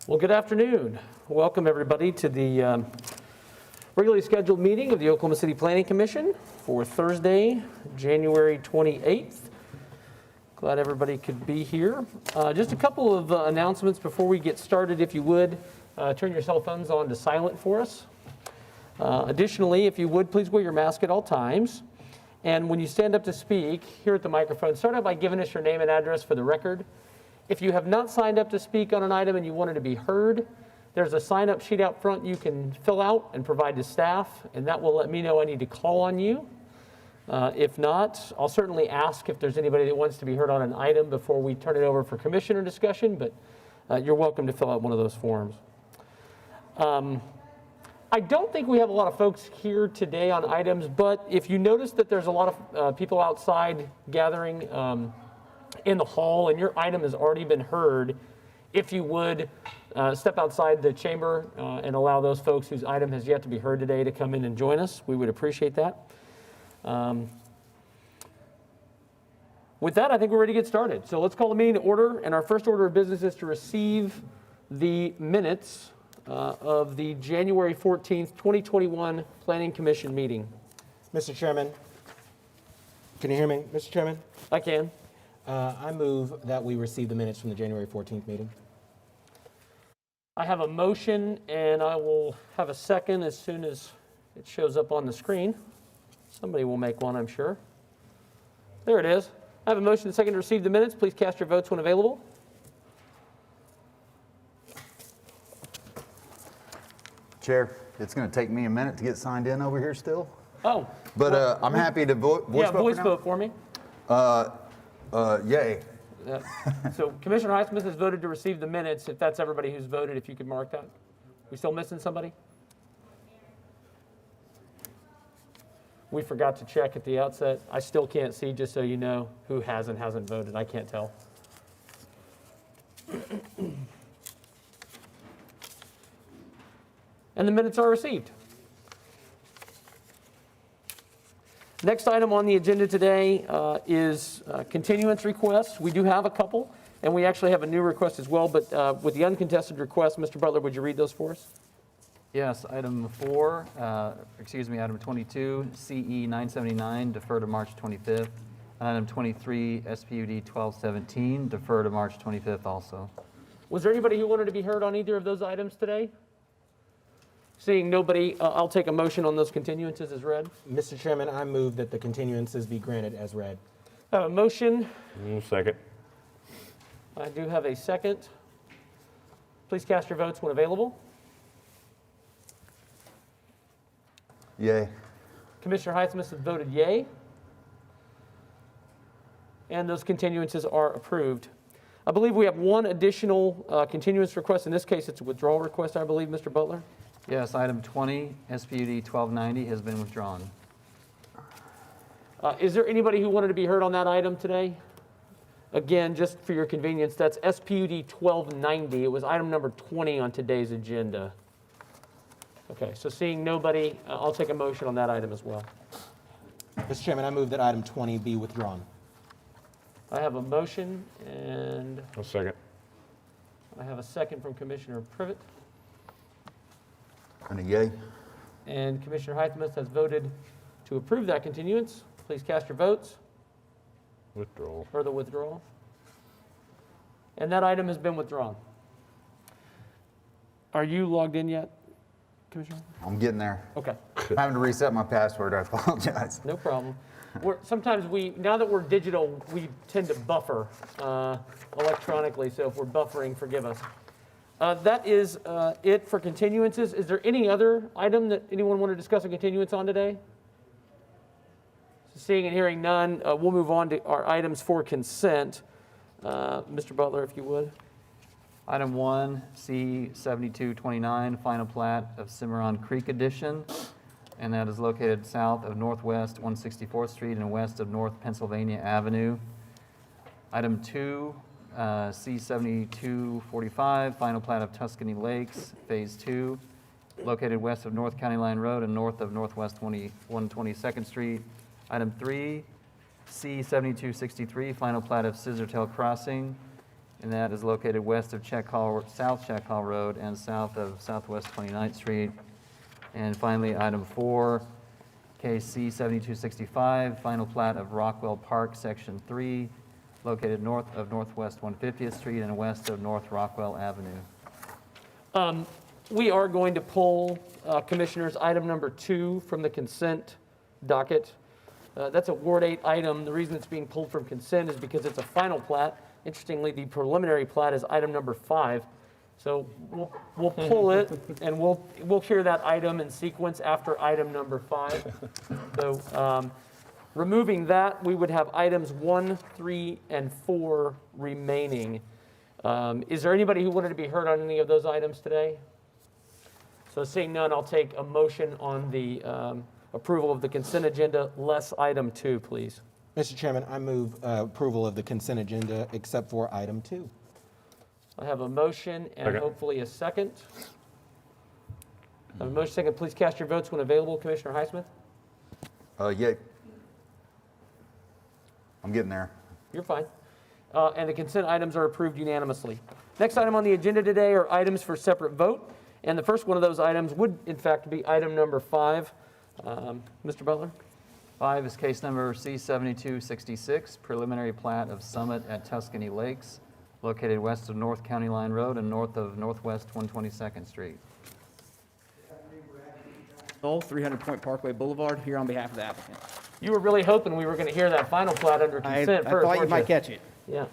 Well, good afternoon. Welcome, everybody, to the regularly scheduled meeting of the Oklahoma City Planning Commission for Thursday, January 28th. Glad everybody could be here. Just a couple of announcements before we get started. If you would, turn your cell phones on to silent for us. Additionally, if you would, please wear your mask at all times. And when you stand up to speak here at the microphone, start out by giving us your name and address for the record. If you have not signed up to speak on an item and you wanted to be heard, there's a sign-up sheet out front you can fill out and provide to staff, and that will let me know I need to call on you. If not, I'll certainly ask if there's anybody that wants to be heard on an item before we turn it over for commissioner discussion, but you're welcome to fill out one of those forms. I don't think we have a lot of folks here today on items, but if you notice that there's a lot of people outside gathering in the hall and your item has already been heard, if you would step outside the chamber and allow those folks whose item has yet to be heard today to come in and join us, we would appreciate that. With that, I think we're ready to get started. So let's call the meeting to order, and our first order of business is to receive the minutes of the January 14th, 2021 Planning Commission meeting. Mr. Chairman, can you hear me, Mr. Chairman? I can. I move that we receive the minutes from the January 14th meeting. I have a motion, and I will have a second as soon as it shows up on the screen. Somebody will make one, I'm sure. There it is. I have a motion and a second to receive the minutes. Please cast your votes when available. Chair, it's going to take me a minute to get signed in over here still. Oh. But I'm happy to voice vote for me. Yay. So Commissioner Highsmith has voted to receive the minutes. If that's everybody who's voted, if you could mark that. We still missing somebody? We forgot to check at the outset. I still can't see, just so you know, who has and hasn't voted. I can't tell. And the minutes are received. Next item on the agenda today is continuance requests. We do have a couple, and we actually have a new request as well, but with the uncontested request, Mr. Butler, would you read those for us? Yes, item 22, CE 979, defer to March 25th. And item 23, SPUD 1217, defer to March 25th also. Was there anybody who wanted to be heard on either of those items today? Seeing nobody, I'll take a motion on those continuances as read. Mr. Chairman, I move that the continuances be granted as read. I have a motion. Second. I do have a second. Please cast your votes when available. Yay. Commissioner Highsmith has voted yay. And those continuances are approved. I believe we have one additional continuance request. In this case, it's a withdrawal request, I believe, Mr. Butler. Yes, item 20, SPUD 1290 has been withdrawn. Is there anybody who wanted to be heard on that item today? Again, just for your convenience, that's SPUD 1290. It was item number 20 on today's agenda. Okay, so seeing nobody, I'll take a motion on that item as well. Mr. Chairman, I move that item 20 be withdrawn. I have a motion, and A second. I have a second from Commissioner Privet. And a yay. And Commissioner Highsmith has voted to approve that continuance. Please cast your votes Withdrawal. for the withdrawal. And that item has been withdrawn. Are you logged in yet, Commissioner? I'm getting there. Okay, I'm having to reset my password. I apologize. no problem. Sometimes now that we're digital, we tend to buffer electronically, so if we're buffering, forgive us. That is it for continuances. Is there any other item that anyone want to discuss a continuance on today? So seeing and hearing none, we'll move on to our items for consent. Mr. Butler, if you would. Item 1, C 7229, final plat of Cimarron Creek Edition, and that is located south of Northwest 164th Street and west of North Pennsylvania Avenue. Item 2, C7245, final plat of Tuscany Lakes, Phase 2, located west of North County Line Road and north of Northwest 122nd Street. Item 3, C7263, final plat of Scissortail Crossing, and that is located west of South Check Hall Road and south of Southwest 29th Street. And finally, item 4, case C-7265, final plat of Rockwell Park, Section 3, located north of Northwest 150th Street and west of North Rockwell Avenue. We are going to pull, Commissioners, item number 2 from the consent docket. That's a Ward 8 item. The reason it's being pulled from consent is because it's a final plat. Interestingly, the preliminary plat is item number 5. So we'll pull it, and we'll hear that item in sequence after item number 5. So removing that, we would have items 1, 3, and 4 remaining. Is there anybody who wanted to be heard on any of those items today? So seeing none, I'll take a motion on the approval of the consent agenda, less item 2, please. Mr. Chairman, I move approval of the consent agenda except for item 2. I have a motion and Second. hopefully a second. I have a motion, second. Please cast your votes when available. Commissioner Highsmith? Yeah. I'm getting there. You're fine. And the consent items are approved unanimously. Next item on the agenda today are items for separate vote. And the first one of those items would, in fact, be item number 5. Mr. Butler? 5 is case number C-7266, preliminary plat of Summit at Tuscany Lakes, located west of North County Line Road and north of Northwest 122nd Street. 300 Point Parkway Boulevard, here on behalf of the applicant. You were really hoping we were going to hear that final plat under I consent first, thought you weren't might catch it. Yeah.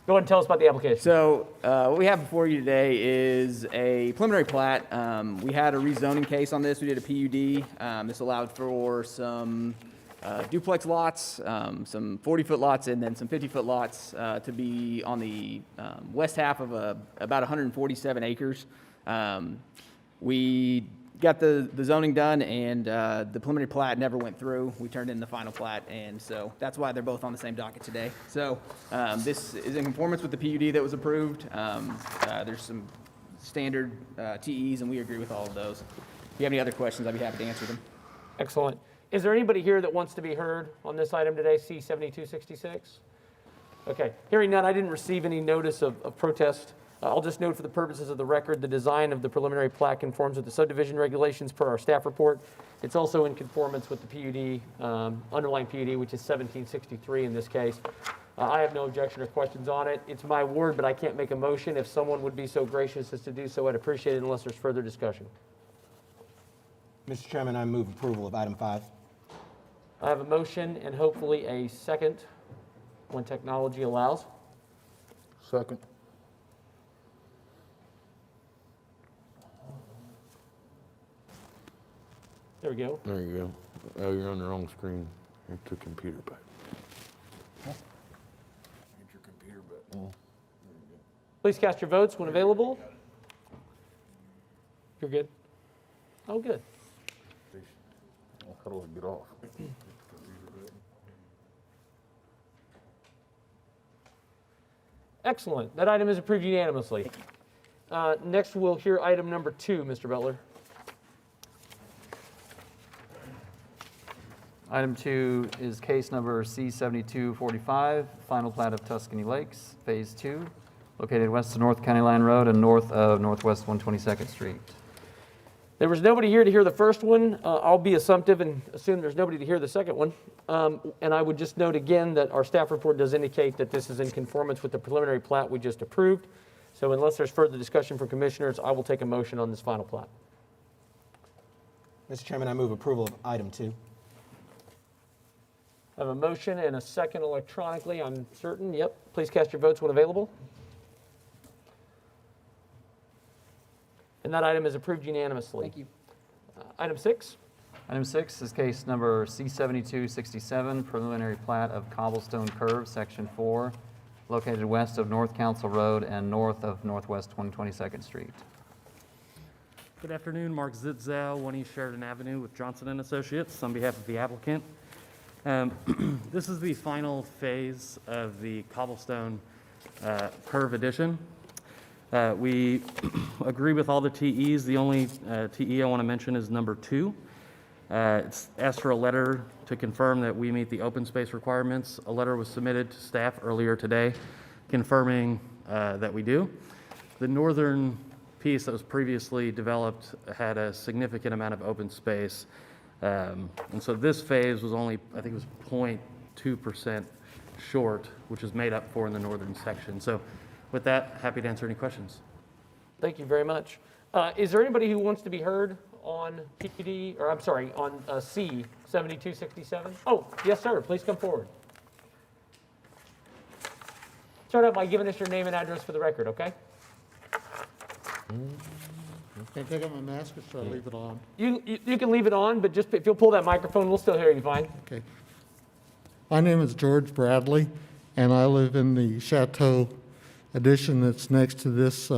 Go ahead and tell us about the application. So what we have before you today is a preliminary plat. We had a rezoning case on this. We did a PUD. This allowed for some duplex lots, some 40-foot lots, and then some 50-foot lots to be on the west half of about 147 acres. We got the zoning done, and the preliminary plat never went through. We turned in the final plat, and so that's why they're both on the same docket today. So this is in conformance with the PUD that was approved. There's some standard TEs, and we agree with all of those. If you have any other questions, I'd be happy to answer them. Excellent. Is there anybody here that wants to be heard on this item today, C-7266? Okay. Hearing none, I didn't receive any notice of protest. I'll just note for the purposes of the record, the design of the preliminary plat conforms with the subdivision regulations per our staff report. It's also in conformance with the PUD, underlying PUD, which is 1763 in this case. I have no objection or questions on it. It's my ward, but I can't make a motion. If someone would be so gracious as to do so, I'd appreciate it unless there's further discussion. Mr. Chairman, I move approval of item 5. I have a motion and hopefully a second when technology allows. Second. There we go. There you go. Oh, you're on the wrong screen. Hit the computer back. Hit your computer back. Please cast your votes when available. You're good? Oh, good. How do I get off? Excellent. That item is approved unanimously. Next, we'll hear item number 2, Mr. Butler. Item 2 is case number C-7245, final plat of Tuscany Lakes, Phase 2, located west of North County Line Road and north of Northwest 122nd Street. There was nobody here to hear the first one. I'll be assumptive and assume there's nobody to hear the second one. And I would just note again that our staff report does indicate that this is in conformance with the preliminary plat we just approved. So unless there's further discussion from commissioners, I will take a motion on this final plat. Mr. Chairman, I move approval of item 2. I have a motion and a second electronically, I'm certain. Yep. Please cast your votes when available. And that item is approved unanimously. Thank you. Item 6. Item 6 is case number C-7267, preliminary plat of Cobblestone Curve, Section 4, located west of North Council Road and north of Northwest 122nd Street. Good afternoon, Mark Zitzel, 1 East Sheridan Avenue with Johnson & Associates on behalf of the applicant. This is the final phase of the Cobblestone Curve addition. We agree with all the TEs. The only TE I want to mention is number 2. It's asked for a letter to confirm that we meet the open space requirements. A letter was submitted to staff earlier today confirming that we do. The northern piece that was previously developed had a significant amount of open space. And so this phase was only, I think it was 0.2% short, which is made up for in the northern section. So with that, happy to answer any questions. Thank you very much. Is there anybody who wants to be heard on PPD, or I'm sorry, on C 7267? Oh, yes, sir. Please come forward. Start out by giving us your name and address for the record, okay? Can I take off my mask or should I leave it on? You can leave it on, but just if you'll pull that microphone, we'll still hear you fine. Okay. My name is George Bradley, and I live in the Chateau addition that's next to this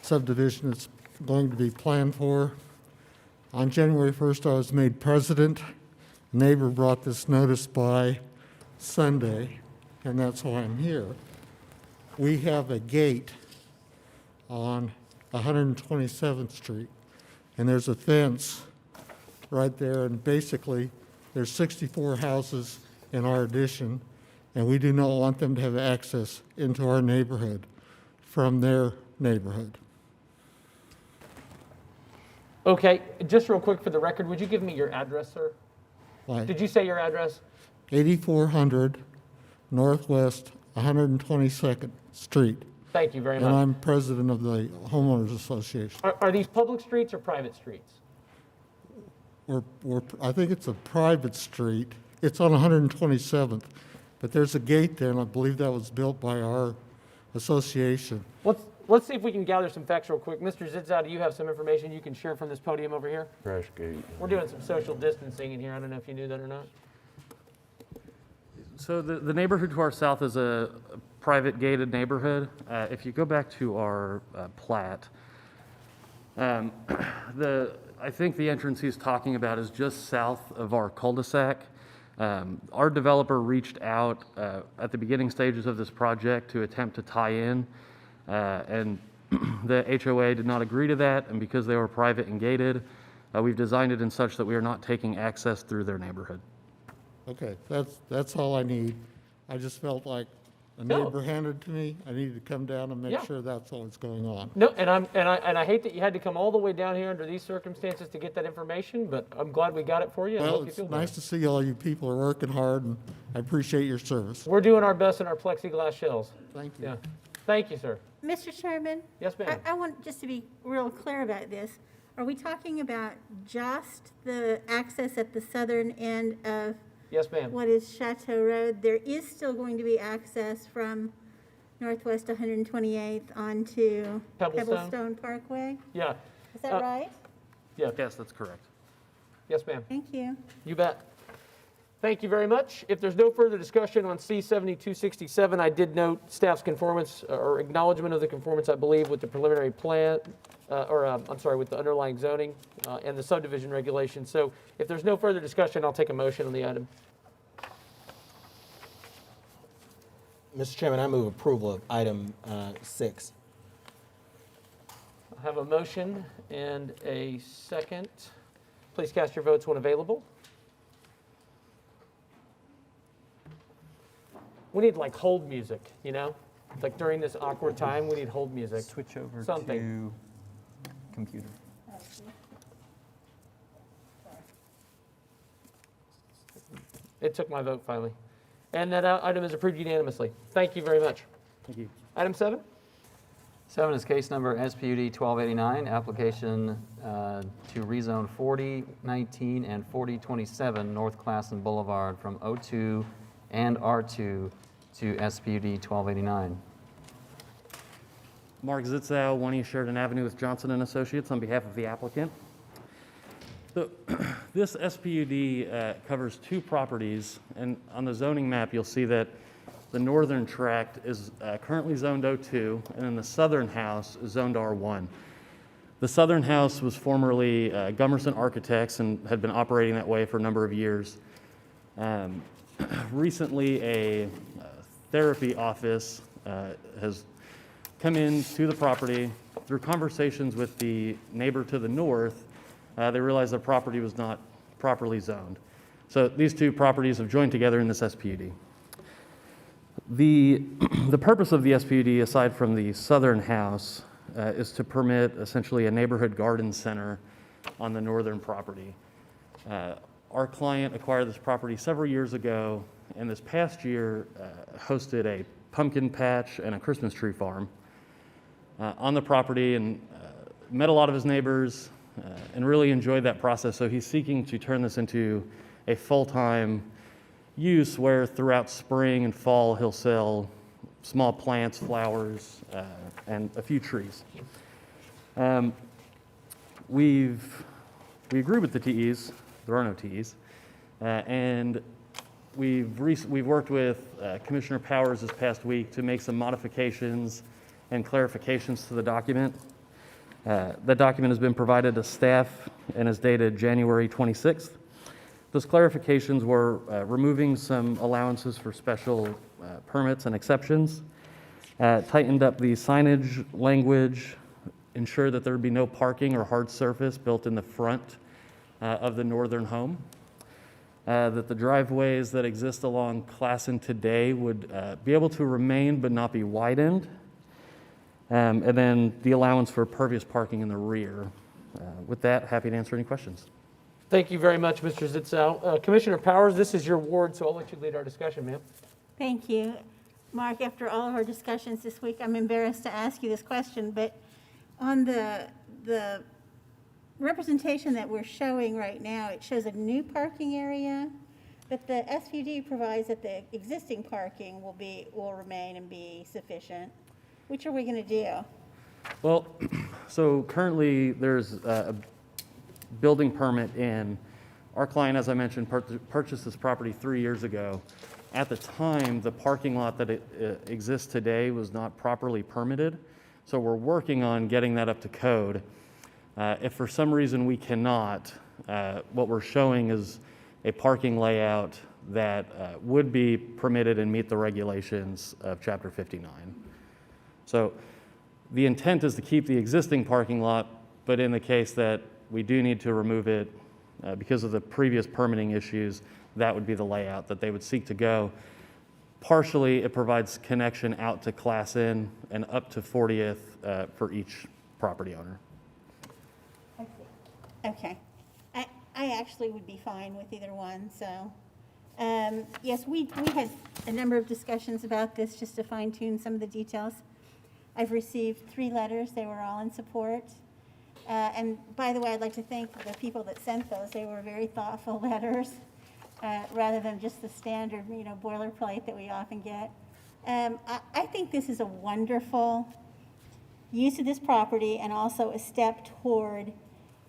subdivision that's going to be planned for. On January 1st, I was made president. A neighbor brought this notice by Sunday, and that's why I'm here. We have a gate on 127th Street, and there's a fence right there, and basically there's 64 houses in our addition, and we do not want them to have access into our neighborhood from their neighborhood. Okay, just real quick for the record, would you give me your address, sir? Like Did you say your address? 8400 Northwest 122nd Street, Thank you very and much. I'm president of the homeowners association. Are these public streets or private streets? I think it's a private street. It's on 127th, but there's a gate there, and I believe that was built by our association. Let's see if we can gather some facts real quick. Mr. Zitzow, do you have some information you can share from this podium over here? Crash gate. We're doing some social distancing in here. I don't know if you knew that or not. So the neighborhood to our south is a private gated neighborhood. If you go back to our plat, I think the entrance he's talking about is just south of our cul-de-sac. Our developer reached out at the beginning stages of this project to attempt to tie in, and the HOA did not agree to that, and because they were private and gated, we've designed it in such that we are not taking access through their neighborhood. Okay, that's all I need. I just felt like a No. neighbor handed it to me. I needed to come down and make Yeah. sure that's what's going on. No, and I hate that you had to come all the way down here under these circumstances to get that information, but I'm glad we got it for you. And I Well, hope you it's feel nice better. to see all you people are working hard, and I appreciate your service. We're doing our best in our plexiglass shells. Thank you. Yeah. Thank you, sir. Mr. Chairman? Yes, ma'am. I want just to be real clear about this. Are we talking about just the access at the southern end of Yes, ma'am. what is Chateau Road? There is still going to be access from Northwest 128th onto Pebblestone? Pebblestone Parkway? Yeah. Is that Uh, right? Yeah. Yes, that's correct. Yes, ma'am. Thank you. You bet. Thank you very much. If there's no further discussion on C 7267, I did note staff's conformance or acknowledgement of the conformance, I believe, with the preliminary plan, with the underlying zoning and the subdivision regulations. So if there's no further discussion, I'll take a motion on the item. Mr. Chairman, I move approval of item 6. I have a motion and a second. Please cast your votes when available. We need like hold music, you know? Like during this awkward time, we need hold music. Switch over Something. to computer. It took my vote finally. And that item is approved unanimously. Thank you very much. Thank you. Item 7? 7 is case number SPUD 1289, application to rezone 4019 and 4027 North Classen Boulevard from O2 and R2 to SPUD 1289. Mark Zitzow, 1 East Sheridan Avenue with Johnson and Associates on behalf of the applicant. So this SPUD covers 2 properties, and on the zoning map, you'll see that the northern tract is currently zoned O2, and then the southern house is zoned R1. The southern house was formerly Gummerson Architects and had been operating that way for a number of years. Recently, a therapy office has come in to the property. Through conversations with the neighbor to the north, they realized their property was not properly zoned. So these two properties have joined together in this SPUD. The purpose of the SPUD, aside from the southern house, is to permit essentially a neighborhood garden center on the northern property. Our client acquired this property several years ago, and this past year hosted a pumpkin patch and a Christmas tree farm on the property, and met a lot of his neighbors and really enjoyed that process. So he's seeking to turn this into a full-time use where throughout spring and fall he'll sell small plants, flowers, and a few trees. We agree with the TEs. There are no TEs. And we've worked with Commissioner Powers this past week to make some modifications and clarifications to the document. That document has been provided to staff and is dated January 26th. Those clarifications were removing some allowances for special permits and exceptions, tightened up the signage language, ensured that there would be no parking or hard surface built in the front of the northern home, that the driveways that exist along Classen today would be able to remain but not be widened, and then the allowance for pervious parking in the rear. With that, happy to answer any questions. Thank you very much, Mr. Zitzow. Commissioner Powers, this is your ward, so I'll let you lead our discussion, ma'am. Thank you. Mark, after all of our discussions this week, I'm embarrassed to ask you this question, but on the representation that we're showing right now, it shows a new parking area, but the SPUD provides that the existing parking will remain and be sufficient. Which are we going to do? Well, so currently there's a building permit in. Our client, as I mentioned, purchased this property 3 years ago. At the time, the parking lot that exists today was not properly permitted, so we're working on getting that up to code. If for some reason we cannot, what we're showing is a parking layout that would be permitted and meet the regulations of Chapter 59. So the intent is to keep the existing parking lot, but in the case that we do need to remove it because of the previous permitting issues, that would be the layout that they would seek to go. Partially, it provides connection out to Class N and up to 40th for each property owner. Okay. I actually would be fine with either one, so. Yes, we had a number of discussions about this just to fine tune some of the details. I've received 3 letters. They were all in support. And by the way, I'd like to thank the people that sent those. They were very thoughtful letters, rather than just the standard, boilerplate that we often get. I think this is a wonderful use of this property and also a step toward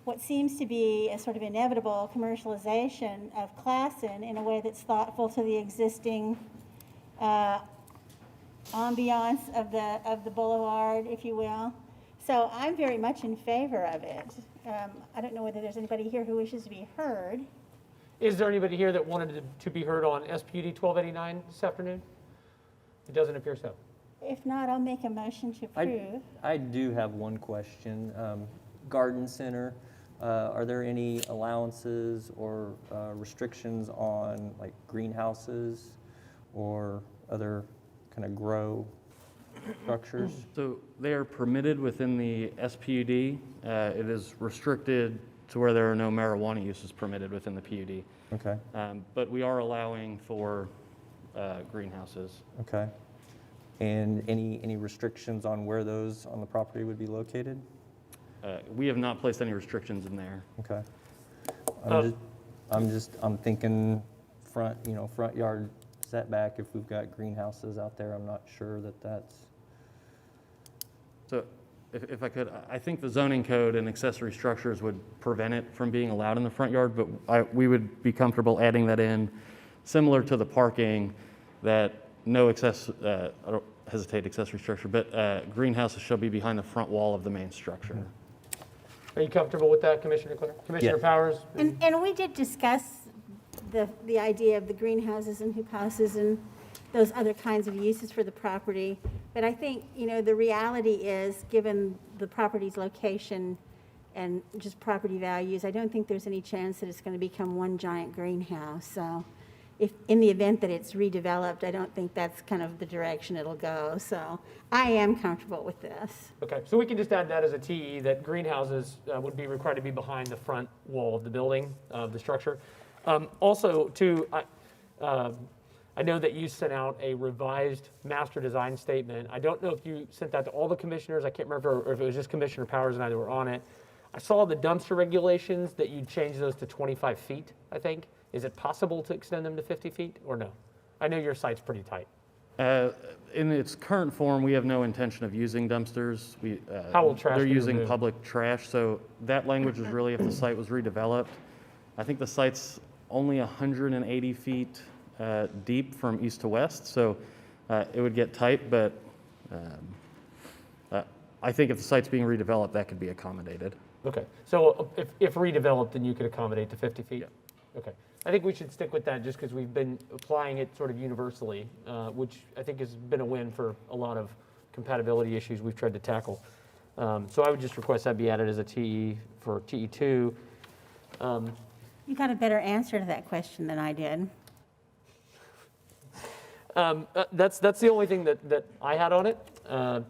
what seems to be a sort of inevitable commercialization of Classen in a way that's thoughtful to the existing ambiance of the boulevard, if you will. So I'm very much in favor of it. I don't know whether there's anybody here who wishes to be heard. Is there anybody here that wanted to be heard on SPUD 1289 this afternoon? It doesn't appear so. If not, I'll make a motion to approve. I do have one question. Garden center, are there any allowances or restrictions on like greenhouses or other kind of grow structures? So they are permitted within the SPUD. It is restricted to where there are no marijuana uses permitted within the PUD. Okay. But we are allowing for greenhouses. Okay. And any restrictions on where those on the property would be located? We have not placed any restrictions in there. Okay. I'm thinking front yard setback. If we've got greenhouses out there, I'm not sure that's. So if I could, I think the zoning code and accessory structures would prevent it from being allowed in the front yard, but we would be comfortable adding that in, similar to the parking, that no I don't hesitate accessory structure, but greenhouses shall be behind the front wall of the main structure. Are you comfortable with that, Commissioner Clare? Commissioner Yes. Powers? And we did discuss the idea of the greenhouses and hoop houses and those other kinds of uses for the property. But I think, the reality is, given the property's location, and just property values, I don't think there's any chance that it's going to become one giant greenhouse. So if, in the event that it's redeveloped, I don't think that's kind of the direction it'll go. So I am comfortable with this. Okay, so we can just add that as a TE, that greenhouses would be required to be behind the front wall of the building, the structure. Also, too, I know that you sent out a revised master design statement. I don't know if you sent that to all the commissioners. I can't remember if it was just Commissioner Powers and I that were on it. I saw the dumpster regulations that you changed those to 25 feet, I think. Is it possible to extend them to 50 feet or no? I know your site's pretty tight. In its current form, we have no intention of using dumpsters. How will trash They're be using removed? public trash, so that language is really if the site was redeveloped. I think the site's only 180 feet deep from east to west, so it would get tight, but I think if the site's being redeveloped, that could be accommodated. Okay, so if redeveloped, then you could accommodate the 50 feet? Yeah. Okay. I think we should stick with that just because we've been applying it sort of universally, which I think has been a win for a lot of compatibility issues we've tried to tackle. So I would just request that be added as a TE for TE2. You got a better answer to that question than I did. That's the only thing that I had on it.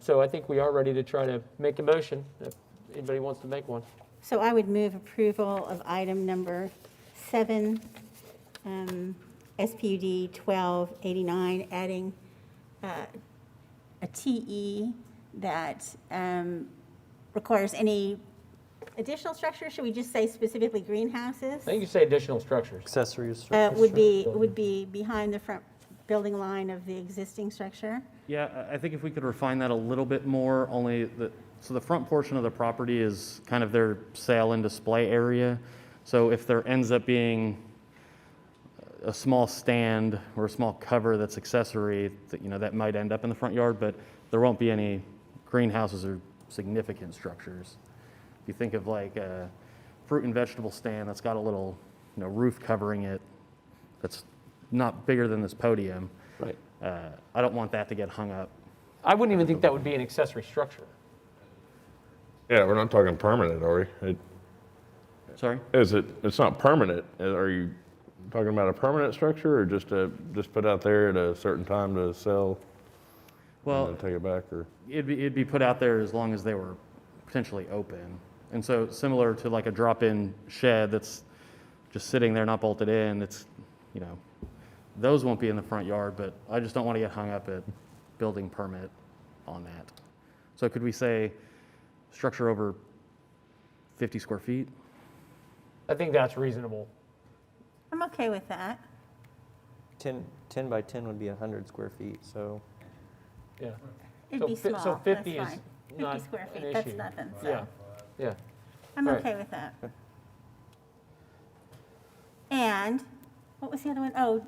So I think we are ready to try to make a motion if anybody wants to make one. So I would move approval of item number 7, SPUD 1289, adding a TE that requires any additional structure. Should we just say specifically greenhouses? I think you say additional structures. Accessories. Would be behind the front building line of the existing structure. Yeah, I think if we could refine that a little bit more, so the front portion of the property is kind of their sale and display area. So if there ends up being a small stand or a small cover that's accessory, that might end up in the front yard, but there won't be any greenhouses or significant structures. If you think of like a fruit and vegetable stand that's got a little roof covering it, that's not bigger than this podium. Right. I don't want that to get hung up. I wouldn't even think that would be an accessory structure. Yeah, we're not talking permanent, are we? Sorry? It's not permanent. Are you talking about a permanent structure or just put out there at a certain time to sell Well, and then take it back? Or it'd be put out there as long as they were potentially open. And so similar to like a drop-in shed that's just sitting there not bolted in, it's, those won't be in the front yard, but I just don't want to get hung up at building permit on that. So could we say structure over 50 square feet? I think that's reasonable. I'm okay with that. 10 by 10 would be 100 square feet, so Yeah. It'd be small. So 50 that's is fine. not 50 square an feet, that's issue. nothing. So Yeah, yeah. I'm All right. okay with that. And what was the other one? Oh,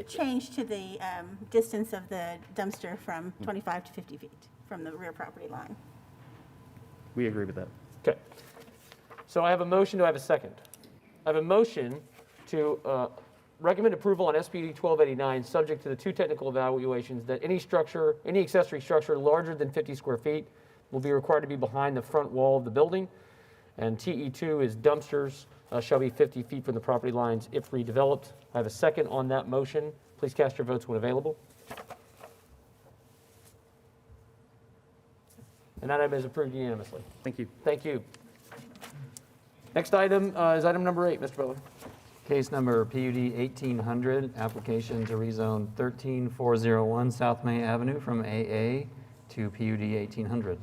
change to the distance of the dumpster from 25 to 50 feet from the rear property line. We agree with that. Okay. So I have a motion. Do I have a second? I have a motion to recommend approval on SPUD 1289, subject to the 2 technical evaluations, that any accessory structure larger than 50 square feet will be required to be behind the front wall of the building. And TE2 is dumpsters shall be 50 feet from the property lines if redeveloped. I have a second on that motion. Please cast your votes when available. And that item is approved unanimously. Thank you. Thank you. Next item is item number 8, Mr. Butler. Case number PUD 1800, application to rezone 13401 South May Avenue from AA to PUD 1800.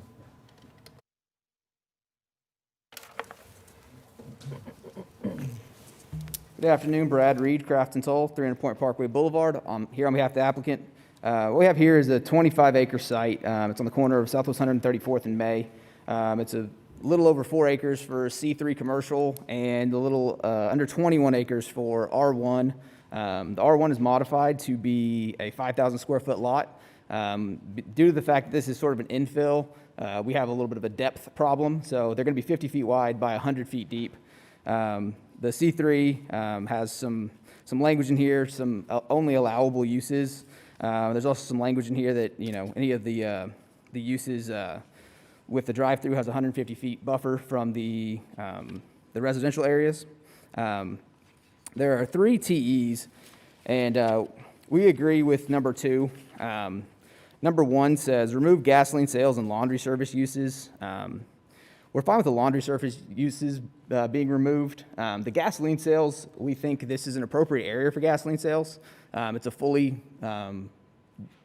Good afternoon, Brad Reed, Craft and Toll, 300 Point Parkway Boulevard. I'm here on behalf of the applicant. What we have here is a 25-acre site. It's on the corner of Southwest 134th and May. It's a little over 4 acres for C3 commercial and a little under 21 acres for R1. The R1 is modified to be a 5,000 square foot lot. Due to the fact that this is sort of an infill, we have a little bit of a depth problem. So they're going to be 50 feet wide by 100 feet deep. The C3 has some language in here, some only allowable uses. There's also some language in here that any of the uses with the drive-through has 150 feet buffer from the residential areas. There are 3 TEs, and we agree with number 2. Number 1 says remove gasoline sales and laundry service uses. We're fine with the laundry service uses being removed. The gasoline sales, we think this is an appropriate area for gasoline sales. It's a fully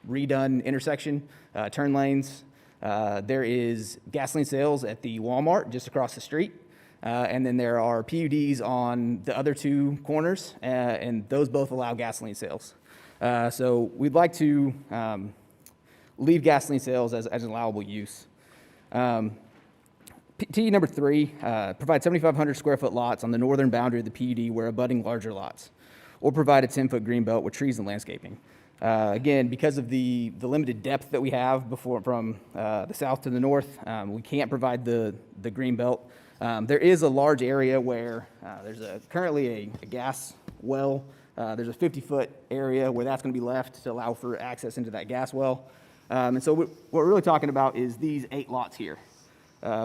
redone intersection, turn lanes. There is gasoline sales at the Walmart just across the street. And then there are PUDs on the other 2 corners, and those both allow gasoline sales. So we'd like to leave gasoline sales as an allowable use. TE number 3, provide 7,500 square foot lots on the northern boundary of the PUD where abutting larger lots, or provide a 10-foot green belt with trees and landscaping. Again, because of the limited depth that we have from the south to the north, we can't provide the green belt. There is a large area where there's currently a gas well. There's a 50-foot area where that's going to be left to allow for access into that gas well. And so what we're really talking about is these 8 lots here.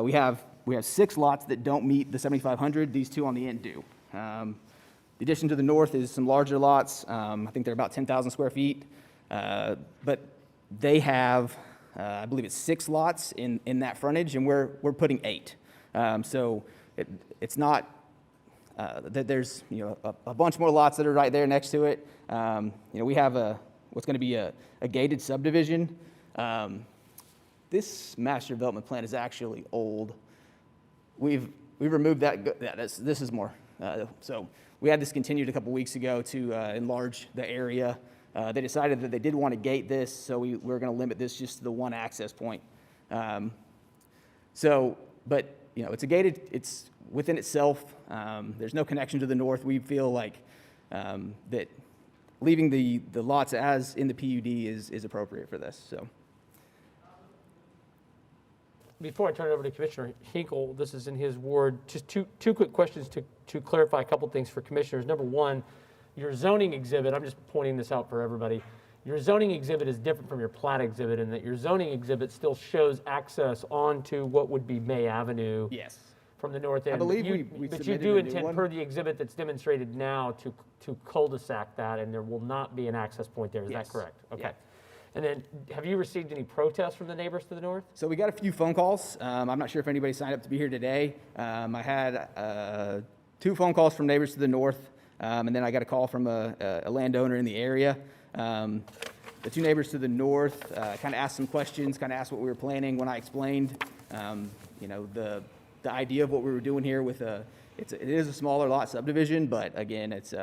We have 6 lots that don't meet the 7,500. These 2 on the end do. The addition to the north is some larger lots. I think they're about 10,000 square feet. But they have, I believe it's 6 lots in that frontage, and we're putting 8. So it's not that there's a bunch more lots that are right there next to it. We have what's going to be a gated subdivision. This master development plan is actually old. We've removed that. This is more. So we had this continued a couple weeks ago to enlarge the area. They decided that they did want to gate this, so we're going to limit this just to the 1 access point. But it's a gated. It's within itself. There's no connection to the north. We feel like that leaving the lots as in the PUD is appropriate for this. So. Before I turn it over to Commissioner Hinkle, this is in his ward, just two quick questions to clarify a couple things for commissioners. Number 1, your zoning exhibit, I'm just pointing this out for everybody. Your zoning exhibit is different from your plat exhibit in that your zoning exhibit still shows access onto what would be May Avenue. Yes. From the north end. I believe but you do intend, per the exhibit that's demonstrated now, to cul-de-sac that, and there will not be an access point there. Is that correct? Okay. Yeah. And then, have you received any protests from the neighbors to the north? So we got a few phone calls. I'm not sure if anybody signed up to be here today. I had 2 phone calls from neighbors to the north, and then I got a call from a landowner in the area. The 2 neighbors to the north kind of asked some questions, kind of asked what we were planning. When I explained, the idea of what we were doing here with it is a smaller lot subdivision, but again, it's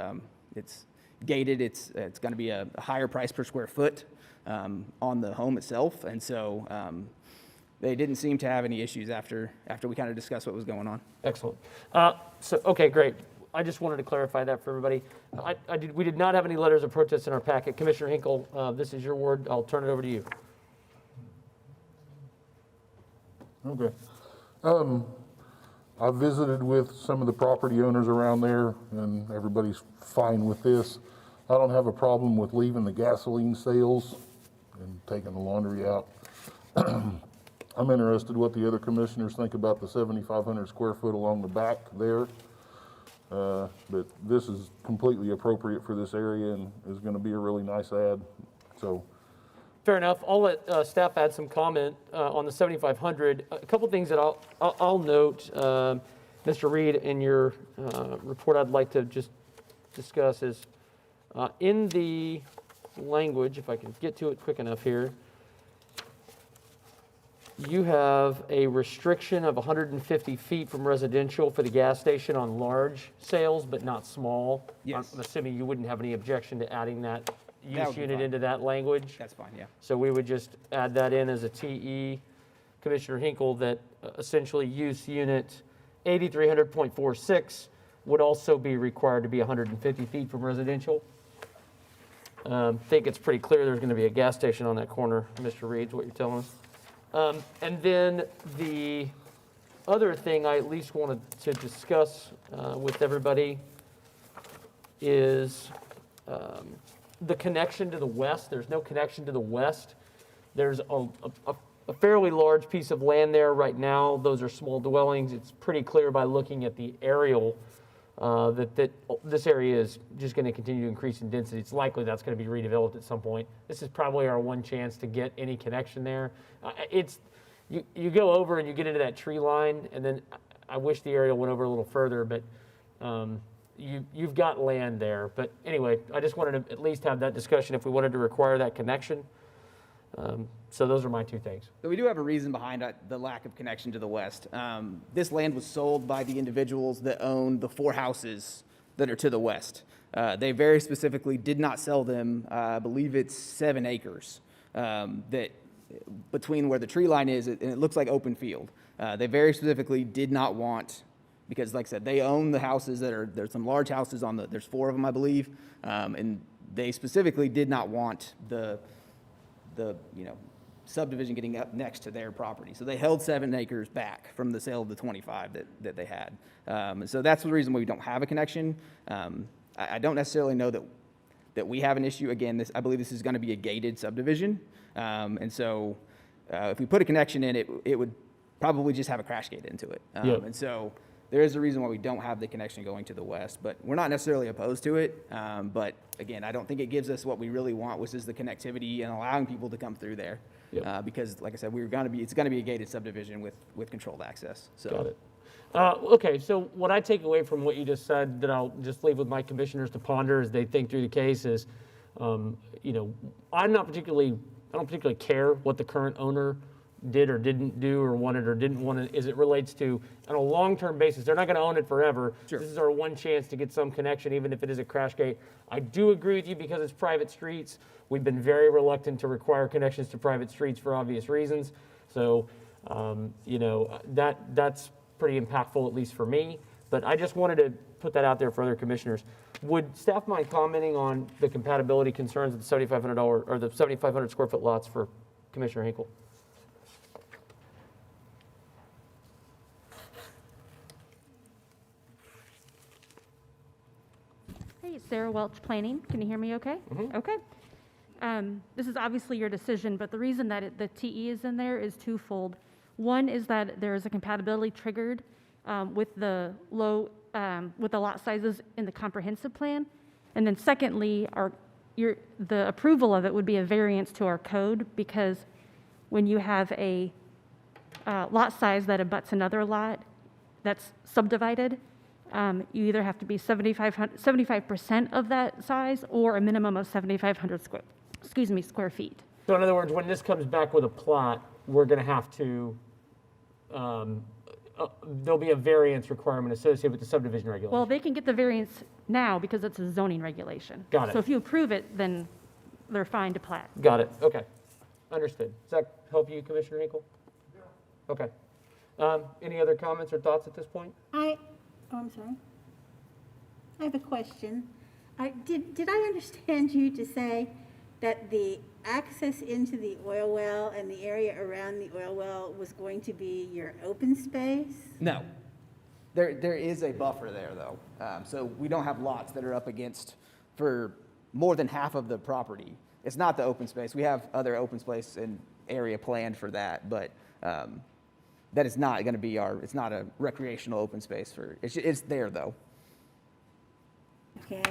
gated. It's going to be a higher price per square foot on the home itself, and so they didn't seem to have any issues after we kind of discussed what was going on. Excellent. Okay, great. I just wanted to clarify that for everybody. We did not have any letters of protest in our packet. Commissioner Hinkle, this is your word. I'll turn it over to you. Okay. I visited with some of the property owners around there, and everybody's fine with this. I don't have a problem with leaving the gasoline sales and taking the laundry out. I'm interested what the other commissioners think about the 7,500 square foot along the back there. But this is completely appropriate for this area and is going to be a really nice add. So. Fair enough. I'll let staff add some comment on the 7,500. A couple things that I'll note, Mr. Reed, in your report I'd like to just discuss is in the language, if I can get to it quick enough here, you have a restriction of 150 feet from residential for the gas station on large sales, but not small. Yes. I'm assuming you wouldn't have any objection to adding that That would use be unit fine. into that language? That's fine, yeah. So we would just add that in as a TE, Commissioner Hinkle, that essentially use unit 8300.46 would also be required to be 150 feet from residential. I think it's pretty clear there's going to be a gas station on that corner, Mr. Reed, is what you're telling us. And then the other thing I at least wanted to discuss with everybody is the connection to the west. There's no connection to the west. There's a fairly large piece of land there right now. Those are small dwellings. It's pretty clear by looking at the aerial that this area is just going to continue to increase in density. It's likely that's going to be redeveloped at some point. This is probably our one chance to get any connection there. You go over and you get into that tree line, and then I wish the aerial went over a little further, but you've got land there. But anyway, I just wanted to at least have that discussion if we wanted to require that connection. So those are my two things. So we do have a reason behind the lack of connection to the west. This land was sold by the individuals that own the 4 houses that are to the west. They very specifically did not sell them, I believe it's 7 acres, that between where the tree line is, and it looks like open field. They very specifically did not want, because like I said, they own the houses there's some large houses there's 4 of them, I believe, and they specifically did not want the subdivision getting up next to their property. So they held 7 acres back from the sale of the 25 that they had. And so that's the reason why we don't have a connection. I don't necessarily know that we have an issue. Again, I believe this is going to be a gated subdivision. And so if we put a connection in, it would probably just have a crash gate into it. Yep. And so there is a reason why we don't have the connection going to the west, but we're not necessarily opposed to it. But again, I don't think it gives us what we really want, which is the connectivity and allowing people to come through there. Yep. Because like I said, it's going to be a gated subdivision with controlled access. So. Got it. Okay, so what I take away from what you just said that I'll just leave with my commissioners to ponder as they think through the case is, I don't particularly care what the current owner did or didn't do or wanted or didn't want it as it relates to, on a long-term basis. They're not going to own it forever. Sure. This is our one chance to get some connection, even if it is a crash gate. I do agree with you because it's private streets. We've been very reluctant to require connections to private streets for obvious reasons. So, that's pretty impactful, at least for me. But I just wanted to put that out there for other commissioners. Would staff mind commenting on the compatibility concerns of the $7,500 or the 7,500 square foot lots for Commissioner Hinkle? Hey, Sarah Welch, Planning. Can you hear me okay? Mm-hmm. Okay. This is obviously your decision, but the reason that the TE is in there is twofold. One is that there is a compatibility triggered with the lot sizes in the comprehensive plan. And then secondly, the approval of it would be a variance to our code, because when you have a lot size that abuts another lot that's subdivided, you either have to be 75% of that size or a minimum of 7,500 square feet. So in other words, when this comes back with a plot, we're going to have to, there'll be a variance requirement associated with the subdivision regulation. Well, they can get the variance now because it's a zoning regulation. Got it. So if you approve it, then they're fine to plat. Got it. Okay. Understood. Does that help you, Commissioner Hinkle? Yeah. Okay. Any other comments or thoughts at this point? I'm sorry. I have a question. Did I understand you to say that the access into the oil well and the area around the oil well was going to be your open space? No. There is a buffer there, though. So we don't have lots that are up against for more than half of the property. It's not the open space. We have other open space and area planned for that, but that is not going to be it's not a recreational open space it's there, though. Okay.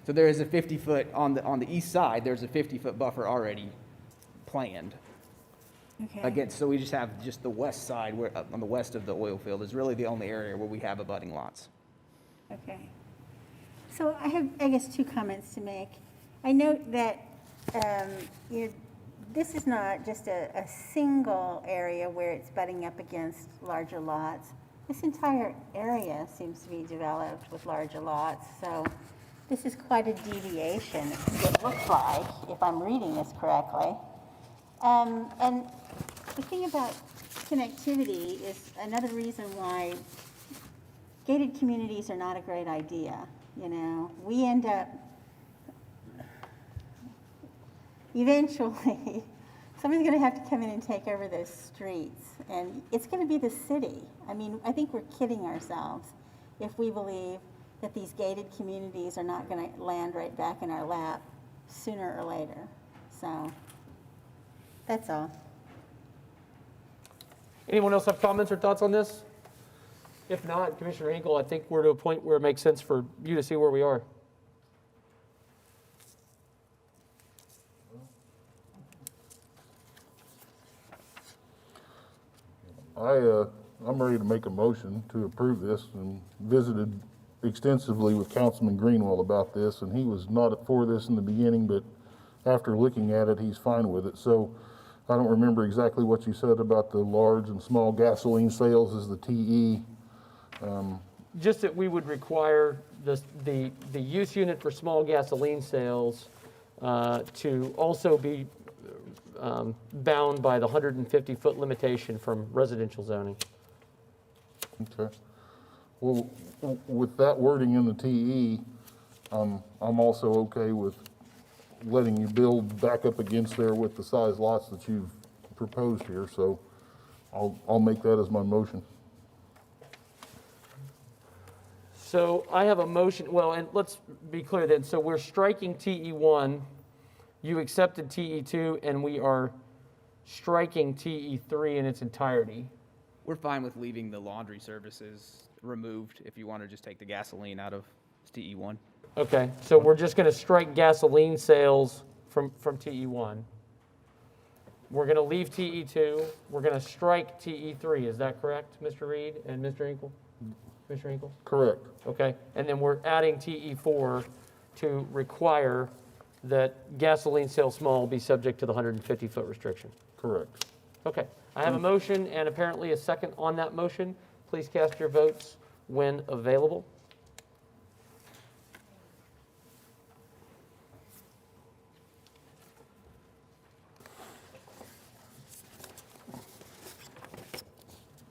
So there is a 50-foot, on the east side, there's a 50-foot buffer already planned. Okay. So we just have the west side, where on the west of the oil field is really the only area where we have abutting lots. Okay. So I have, I guess, 2 comments to make. I note that this is not just a single area where it's butting up against larger lots. This entire area seems to be developed with larger lots. So this is quite a deviation, it looks like, if I'm reading this correctly. And the thing about connectivity is another reason why gated communities are not a great idea. We end up, eventually, somebody's going to have to come in and take over those streets, and it's going to be the city. I mean, I think we're kidding ourselves if we believe that these gated communities are not going to land right back in our lap sooner or later. So, that's all. Anyone else have comments or thoughts on this? If not, Commissioner Hinkle, I think we're to a point where it makes sense for you to see where we are. I'm ready to make a motion to approve this, and visited extensively with Councilman Greenwell about this, and he was not for this in the beginning, but after looking at it, he's fine with it. So I don't remember exactly what you said about the large and small gasoline sales as the TE. Just that we would require the use unit for small gasoline sales to also be bound by the 150-foot limitation from residential zoning. Okay. Well, with that wording in the TE, I'm also okay with letting you build back up against there with the size lots that you've proposed here, so I'll make that as my motion. So I have a motion, well, and let's be clear then, so we're striking TE1, you accepted TE2, and we are striking TE3 in its entirety. We're fine with leaving the laundry services removed if you want to just take the gasoline out of TE1. Okay, so we're just going to strike gasoline sales from TE1. We're going to leave TE2. We're going to strike TE3. Is that correct, Mr. Reed and Mr. Hinkle? Commissioner Hinkle? Correct. Okay, and then we're adding TE4 to require that gasoline sales small be subject to the 150-foot restriction. Correct. Okay, I have a motion and apparently a second on that motion. Please cast your votes when available.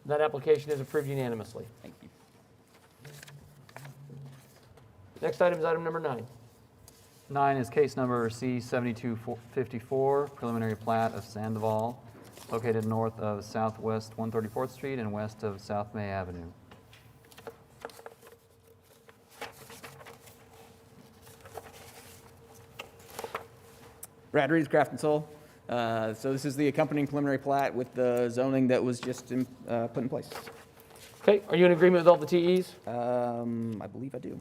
That application is approved unanimously. Thank you. Next item is item number 9. 9 is case number C-7254, preliminary plat of Sandoval, located north of Southwest 134th Street and west of South May Avenue. Brad Reed's Craft and Soul. So this is the accompanying preliminary plat with the zoning that was just put in place. Okay, are you in agreement with all the TEs? I believe I do.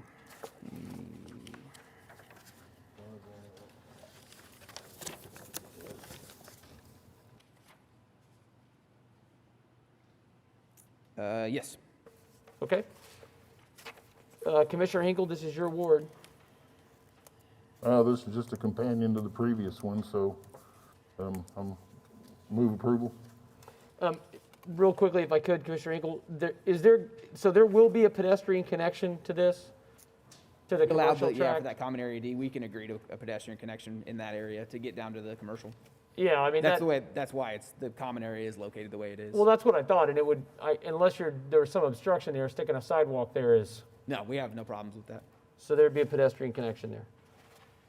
Yes. Okay. Commissioner Hinkle, this is your ward. This is just a companion to the previous one, so I'm move approval. Real quickly, if I could, Commissioner Hinkle, so there will be a pedestrian connection to this, to the commercial Yeah, track? for that common area D, we can agree to a pedestrian connection in that area to get down to the commercial. Yeah, I mean, That's why the common area is located the way it is. well, that's what I thought, and it would, unless there was some obstruction there, sticking a sidewalk there is, No, we have no problems with that. so there'd be a pedestrian connection there.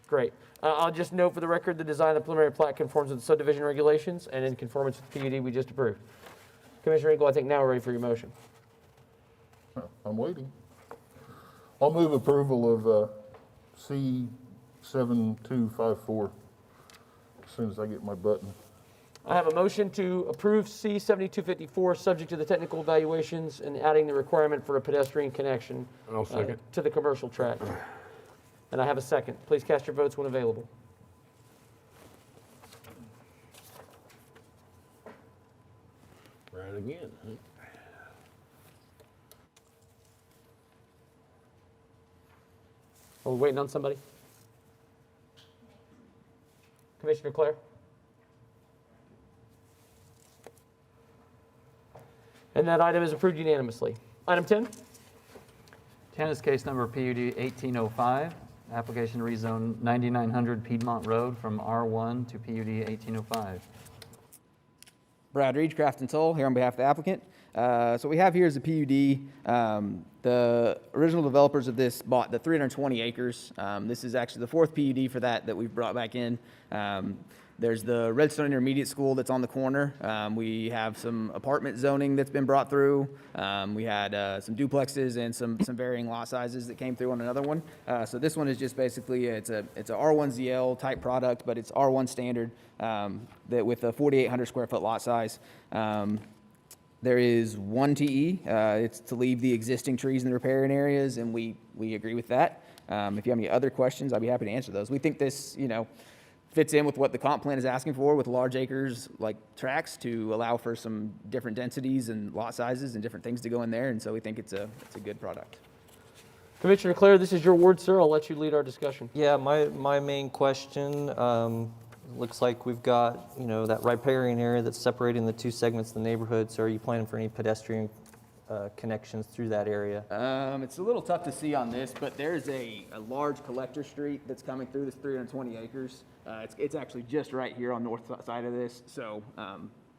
Great. I'll just note for the record, the design of the preliminary plat conforms with the subdivision regulations and in conformance with the PUD we just approved. Commissioner Hinkle, I think now we're ready for your motion. I'm waiting. I'll move approval of C-7254 as soon as I get my button. I have a motion to approve C-7254, subject to the technical evaluations and adding the requirement for a pedestrian connection to the commercial track. And I have a second. Please cast your votes when available. Right again, huh? Are we waiting on somebody? Commissioner Clare? And that item is approved unanimously. Item 10? 10 is case number PUD 1805, application to rezone 9900 Piedmont Road from R1 to PUD 1805. Brad Reed, Craft and Toll, here on behalf of the applicant. So what we have here is a PUD. The original developers of this bought the 320 acres. This is actually the fourth PUD for that we've brought back in. There's the Redstone Intermediate School that's on the corner. We have some apartment zoning that's been brought through. We had some duplexes and some varying lot sizes that came through on another one. So this one is just basically, it's a R1ZL type product, but it's R1 standard that with a 4,800 square foot lot size. There is one TE. It's to leave the existing trees in the riparian areas, and we agree with that. If you have any other questions, I'd be happy to answer those. We think this, fits in with what the comp plan is asking for with large acres like tracks to allow for some different densities and lot sizes and different things to go in there, and so we think it's a good product. Commissioner Clare, this is your ward, sir. I'll let you lead our discussion. Yeah, my main question, looks like we've got, that riparian area that's separating the two segments of the neighborhood. So are you planning for any pedestrian connections through that area? It's a little tough to see on this, but there's a large collector street that's coming through this 320 acres. It's actually just right here on north side of this. So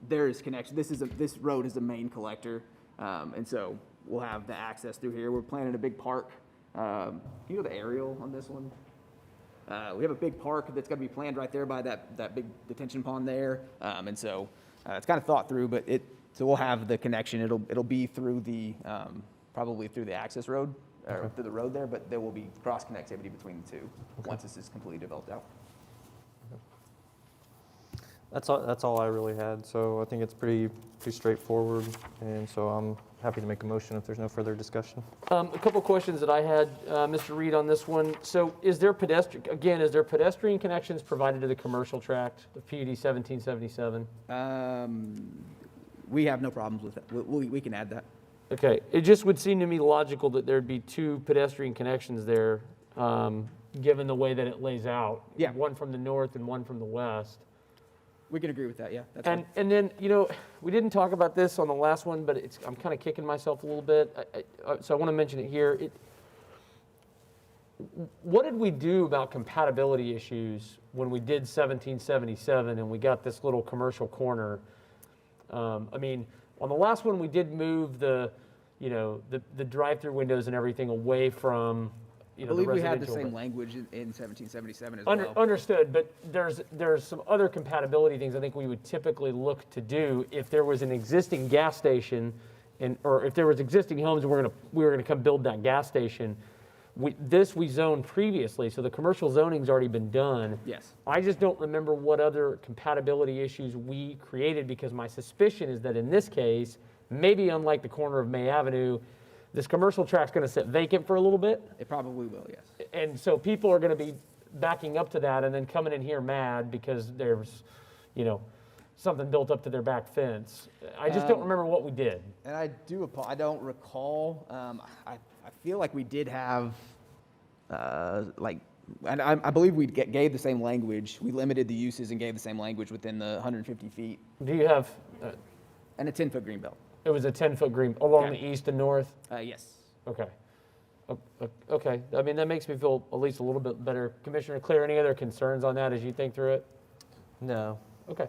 there is connection. This road is the main collector, and so we'll have the access through here. We're planning a big park. The aerial on this one? We have a big park that's going to be planned right there by that big detention pond there, and so it's kind of thought through. But so we'll have the connection. It'll be through the probably through the access road or through the road there, but there will be cross connectivity between the two once this is completely developed out. That's all I really had. So I think it's pretty straightforward, and so I'm happy to make a motion if there's no further discussion. A couple questions that I had, Mr. Reed, on this one. So is there pedestrian connections provided to the commercial tract of PUD 1777? We have no problems with that. We can add that. Okay, it just would seem to me logical that there'd be two pedestrian connections there, given the way that it lays out. Yeah. One from the north and one from the west. We can agree with that. Yeah. That's fine. And then, we didn't talk about this on the last one, but I'm kind of kicking myself a little bit. So I want to mention it here. What did we do about compatibility issues when we did 1777 and we got this little commercial corner? On the last one, we did move the drive-through windows and everything away from, I believe we had the residential, same but- language in 1777 as well. Understood, but there's some other compatibility things I think we would typically look to do if there was an existing gas station, or if there was existing homes and we were gonna come build that gas station. We zoned previously, so the commercial zoning's already been done. Yes. I just don't remember what other compatibility issues we created, because my suspicion is that in this case, maybe unlike the corner of May Avenue, this commercial track's gonna sit vacant for a little bit. It probably will. Yes. And so people are gonna be backing up to that and then coming in here mad because there's, something built up to their back fence. I just don't remember what we did. And I don't recall. I feel like we did have, and I believe we gave the same language. We limited the uses and gave the same language within the 150 feet. Do you have, And a 10-foot green belt. it was a 10-foot green along Yeah. the east and north? Yes. Okay. Okay, that makes me feel at least a little bit better. Commissioner Clare, any other concerns on that as you think through it? No. Okay.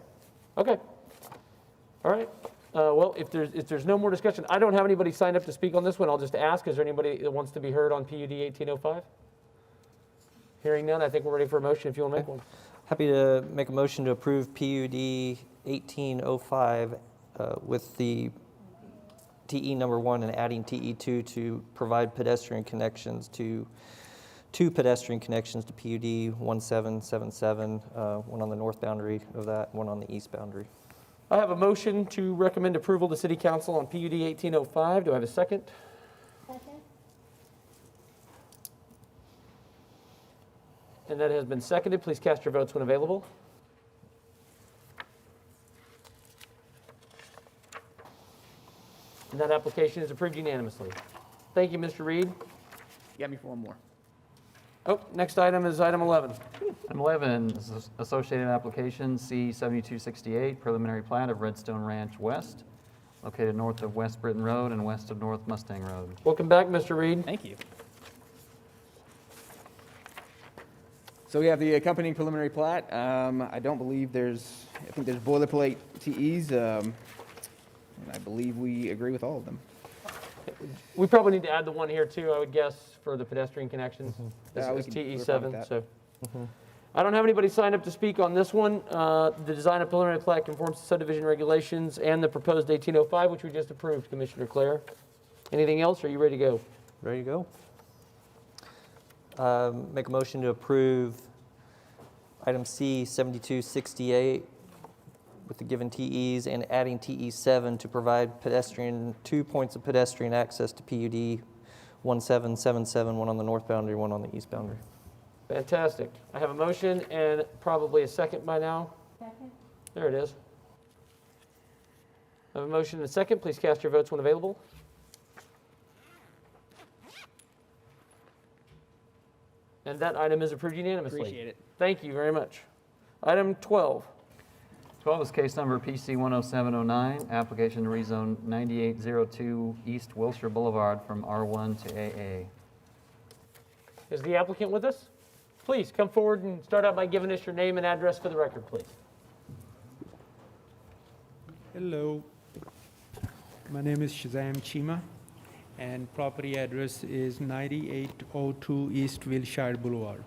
All right. Well, if there's no more discussion, I don't have anybody signed up to speak on this one. I'll just ask, is there anybody that wants to be heard on PUD 1805? Hearing none, I think we're ready for a motion if you want to make one. Happy to make a motion to approve PUD 1805 with the TE number 1 and adding TE 2 to provide pedestrian connections to two pedestrian connections to PUD 1777, one on the north boundary of that, one on the east boundary. I have a motion to recommend approval to City Council on PUD 1805. Do I have a second? Second? And that has been seconded. Please cast your votes when available. And that application is approved unanimously. Thank you, Mr. Reed. You got me for one more. Oh, next item is item 11. Item 11 is associated application C-7268, preliminary plat of Redstone Ranch West, located north of West Britain Road and west of North Mustang Road. Welcome back, Mr. Reed. Thank you. So we have the accompanying preliminary plat. I think there's boilerplate TEs, and I believe we agree with all of them. We probably need to add the one here too, I would guess, for the pedestrian connections. This Yeah, is we're fine with TE7, that. so. I don't have anybody signed up to speak on this one. The design of preliminary plat conforms to subdivision regulations and the proposed 1805, which we just approved, Commissioner Clare. Anything else, or are you ready to go? Ready to go? Make a motion to approve item C 7268 with the given TEs and adding TE 7 to provide 2 points of pedestrian access to PUD 1777, one on the north boundary, one on the east boundary. Fantastic. I have a motion and probably a second by now. Second. There it is. I have a motion and a second. Please cast your votes when available. And that item is approved unanimously. Appreciate it. Thank you very much. Item 12. 12 is case number PC 10709, application to rezone 9802 East Wilshire Boulevard from R1 to AA. Is the applicant with us? Please come forward and start out by giving us your name and address for the record, please. Hello, my name is Shazam Chima, and property address is 9802 East Wilshire Boulevard.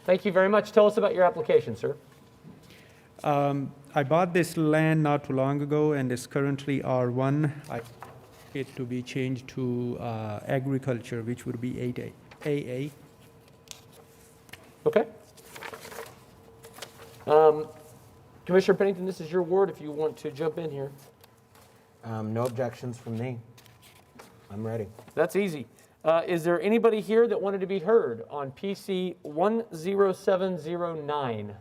Thank you very much. Tell us about your application, sir. I bought this land not too long ago, and it's currently R1. I want it to be changed to agriculture, which would be AA. Okay. Commissioner Pennington, this is your ward if you want to jump in here. No objections from me. I'm ready. That's easy. Is there anybody here that wanted to be heard on PC 10709?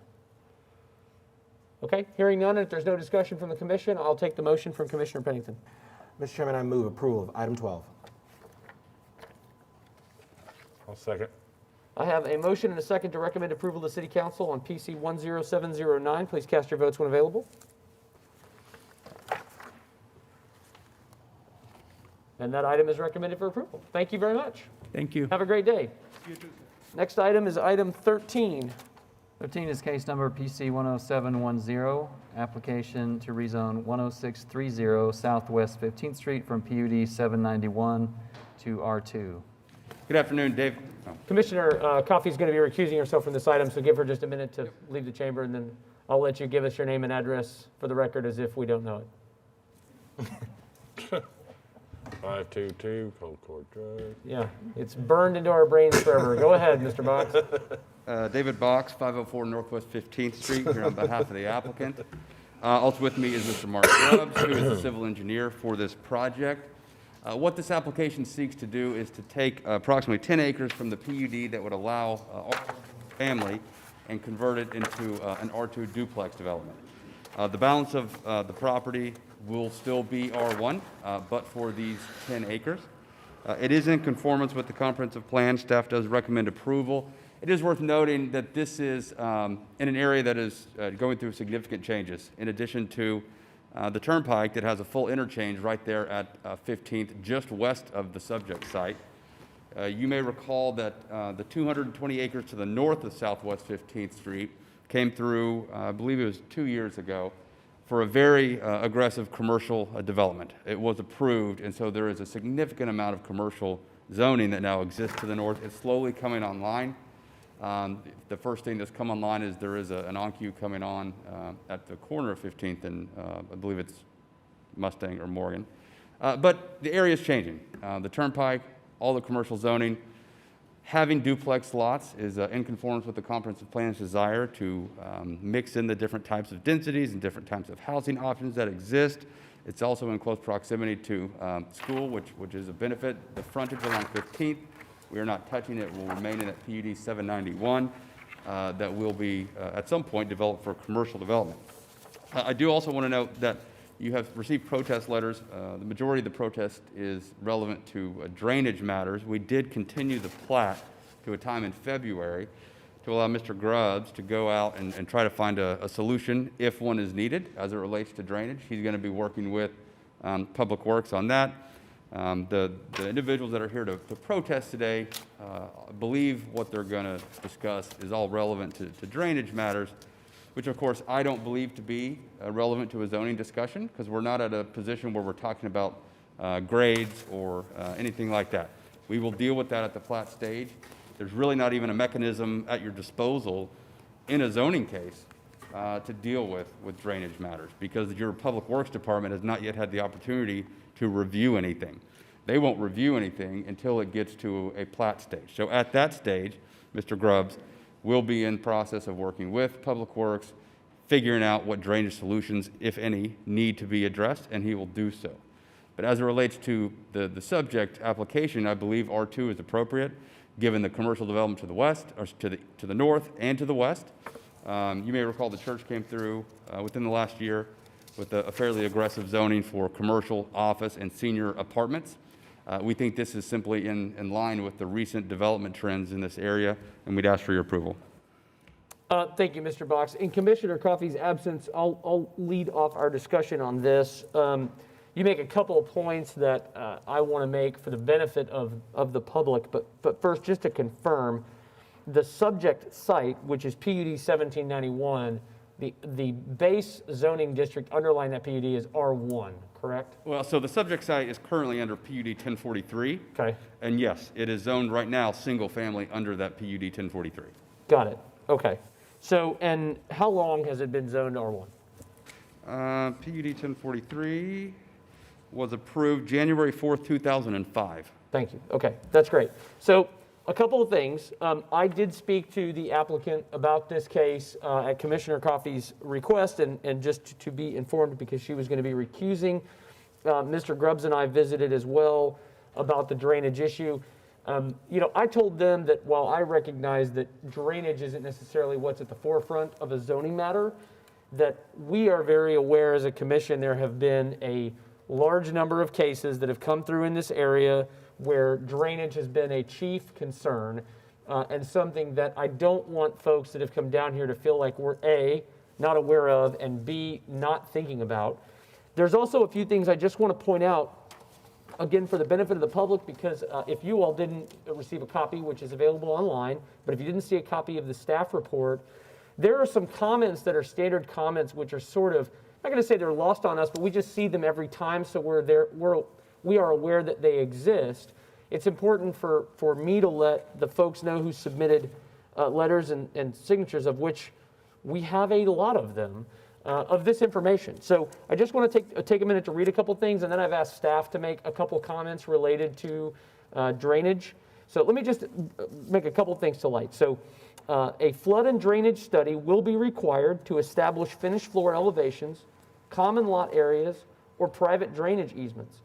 Okay, hearing none, if there's no discussion from the commission, I'll take the motion from Commissioner Pennington. Mr. Chairman, I move approval of item 12. I'll second. I have a motion and a second to recommend approval to City Council on PC 10709. Please cast your votes when available. And that item is recommended for approval. Thank you very much. Thank you. Have a great day. Next item is item 13. 13 is case number PC 10710, application to rezone 10630 Southwest 15th Street from PUD 791 to R2. Good afternoon, Dave. Commissioner Coffey's going to be recusing herself from this item, so give her just a minute to leave the chamber, and then I'll let you give us your name and address for the record as if we don't know it. 522 Concord Drive. Yeah, it's burned into our brains forever. Go ahead, Mr. Box. David Box, 504 Northwest 15th Street, here on behalf of the applicant. Also with me is Mr. Mark Grubbs, who is the civil engineer for this project. What this application seeks to do is to take approximately 10 acres from the PUD that would allow family and convert it into an R2 duplex development. The balance of the property will still be R1, but for these 10 acres. It is in conformance with the comprehensive plan. Staff does recommend approval. It is worth noting that this is in an area that is going through significant changes. In addition to the turnpike that has a full interchange right there at 15th, just west of the subject site. You may recall that the 220 acres to the north of Southwest 15th Street came through, I believe it was 2 years ago, for a very aggressive commercial development. It was approved, and so there is a significant amount of commercial zoning that now exists to the north. It's slowly coming online. The first thing that's come online is there is an on-queue coming on at the corner of 15th and I believe it's Mustang or Morgan. But the area is changing. The turnpike, all the commercial zoning, having duplex lots is in conformance with the comprehensive plan's desire to mix in the different types of densities and different types of housing options that exist. It's also in close proximity to school, which is a benefit. The frontage along 15th, we are not touching it. It will remain in that PUD 791 that will be at some point developed for commercial development. I do also want to note that you have received protest letters. The majority of the protest is relevant to drainage matters. We did continue the plat to a time in February to allow Mr. Grubbs to go out and try to find a solution if one is needed as it relates to drainage. He's going to be working with Public Works on that. The individuals that are here to protest today believe what they're going to discuss is all relevant to drainage matters, which of course I don't believe to be relevant to a zoning discussion because we're not at a position where we're talking about grades or anything like that. We will deal with that at the plat stage. There's really not even a mechanism at your disposal in a zoning case to deal with drainage matters because your Public Works Department has not yet had the opportunity to review anything. They won't review anything until it gets to a plat stage. So at that stage, Mr. Grubbs will be in process of working with Public Works, figuring out what drainage solutions, if any, need to be addressed, and he will do so. But as it relates to the subject application, I believe R2 is appropriate, given the commercial development to the west, or to the north and to the west. You may recall the church came through within the last year with a fairly aggressive zoning for commercial, office, and senior apartments. We think this is simply in line with the recent development trends in this area, and we'd ask for your approval. Thank you, Mr. Box. In Commissioner Coffey's absence, I'll lead off our discussion on this. You make a couple of points that I want to make for the benefit of the public, but first, just to confirm, the subject site, which is PUD 1791, the base zoning district underlying that PUD is R1, correct? Well, so the subject site is currently under PUD 1043. Okay. And yes, it is zoned right now single family under that PUD 1043. Got it. Okay. So, and how long has it been zoned R1? PUD 1043 was approved January 4th, 2005. Thank you. Okay, that's great. So a couple of things. I did speak to the applicant about this case at Commissioner Coffey's request, and just to be informed because she was going to be recusing. Mr. Grubbs and I visited as well about the drainage issue. I told them that while I recognize that drainage isn't necessarily what's at the forefront of a zoning matter, that we are very aware as a commission there have been a large number of cases that have come through in this area where drainage has been a chief concern and something that I don't want folks that have come down here to feel like we're A, not aware of, and B, not thinking about. There's also a few things I just want to point out, again, for the benefit of the public, because if you all didn't receive a copy, which is available online, but if you didn't see a copy of the staff report, there are some comments that are standard comments which are sort of, I'm not going to say they're lost on us, but we just see them every time, so we are aware that they exist. It's important for me to let the folks know who submitted letters and signatures, of which we have a lot of them, of this information. So I just want to take a minute to read a couple things, and then I've asked staff to make a couple comments related to drainage. So let me just make a couple things to light. So a flood and drainage study will be required to establish finished floor elevations, common lot areas, or private drainage easements.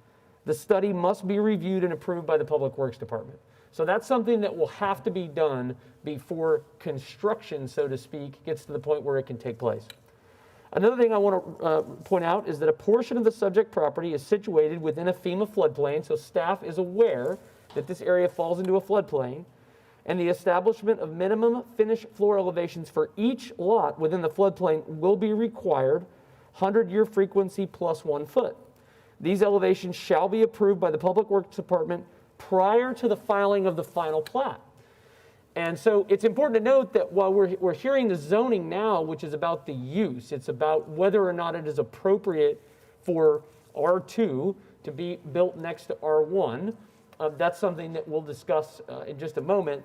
The study must be reviewed and approved by the Public Works Department. So that's something that will have to be done before construction, so to speak, gets to the point where it can take place. Another thing I want to point out is that a portion of the subject property is situated within a FEMA floodplain, so staff is aware that this area falls into a floodplain, and the establishment of minimum finished floor elevations for each lot within the floodplain will be required, 100-year frequency plus 1 foot. These elevations shall be approved by the Public Works Department prior to the filing of the final plat. And so it's important to note that while we're hearing the zoning now, which is about the use, it's about whether or not it is appropriate for R2 to be built next to R1. That's something that we'll discuss in just a moment.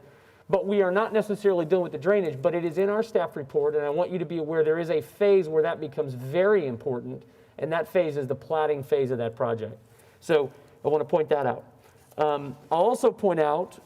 But we are not necessarily dealing with the drainage, but it is in our staff report, and I want you to be aware there is a phase where that becomes very important, and that phase is the platting phase of that project. So I want to point that out. I'll also point out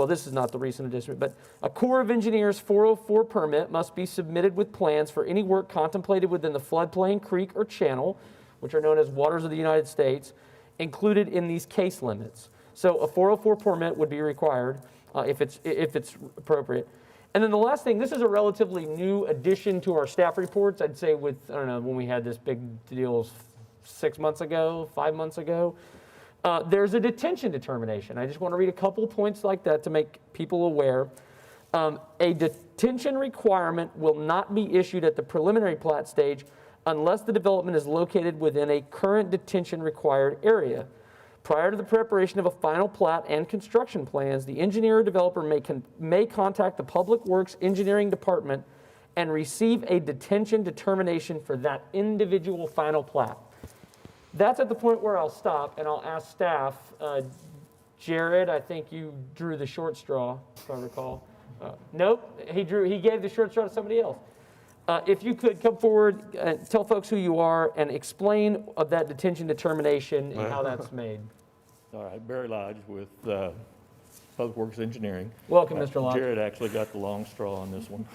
this is not the recent addition, but a Corps of Engineers 404 permit must be submitted with plans for any work contemplated within the floodplain, creek, or channel, which are known as waters of the United States, included in these case limits. So a 404 permit would be required if it's appropriate. And then the last thing, this is a relatively new addition to our staff reports. I'd say when we had this big deal 6 months ago, 5 months ago. There's a detention determination. I just want to read a couple points like that to make people aware. A detention requirement will not be issued at the preliminary plat stage unless the development is located within a current detention required area. Prior to the preparation of a final plat and construction plans, the engineer or developer may contact the Public Works Engineering Department and receive a detention determination for that individual final plat. That's at the point where I'll stop and I'll ask staff. Jared, I think you drew the short straw, if I recall. Nope, he gave the short straw to somebody else. If you could come forward and tell folks who you are and explain of that detention determination and how that's made. All right, Barry Lodge with Public Works Engineering. Welcome, Mr. Lodge. Jared actually got the long straw on this one.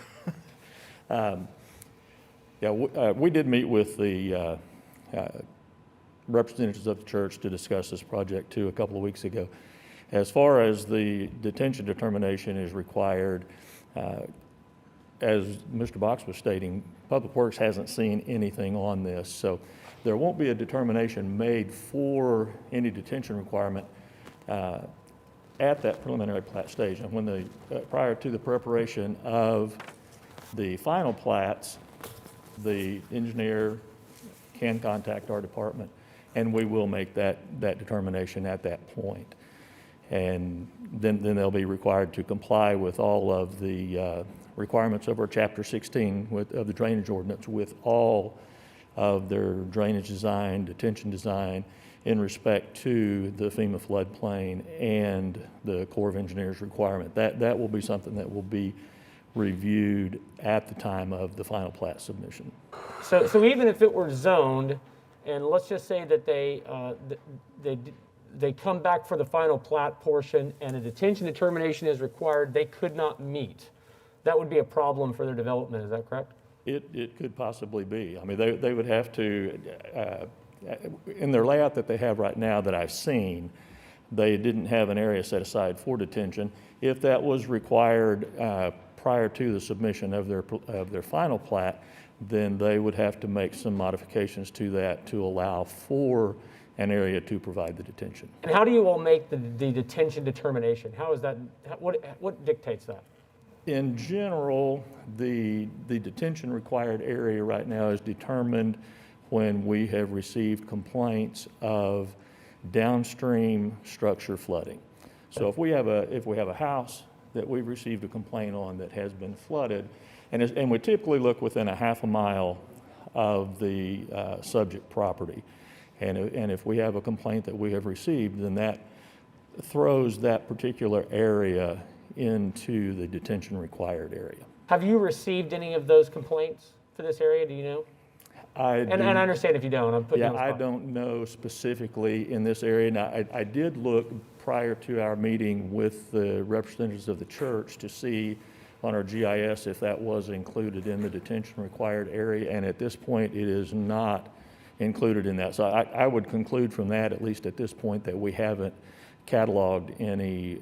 Yeah, we did meet with the representatives of the church to discuss this project too a couple of weeks ago. As far as the detention determination is required, as Mr. Box was stating, Public Works hasn't seen anything on this, so there won't be a determination made for any detention requirement at that preliminary plat stage. And when prior to the preparation of the final plats, the engineer can contact our department, and we will make that determination at that point. And then they'll be required to comply with all of the requirements of our Chapter 16 of the drainage ordinance, with all of their drainage design, detention design, in respect to the FEMA floodplain and the Corps of Engineers requirement. That will be something that will be reviewed at the time of the final plat submission. So even if it were zoned, and let's just say that they come back for the final plat portion and a detention determination is required, they could not meet. That would be a problem for their development, is that correct? It could possibly be. I mean, they would have to, in their layout that they have right now that I've seen, they didn't have an area set aside for detention. If that was required prior to the submission of their final plat, then they would have to make some modifications to that to allow for an area to provide the detention. And how do you all make the detention determination? How is that, what dictates that? In general, the detention required area right now is determined when we have received complaints of downstream structure flooding. So if we have a house that we've received a complaint on that has been flooded, and we typically look within a half a mile of the subject property, and if we have a complaint that we have received, then that throws that particular area into the detention required area. Have you received any of those complaints for this area, do you know? And I understand if you don't, I'm putting you on the spot. I don't know specifically in this area. Now, I did look prior to our meeting with the representatives of the church to see on our GIS if that was included in the detention required area, and at this point it is not included in that. So I would conclude from that, at least at this point, that we haven't cataloged any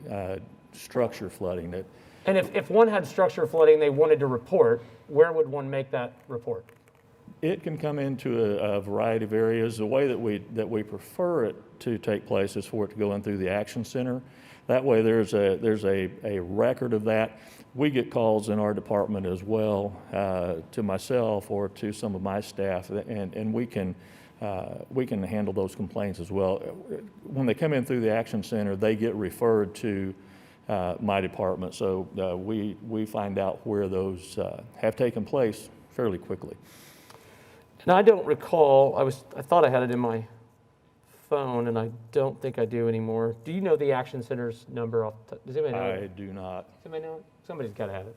structure flooding. And if one had structure flooding they wanted to report, where would one make that report? It can come into a variety of areas. The way that we prefer it to take place is for it to go in through the Action Center. That way there's a record of that. We get calls in our department as well to myself or to some of my staff, and we can handle those complaints as well. When they come in through the Action Center, they get referred to my department, so we find out where those have taken place fairly quickly. Now, I don't recall, I thought I had it in my phone, and I don't think I do anymore. Do you know the Action Center's number? Does anybody know it? I do not. Does anybody know it? Somebody's got to have it.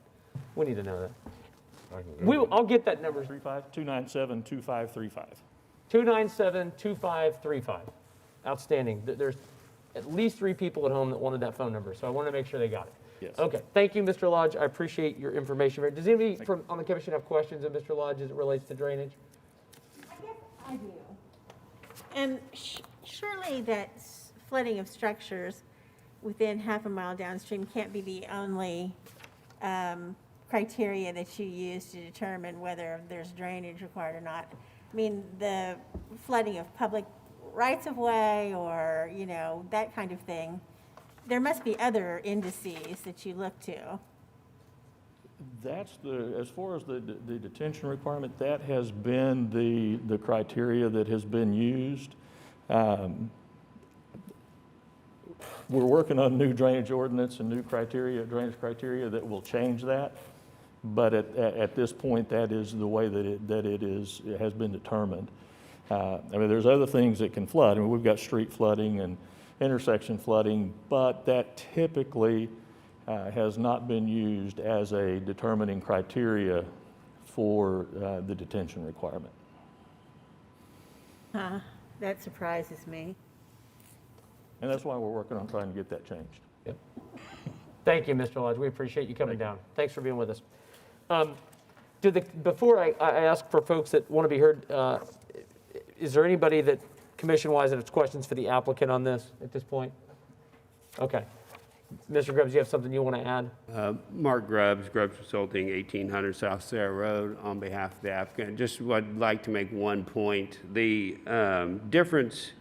We need to know that. I'll get that number. 297-2535. 297-2535. Outstanding. There's at least 3 people at home that wanted that phone number, so I want to make sure they got it. Yes. Okay. Thank you, Mr. Lodge. I appreciate your information. Does anybody on the commission have questions of Mr. Lodge as it relates to drainage? I do. And surely that flooding of structures within half a mile downstream can't be the only criteria that you use to determine whether there's drainage required or not. I mean, the flooding of public rights of way or, that kind of thing. There must be other indices that you look to. That's as far as the detention requirement, that has been the criteria that has been used. We're working on new drainage ordinance and new drainage criteria that will change that. But at this point, that is the way that it has been determined. I mean, there's other things that can flood. I mean, we've got street flooding and intersection flooding, but that typically has not been used as a determining criteria for the detention requirement. That surprises me. And that's why we're working on trying to get that changed. Yep. Thank you, Mr. Lodge. We appreciate you coming down. Thanks for being with us. Before I ask for folks that want to be heard, is there anybody that, commission-wise, that has questions for the applicant on this at this point? Okay. Mr. Grubbs, you have something you want to add? Mark Grubbs, Grubbs Consulting, 1800 South Sarah Road, on behalf of the applicant. Just would like to make one point. The difference,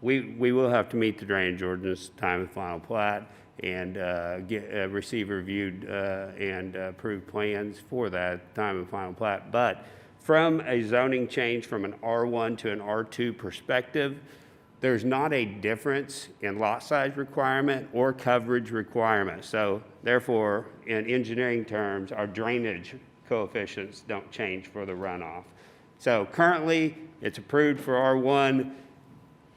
we will have to meet the drainage ordinance time of final plat and receive reviewed and approved plans for that time of final plat. But from a zoning change from an R1 to an R2 perspective, there's not a difference in lot size requirement or coverage requirement. So therefore, in engineering terms, our drainage coefficients don't change for the runoff. So currently, it's approved for R1.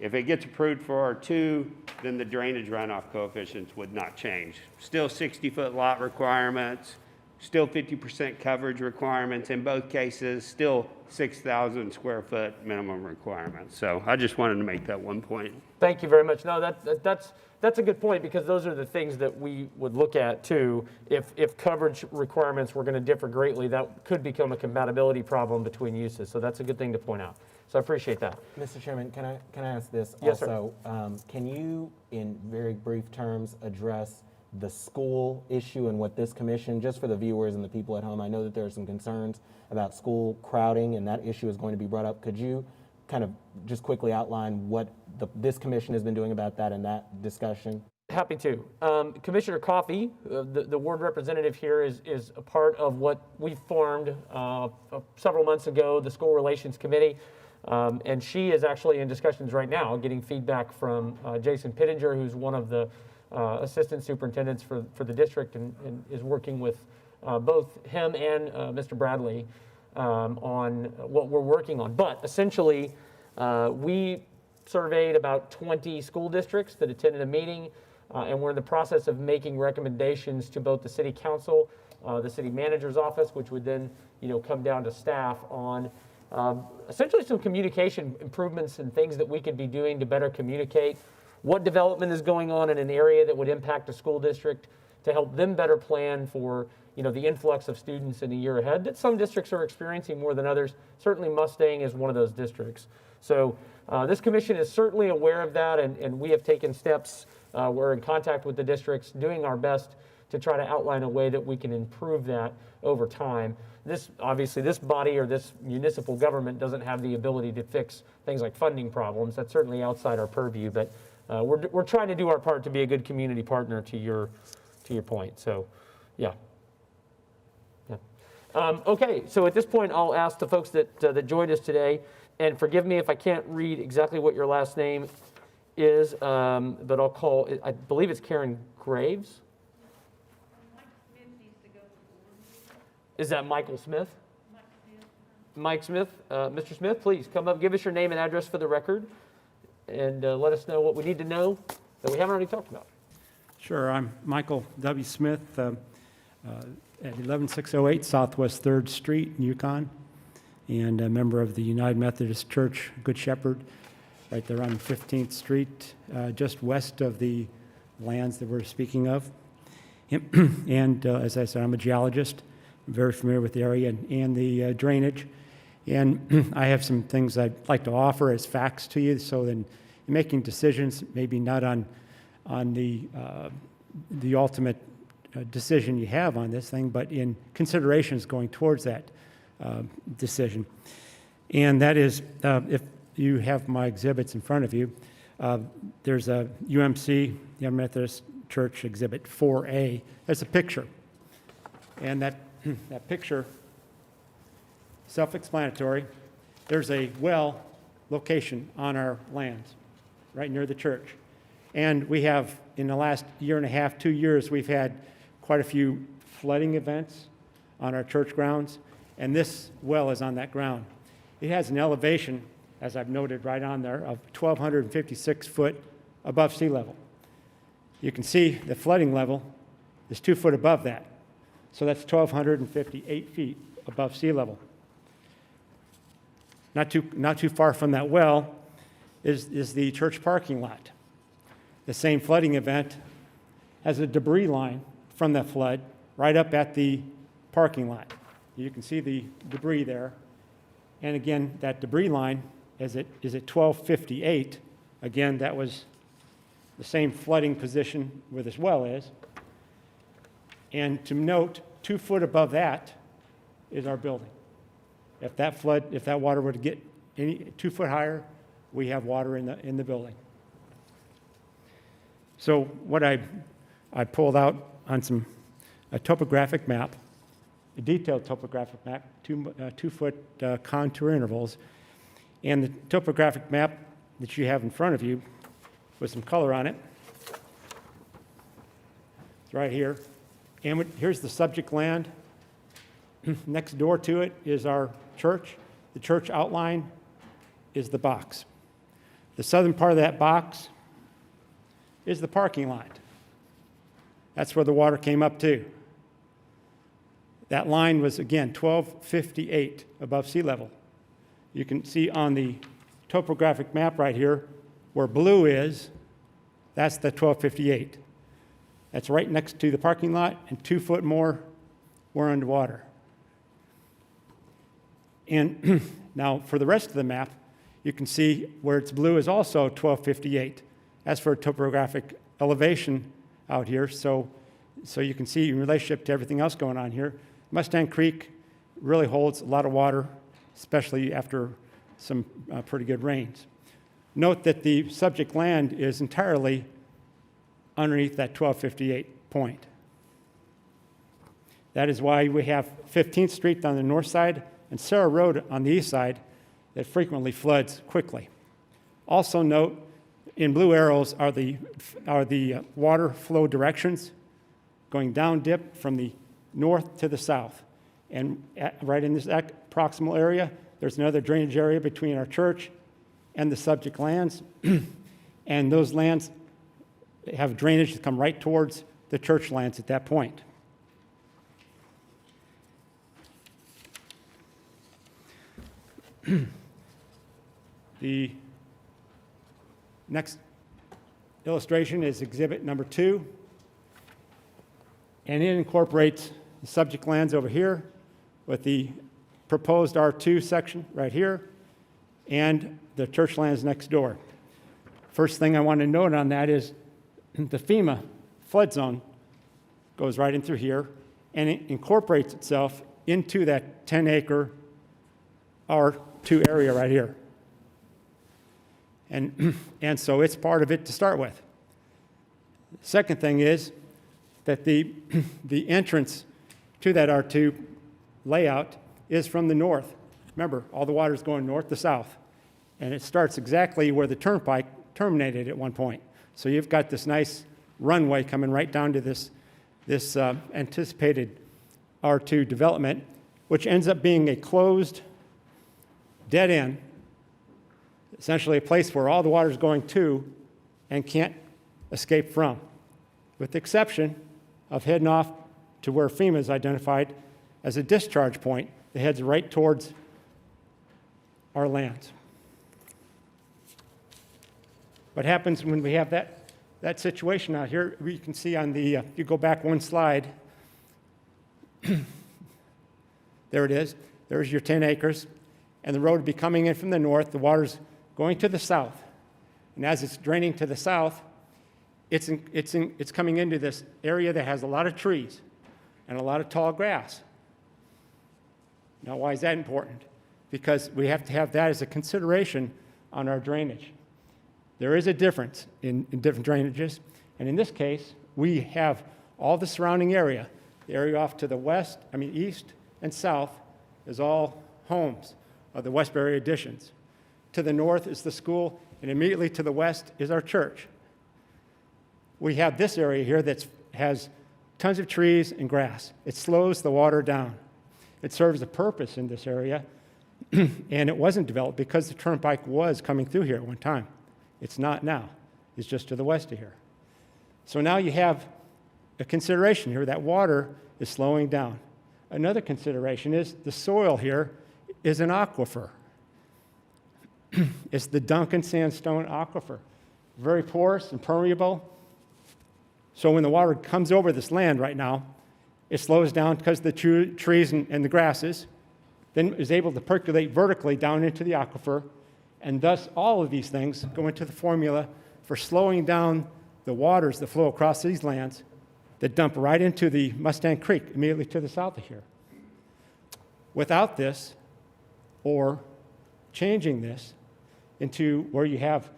If it gets approved for R2, then the drainage runoff coefficients would not change. Still 60-foot lot requirements, still 50% coverage requirements in both cases, still 6,000 square foot minimum requirements. So I just wanted to make that one point. Thank you very much. No, that's a good point, because those are the things that we would look at too. If coverage requirements were going to differ greatly, that could become a compatibility problem between uses. So that's a good thing to point out. So I appreciate that. Mr. Chairman, can I ask this Yes, also? Can you, in very brief terms, address the school issue and what this commission, just for the viewers and the people at home, I know that there are some concerns about school crowding, and that issue is going to be brought up. Could you kind of just quickly outline what this commission has been doing about that and that discussion? Happy to. Commissioner Coffey, the ward representative here, is a part of what we formed several months ago, the School Relations Committee. And she is actually in discussions right now, getting feedback from Jason Pittenger, who's one of the assistant superintendents for the district, and is working with both him and Mr. Bradley on what we're working on. But essentially, we surveyed about 20 school districts that attended a meeting, and we're in the process of making recommendations to both the city council, the city manager's office, which would then come down to staff on essentially some communication improvements and things that we could be doing to better communicate what development is going on in an area that would impact a school district, to help them better plan for the influx of students in a year ahead that some districts are experiencing more than others. Certainly Mustang is one of those districts. So this commission is certainly aware of that, and we have taken steps. We're in contact with the districts, doing our best to try to outline a way that we can improve that over time. Obviously, this body or this municipal government doesn't have the ability to fix things like funding problems. That's certainly outside our purview, but we're trying to do our part to be a good community partner to your point. So, yeah. Okay, so at this point, I'll ask the folks that joined us today, and forgive me if I can't read exactly what your last name is, but I'll call it, I believe it's Karen Graves. Is that Michael Smith? Mike Smith. Mr. Smith, please come up, give us your name and address for the record, and let us know what we need to know that we haven't already talked about. Sure, I'm Michael W. Smith at 11608 Southwest 3rd Street in Yukon, and a member of the United Methodist Church Good Shepherd, right there on 15th Street, just west of the lands that we're speaking of. And as I said, I'm a geologist. I'm very familiar with the area and the drainage. And I have some things I'd like to offer as facts to you, so then in making decisions, maybe not on the ultimate decision you have on this thing, but in considerations going towards that decision. And that is, if you have my exhibits in front of you, there's a UMC, the Methodist Church Exhibit 4A. There's a picture. And that picture, self-explanatory. There's a well location on our lands, right near the church. And we have, in the last year and a half, 2 years, we've had quite a few flooding events on our church grounds, and this well is on that ground. It has an elevation, as I've noted right on there, of 1,256 foot above sea level. You can see the flooding level is 2 foot above that. So that's 1,258 feet above sea level. Not too far from that well is the church parking lot. The same flooding event has a debris line from that flood right up at the parking lot. You can see the debris there. And again, that debris line is at 1258. Again, that was the same flooding position where this well is. And to note, 2 foot above that is our building. If that water were to get 2 foot higher, we have water in the building. So what I pulled out on a topographic map, a detailed topographic map, 2 foot contour intervals, and the topographic map that you have in front of you with some color on it. It's right here. And here's the subject land. Next door to it is our church. The church outline is the box. The southern part of that box is the parking lot. That's where the water came up to. That line was, again, 1258 above sea level. You can see on the topographic map right here where blue is, that's the 1258. That's right next to the parking lot, and 2 foot more, we're underwater. And now for the rest of the map, you can see where it's blue is also 1258. That's for topographic elevation out here, so you can see in relationship to everything else going on here. Mustang Creek really holds a lot of water, especially after some pretty good rains. Note that the subject land is entirely underneath that 1258 point. That is why we have 15th Street on the north side and Sarah Road on the east side that frequently floods quickly. Also note, in blue arrows are the water flow directions going down dip from the north to the south. And right in this proximal area, there's another drainage area between our church and the subject lands. And those lands have drainage that come right towards the church lands at that point. The next illustration is exhibit number 2, and it incorporates the subject lands over here with the proposed R2 section right here and the church lands next door. First thing I want to note on that is the FEMA flood zone goes right in through here, and it incorporates itself into that 10-acre R2 area right here. And so it's part of it to start with. Second thing is that the entrance to that R2 layout is from the north. Remember, all the water is going north to south, and it starts exactly where the turnpike terminated at one point. So you've got this nice runway coming right down to this anticipated R2 development, which ends up being a closed dead end, essentially a place where all the water is going to and can't escape from, with the exception of heading off to where FEMA is identified as a discharge point that heads right towards our lands. What happens when we have that situation out here, we can see on the, if you go back one slide, there it is. There's your 10 acres. And the road would be coming in from the north. The water's going to the south. And as it's draining to the south, it's coming into this area that has a lot of trees and a lot of tall grass. Now, why is that important? Because we have to have that as a consideration on our drainage. There is a difference in different drainages. And in this case, we have all the surrounding area. The area off to the east and south is all homes of the Westbury additions. To the north is the school, and immediately to the west is our church. We have this area here that has tons of trees and grass. It slows the water down. It serves a purpose in this area, and it wasn't developed because the turnpike was coming through here at one time. It's not now. It's just to the west of here. So now you have a consideration here that water is slowing down. Another consideration is the soil here is an aquifer. It's the Duncan sandstone aquifer. Very porous and permeable. So when the water comes over this land right now, It slows down because of the trees and the grasses, then is able to percolate vertically down into the aquifer, and thus all of these things go into the formula for slowing down the waters that flow across these lands that dump right into the Mustang Creek immediately to the south of here. Without this, or changing this into where you have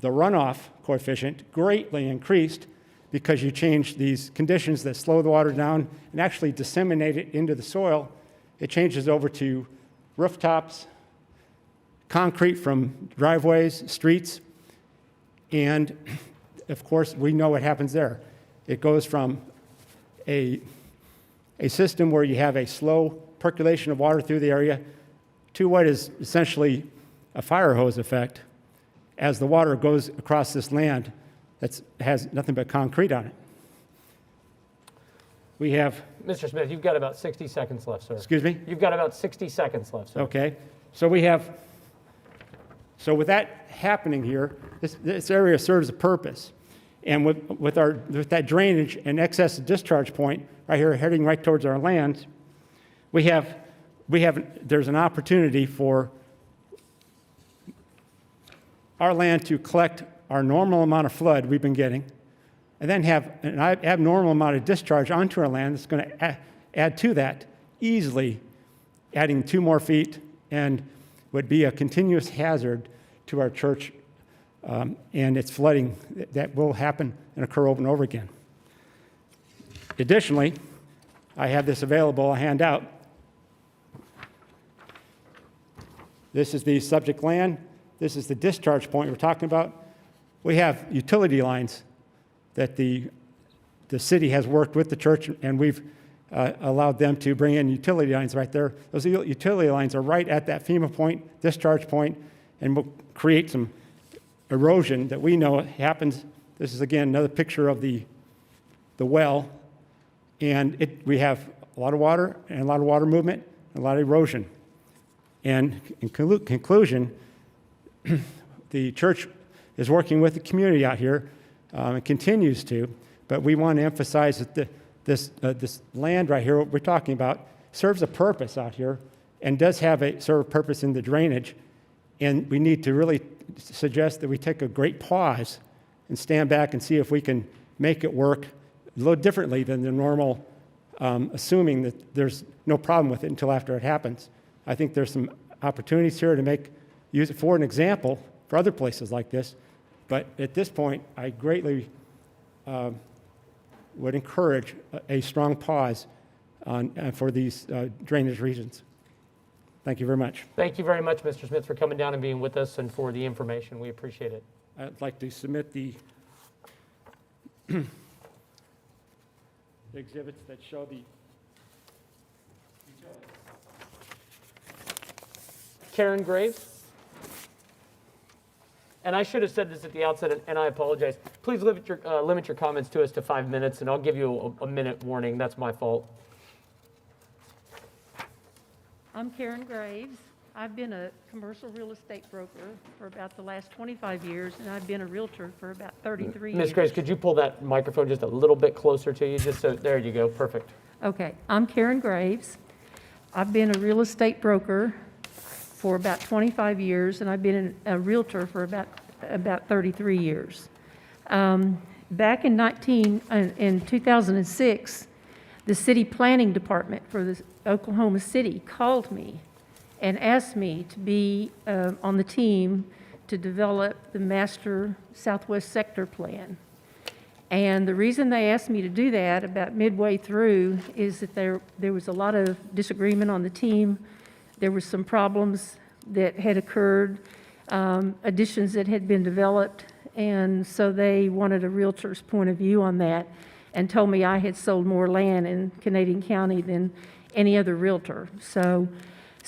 the runoff coefficient greatly increased because you change these conditions that slow the water down and actually disseminate it into the soil, it changes over to rooftops, concrete from driveways, streets, and of course, we know what happens there. It goes from a system where you have a slow percolation of water through the area to what is essentially a fire hose effect as the water goes across this land that has nothing but concrete on it. We have... Mr. Smith, you've got about 60 seconds left, sir. Excuse me? You've got about 60 seconds left, sir. Okay. So with that happening here, this area serves a purpose. And with that drainage and excess discharge point right here heading right towards our lands, there's an opportunity for our land to collect our normal amount of flood we've been getting, and then have an abnormal amount of discharge onto our land that's going to add to that, easily adding 2 more feet, and would be a continuous hazard to our church and its flooding that will happen and occur over and over again. Additionally, I have this available, a handout. This is the subject land. This is the discharge point we're talking about. We have utility lines that the city has worked with the church, and we've allowed them to bring in utility lines right there. Those utility lines are right at that FEMA point, discharge point, and will create some erosion that we know happens. This is, again, another picture of the well, and we have a lot of water and a lot of water movement and a lot of erosion. And in conclusion, the church is working with the community out here and continues to, but we want to emphasize that this land right here, what we're talking about, serves a purpose out here and does serve a purpose in the drainage. And we need to really suggest that we take a great pause and stand back and see if we can make it work a little differently than the normal, assuming that there's no problem with it until after it happens. I think there's some opportunities here to use it for an example for other places like this. But at this point, I greatly would encourage a strong pause for these drainage regions. Thank you very much. Thank you very much, Mr. Smith, for coming down and being with us and for the information. We appreciate it. I'd like to submit the exhibits that show the utilities. Karen Graves. And I should have said this at the outset, and I apologize. Please limit your comments to us to 5 minutes, and I'll give you a minute warning. That's my fault. I'm Karen Graves. I've been a commercial real estate broker for about the last 25 years, and I've been a realtor for about 33 years. Ms. Graves, could you pull that microphone just a little bit closer to you? Just so, there you go, perfect. Okay, I'm Karen Graves. I've been a real estate broker for about 25 years, and I've been a realtor for about 33 years. Back in 2006, the city planning department for the Oklahoma City called me and asked me to be on the team to develop the master Southwest sector plan. And the reason they asked me to do that about midway through is that there was a lot of disagreement on the team. There were some problems that had occurred, additions that had been developed, and so they wanted a realtor's point of view on that and told me I had sold more land in Canadian County than any other realtor. So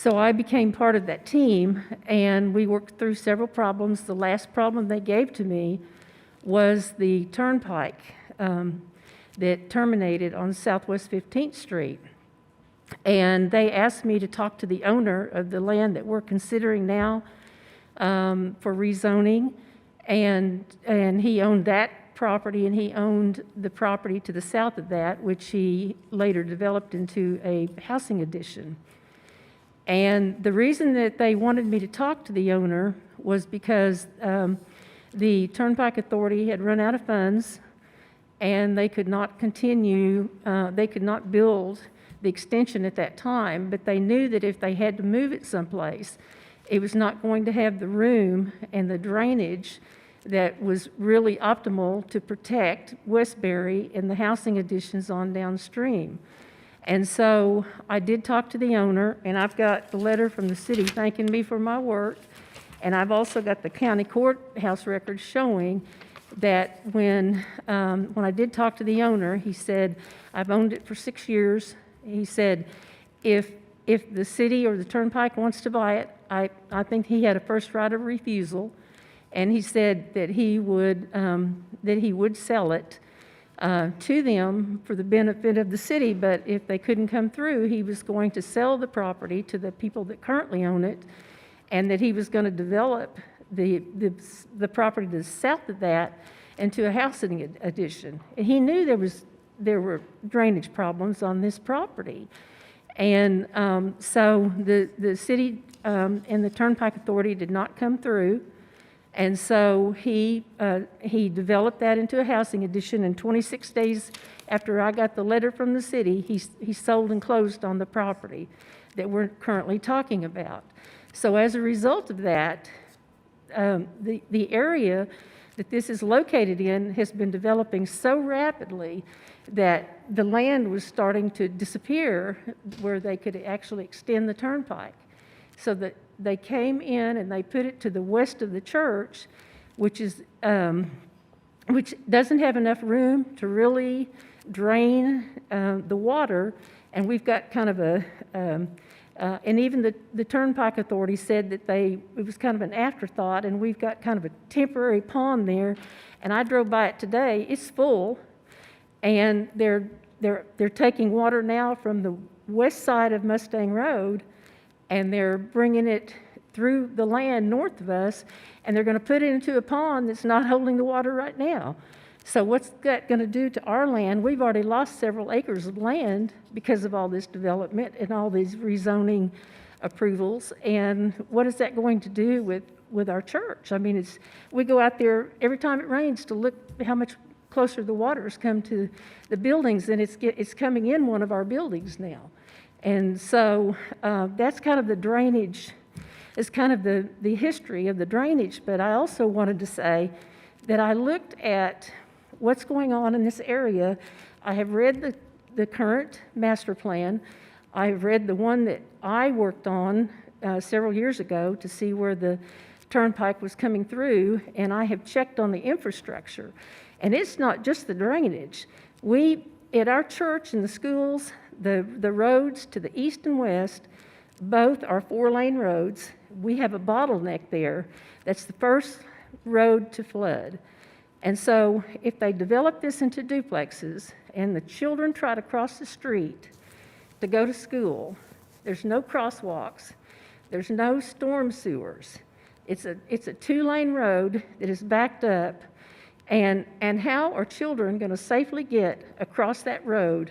I became part of that team, and we worked through several problems. The last problem they gave to me was the turnpike that terminated on Southwest 15th Street. And they asked me to talk to the owner of the land that we're considering now for rezoning, and he owned that property, and he owned the property to the south of that, which he later developed into a housing addition. And the reason that they wanted me to talk to the owner was because the Turnpike Authority had run out of funds, and they could not continue, they could not build the extension at that time, but they knew that if they had to move it someplace, it was not going to have the room and the drainage that was really optimal to protect Westbury and the housing additions on downstream. And so I did talk to the owner, and I've got the letter from the city thanking me for my work, and I've also got the county courthouse records showing that when I did talk to the owner, he said, I've owned it for 6 years. He said, if the city or the Turnpike wants to buy it, I think he had a first right of refusal, and he said that he would sell it to them for the benefit of the city, but if they couldn't come through, he was going to sell the property to the people that currently own it, and that he was going to develop the property to the south of that into a housing addition. And he knew there were drainage problems on this property. And so the city and the Turnpike Authority did not come through. And so he developed that into a housing addition, and 26 days after I got the letter from the city, he sold and closed on the property that we're currently talking about. So as a result of that, the area that this is located in has been developing so rapidly that the land was starting to disappear where they could actually extend the turnpike. So that they came in and they put it to the west of the church, which doesn't have enough room to really drain the water, and we've got kind of and even the Turnpike Authority said that it was kind of an afterthought, and we've got kind of a temporary pond there, and I drove by it today. It's full, and they're taking water now from the west side of Mustang Road, and they're bringing it through the land north of us, and they're going to put it into a pond that's not holding the water right now. So what's that going to do to our land? We've already lost several acres of land because of all this development and all these rezoning approvals. And what is that going to do with our church? I mean, we go out there every time it rains to look how much closer the water's come to the buildings, and it's coming in one of our buildings now. And so that's kind of the drainage, is kind of the history of the drainage. But I also wanted to say that I looked at what's going on in this area. I have read the current master plan. I've read the one that I worked on several years ago to see where the turnpike was coming through, and I have checked on the infrastructure. And it's not just the drainage. At our church and the schools, the roads to the east and west, both are 4-lane roads. We have a bottleneck there. That's the first road to flood. And so if they develop this into duplexes and the children try to cross the street to go to school, there's no crosswalks, there's no storm sewers. It's a 2-lane road that is backed up. And how are children going to safely get across that road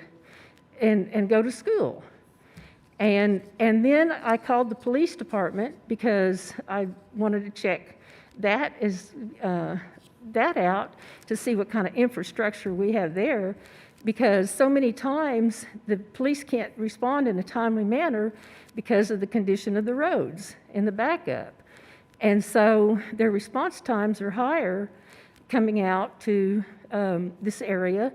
and go to school? And then I called the police department because I wanted to check that out to see what kind of infrastructure we have there, because so many times the police can't respond in a timely manner because of the condition of the roads and the backup. And so their response times are higher coming out to this area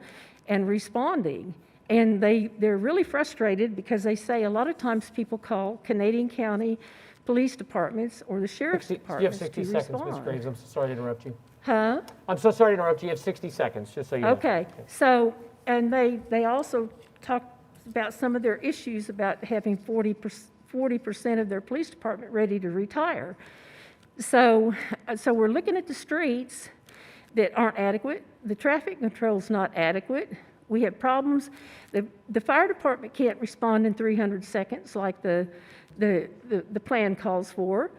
and responding. And they're really frustrated because they say a lot of times people call Canadian County police departments or the sheriff's departments You have 60 to seconds, respond. Ms. Graves. I'm so sorry to interrupt you. Huh? I'm so sorry to interrupt you. You have 60 seconds, just so you know. Okay. So, and they also talked about some of their issues about having 40% of their police department ready to retire. So we're looking at the streets that aren't adequate. The traffic control's not adequate. We have problems. The fire department can't respond in 300 seconds like the plan calls for.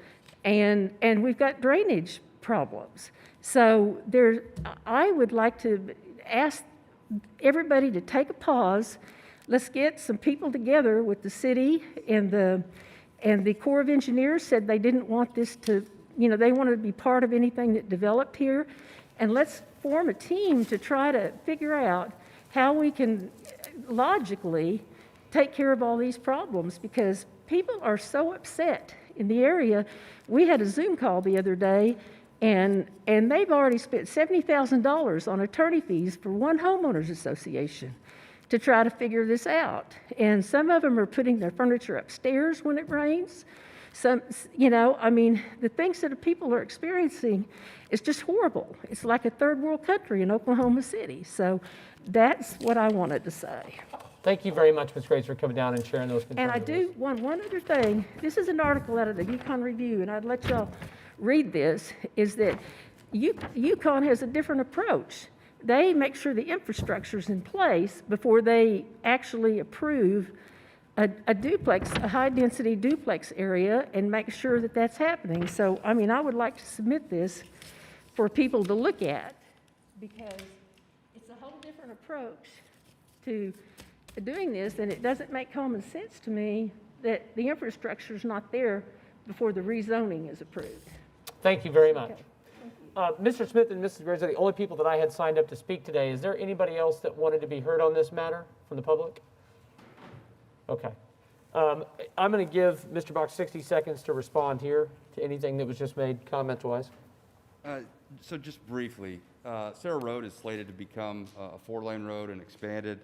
And we've got drainage problems. So I would like to ask everybody to take a pause. Let's get some people together with the city, and the Corps of Engineers said they didn't want this to, they wanted to be part of anything that developed here. And let's form a team to try to figure out how we can logically take care of all these problems, because people are so upset in the area. We had a Zoom call the other day, and they've already spent $70,000 on attorney fees for one homeowners association to try to figure this out. And some of them are putting their furniture upstairs when it rains. Some, the things that the people are experiencing is just horrible. It's like a third world country in Oklahoma City. So that's what I wanted to say. Thank you very much, Ms. Graves, for coming down and sharing those concerns. And I do want one other thing. This is an article out of the Yukon Review, and I'd let y'all read this, is that Yukon has a different approach. They make sure the infrastructure's in place before they actually approve a duplex, a high-density duplex area, and make sure that that's happening. So, I would like to submit this for people to look at, because it's a whole different approach to doing this, and it doesn't make common sense to me that the infrastructure's not there before the rezoning is approved. Thank you very much. Mr. Smith and Mrs. Graves are the only people that I had signed up to speak today. Is there anybody else that wanted to be heard on this matter from the public? Okay. I'm going to give Mr. Box 60 seconds to respond here to anything that was just made comment-wise. So just briefly, Sarah Road is slated to become a 4-lane road and expanded,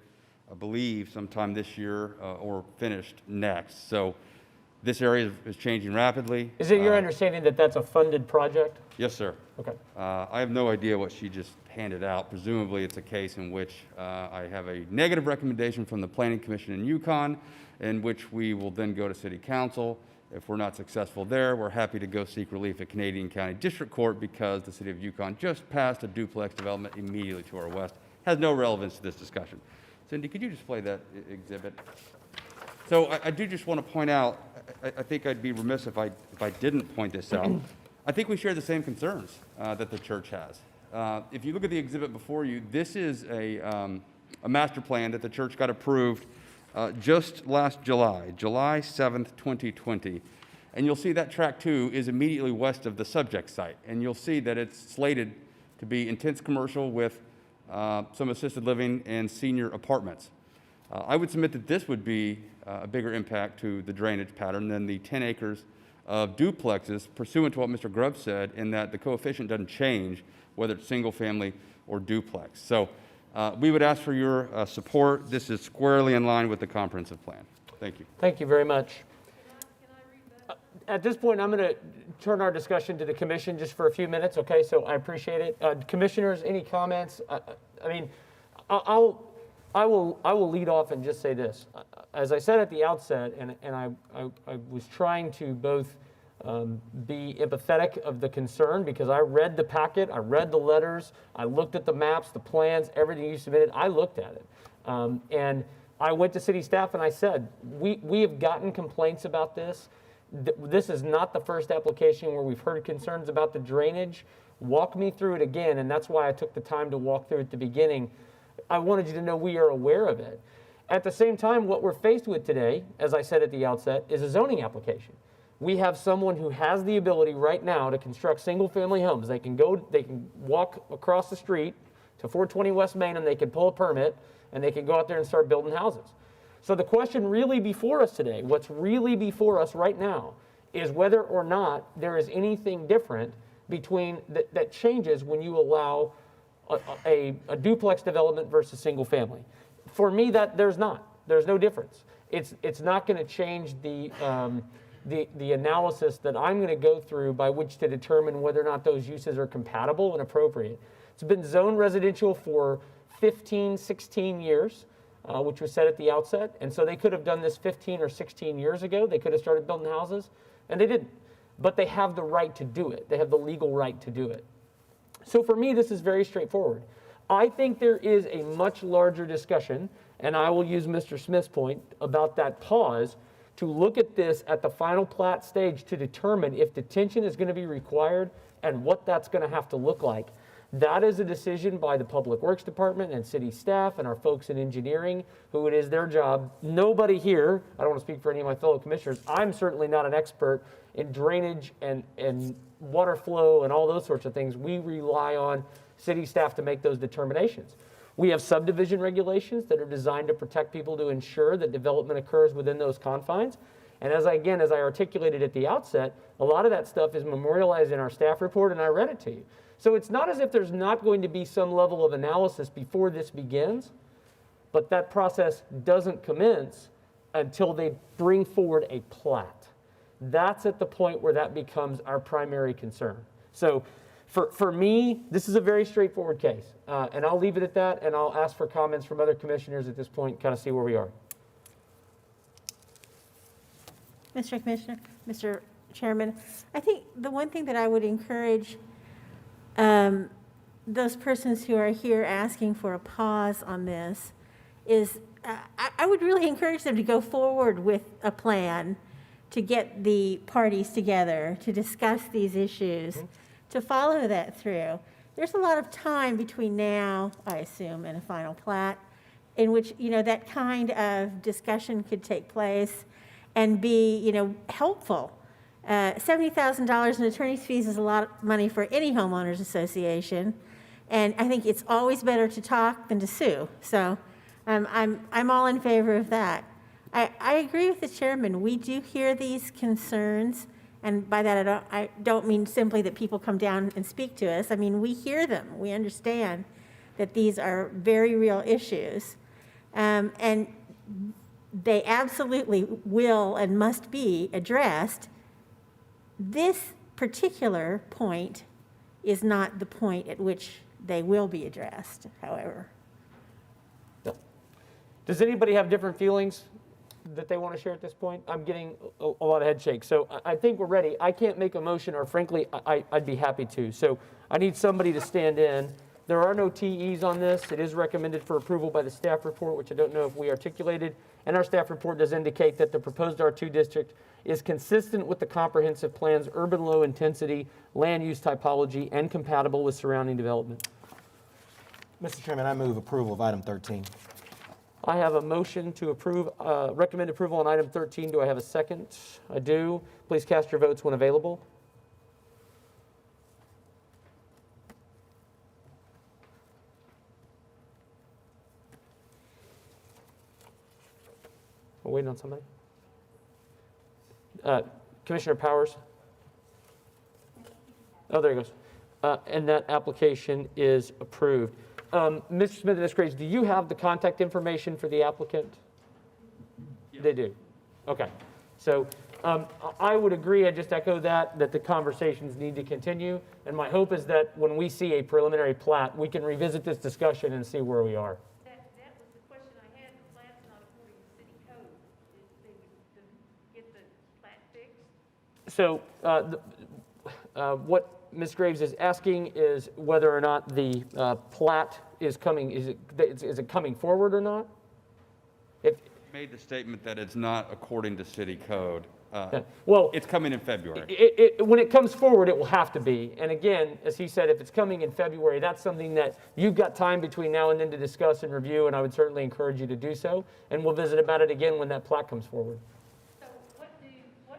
I believe, sometime this year or finished next. So this area is changing rapidly. Is it your understanding that that's a funded project? Yes, sir. Okay. I have no idea what she just handed out. Presumably, it's a case in which I have a negative recommendation from the Planning Commission in Yukon, in which we will then go to City Council. If we're not successful there, we're happy to go seek relief at Canadian County District Court, because the City of Yukon just passed a duplex development immediately to our west. Has no relevance to this discussion. Cindy, could you just play that exhibit? So I do just want to point out, I think I'd be remiss if I didn't point this out. I think we share the same concerns that the church has. If you look at the exhibit before you, this is a master plan that the church got approved just last July 7th, 2020. And you'll see that track 2 is immediately west of the subject site. And you'll see that it's slated to be intense commercial with some assisted living and senior apartments. I would submit that this would be a bigger impact to the drainage pattern than the 10 acres of duplexes, pursuant to what Mr. Grubb said, in that the coefficient doesn't change whether it's single family or duplex. So we would ask for your support. This is squarely in line with the comprehensive plan. Thank you. Thank you very much. At this point, I'm going to turn our discussion to the commission just for a few minutes, okay? So I appreciate it. Commissioners, any comments? I will lead off and just say this. As I said at the outset, and I was trying to both be empathetic of the concern, because I read the packet, I read the letters, I looked at the maps, the plans, everything you submitted, I looked at it. And I went to city staff and I said, we have gotten complaints about this. This is not the first application where we've heard concerns about the drainage. Walk me through it again, and that's why I took the time to walk through at the beginning. I wanted you to know we are aware of it. At the same time, what we're faced with today, as I said at the outset, is a zoning application. We have someone who has the ability right now to construct single-family homes. They can walk across the street to 420 West Main, and they can pull a permit, and they can go out there and start building houses. So the question really before us today, what's really before us right now, is whether or not there is anything different between that changes when you allow a duplex development versus single family. For me, there's not. There's no difference. It's not going to change the analysis that I'm going to go through by which to determine whether or not those uses are compatible and appropriate. It's been zoned residential for 15, 16 years, which was said at the outset. And so they could have done this 15 or 16 years ago. They could have started building houses, and they didn't. But they have the right to do it. They have the legal right to do it. So for me, this is very straightforward. I think there is a much larger discussion, and I will use Mr. Smith's point about that pause to look at this at the final plat stage to determine if detention is going to be required and what that's going to have to look like, that is a decision by the Public Works Department and city staff and our folks in engineering, who it is their job. Nobody here, I don't want to speak for any of my fellow commissioners, I'm certainly not an expert in drainage and water flow and all those sorts of things. We rely on city staff to make those determinations. We have subdivision regulations that are designed to protect people, to ensure that development occurs within those confines. And as I articulated at the outset, a lot of that stuff is memorialized in our staff report, and I read it to you. So it's not as if there's not going to be some level of analysis before this begins, but that process doesn't commence until they bring forward a plat. That's at the point where that becomes our primary concern. So for me, this is a very straightforward case, and I'll leave it at that, and I'll ask for comments from other commissioners at this point, kind of see where we are. Mr. Commissioner, Mr. Chairman, I think the one thing that I would encourage those persons who are here asking for a pause on this is I would really encourage them to go forward with a plan to get the parties together, to discuss these issues, to follow that through. There's a lot of time between now, I assume, and a final plat, in which, that kind of discussion could take place and be, helpful. $70,000 in attorney's fees is a lot of money for any homeowners association, and I think it's always better to talk than to sue. So I'm all in favor of that. I agree with the chairman. We do hear these concerns, and by that I don't mean simply that people come down and speak to us. I mean, we hear them. We understand that these are very real issues, and they absolutely will and must be addressed. This particular point is not the point at which they will be addressed, however. Does anybody have different feelings that they want to share at this point? I'm getting a lot of head shakes. So I think we're ready. I can't make a motion, or frankly, I'd be happy to. So I need somebody to stand in. There are no TEs on this. It is recommended for approval by the staff report, which I don't know if we articulated. And our staff report does indicate that the proposed R2 district is consistent with the comprehensive plan's urban low intensity land use typology and compatible with surrounding development. Mr. Chairman, I move approval of item 13. I have a motion to approve, recommend approval on item 13. Do I have a second? I do. Please cast your votes when available. We're waiting on somebody. Commissioner Powers? Oh, there he goes. And that application is approved. Mr. Smith and Ms. Graves, do you have the contact information for the applicant? Yes. They do. Okay. So I would agree, I just echo that the conversations need to continue. And my hope is that when we see a preliminary plat, we can revisit this discussion and see where we are. That was the question I had. The plat's not according to city code. They would get the plat fixed? So what Ms. Graves is asking is whether or not the plat is coming, is it coming forward or not? If Made the statement that it's not according to city code. Well, it's coming in February. When it comes forward, it will have to be. And again, as he said, if it's coming in February, that's something that you've got time between now and then to discuss and review, and I would certainly encourage you to do so. And we'll visit about it again when that plat comes forward. So what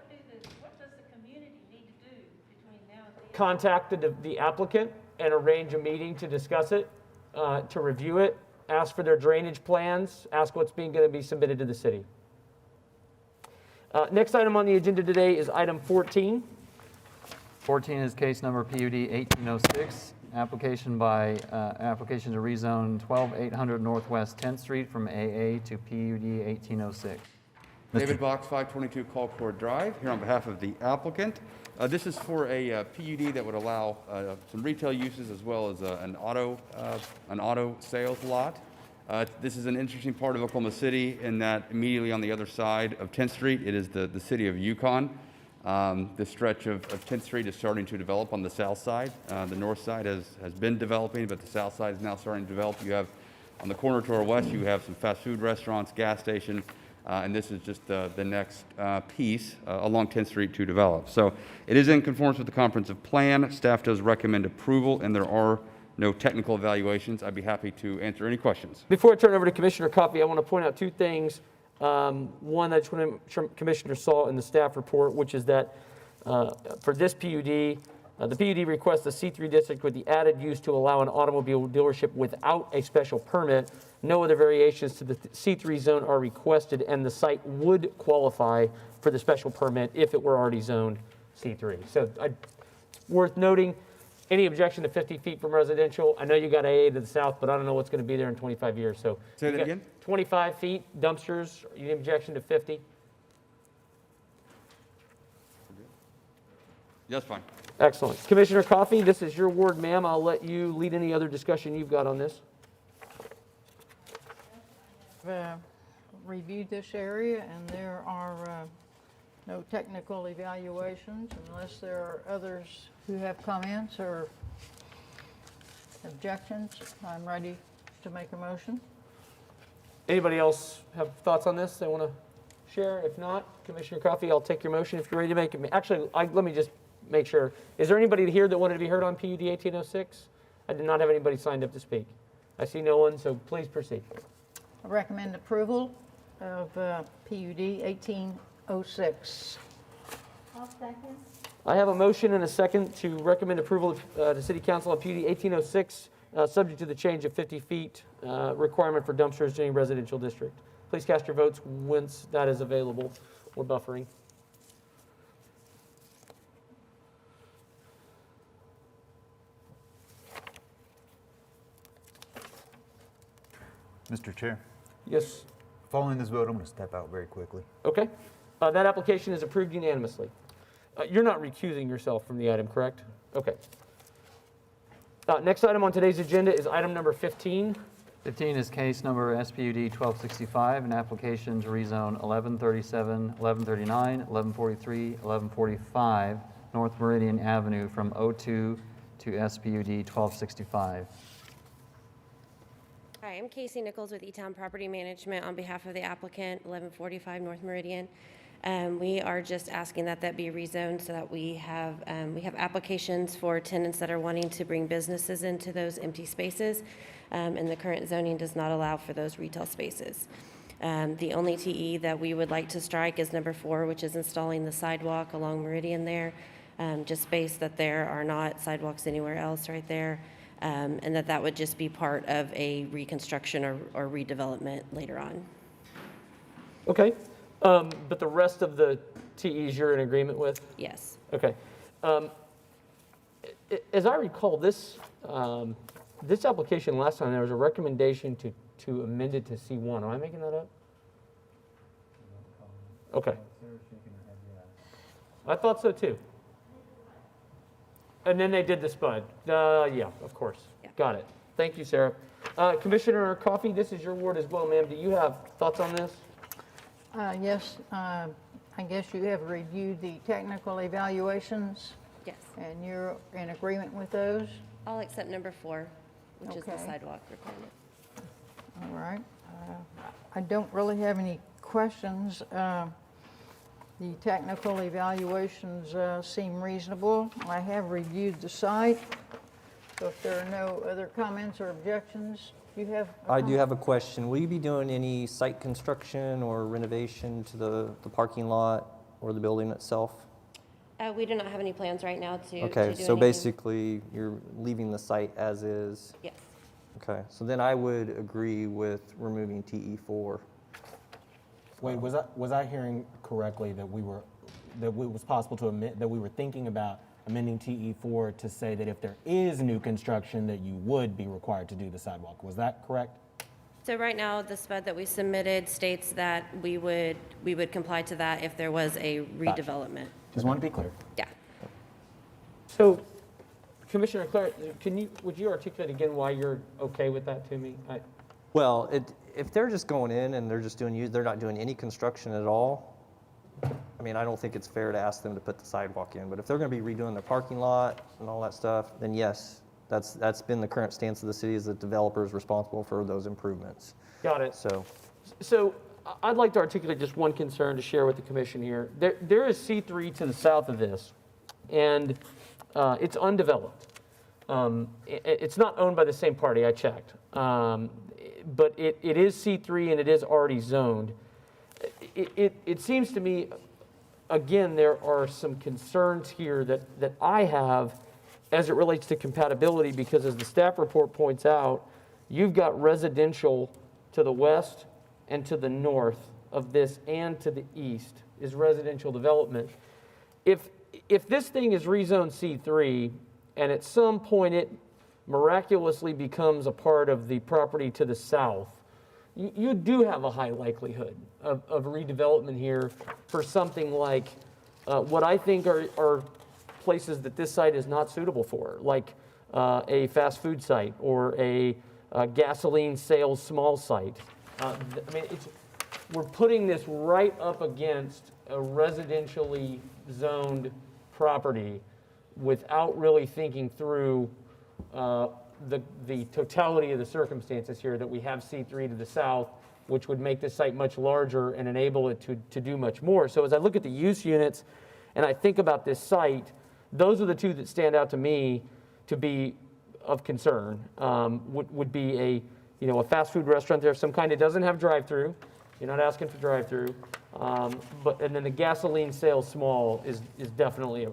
does the community need to do between now and then? Contact the applicant and arrange a meeting to discuss it, to review it, ask for their drainage plans, ask what's going to be submitted to the city. Next item on the agenda today is item 14. 14 is case number PUD 1806, application to rezone 12800 Northwest 10th Street from AA to PUD 1806. David Box, 522 Colcord Drive, here on behalf of the applicant. This is for a PUD that would allow some retail uses as well as an auto sales lot. This is an interesting part of Oklahoma City in that immediately on the other side of 10th Street, it is the city of Yukon. This stretch of 10th Street is starting to develop on the south side. The north side has been developing, but the south side is now starting to develop. You have on the corner to our west, you have some fast food restaurants, gas station, And this is just the next piece along 10th Street to develop. So it is in conformance with the comprehensive plan. Staff does recommend approval, and there are no technical evaluations. I'd be happy to answer any questions. Before I turn it over to Commissioner Coffey, I want to point out two things. One, I just want to make sure Commissioner saw in the staff report, which is that for this PUD, the PUD requests the C3 district with the added use to allow an automobile dealership without a special permit. No other variations to the C3 zone are requested, and the site would qualify for the special permit if it were already zoned C3. So worth noting, any objection to 50 feet from residential? I know you got AA to the south, but I don't know what's going to be there in 25 years. So Say that again? 25 feet, dumpsters, any objection to 50? Yes, fine. Excellent. Commissioner Coffey, this is your ward, ma'am. I'll let you lead any other discussion you've got on this. Reviewed this area, and there are no technical evaluations unless there are others who have comments or objections. I'm ready to make a motion. Anybody else have thoughts on this they want to share? If not, Commissioner Coffey, I'll take your motion if you're ready to make it. Actually, let me just make sure. Is there anybody here that wanted to be heard on PUD 1806? I did not have anybody signed up to speak. I see no one, so please proceed. I recommend approval of PUD 1806. I'll second. I have a motion and a second to recommend approval to City Council on PUD 1806, subject to the change of 50 feet requirement for dumpsters in any residential district. Please cast your votes once that is available or buffering. Mr. Chair, Yes. following this vote, I'm going to step out very quickly. Okay. That application is approved unanimously. You're not recusing yourself from the item, correct? Okay. Next item on today's agenda is item number 15. 15 is case number SPUD 1265, an application to rezone 1137, 1139, 1143, 1145 North Meridian Avenue from O2 to SPUD 1265. Hi, I'm Casey Nichols with E-Town Property Management on behalf of the applicant, 1145 North Meridian. We are just asking that be rezoned so that we have applications for tenants that are wanting to bring businesses into those empty spaces, and the current zoning does not allow for those retail spaces. The only TE that we would like to strike is number 4, which is installing the sidewalk along Meridian there, just space that there are not sidewalks anywhere else right there. And that would just be part of a reconstruction or redevelopment later on. Okay. But the rest of the TEs you're in agreement with? Yes. Okay. As I recall, this application last time, there was a recommendation to amend it to C1. Am I making that up? Okay. I thought so too. And then they did the Spud. Yeah, of course. Yeah. Got it. Thank you, Sarah. Commissioner Coffey, this is your ward as well, ma'am. Do you have thoughts on this? Yes, I guess you have reviewed the technical evaluations, Yes. and you're in agreement with those? I'll accept number 4, which is the Okay. sidewalk requirement. All right. I don't really have any questions. The technical evaluations seem reasonable. I have reviewed the site. So if there are no other comments or objections, you have? I do have a question. Will you be doing any site construction or renovation to the parking lot or the building itself? We do not have any plans right now to Okay, do so anything. basically you're leaving the site as is? Yes. Okay, so then I would agree with removing TE4. Wait, was I hearing correctly that it was possible to amend, that we were thinking about amending TE4 to say that if there is new construction, that you would be required to do the sidewalk? Was that correct? So right now, the SPUD that we submitted states that we would comply to that if there was a redevelopment. Just want to be clear. Yeah. So, Commissioner Clare, would you articulate again why you're okay with that to me? Well, if they're just going in and they're not doing any construction at all, I mean, I don't think it's fair to ask them to put the sidewalk in. But if they're going to be redoing their parking lot and all that stuff, then yes, that's been the current stance of the city, is that the developer is responsible for those improvements. Got it. So I'd like to articulate just one concern to share with the commission here. There is C3 to the south of this, and it's undeveloped. It's not owned by the same party, I checked. But it is C3 and it is already zoned. It seems to me, again, there are some concerns here that I have as it relates to compatibility, because as the staff report points out, you've got residential to the west and to the north of this, and to the east is residential development. If this thing is rezoned C3 and at some point it miraculously becomes a part of the property to the south, you do have a high likelihood of redevelopment here for something like what I think are places that this site is not suitable for, like a fast food site or a gasoline sales small site. I mean, we're putting this right up against a residentially zoned property without really thinking through the totality of the circumstances here, that we have C3 to the south, which would make this site much larger and enable it to do much more. So as I look at the use units and I think about this site, those are the two that stand out to me to be of concern. Would be a fast food restaurant there of some kind. It doesn't have drive-through. You're not asking for drive-through. And then the gasoline sales small is definitely,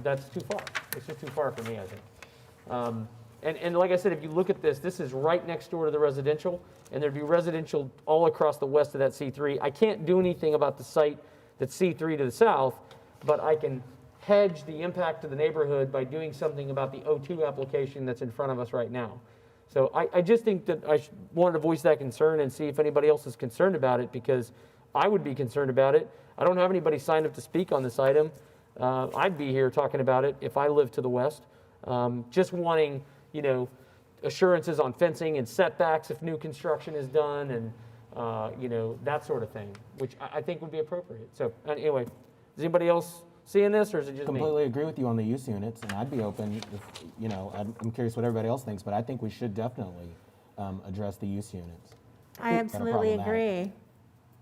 that's too far. It's just too far for me, I think. And like I said, if you look at this is right next door to the residential, and there'd be residential all across the west of that C3. I can't do anything about the site that's C3 to the south, but I can hedge the impact to the neighborhood by doing something about the O2 application that's in front of us right now. So I just think that I wanted to voice that concern and see if anybody else is concerned about it, because I would be concerned about it. I don't have anybody signed up to speak on this item. I'd be here talking about it if I lived to the west. Just wanting, assurances on fencing and setbacks if new construction is done, and that sort of thing, which I think would be appropriate. So anyway, is anybody else seeing this, or is it just me? Completely agree with you on the use units, and I'd be open if, I'm curious what everybody else thinks, but I think we should definitely address the use units. I absolutely agree.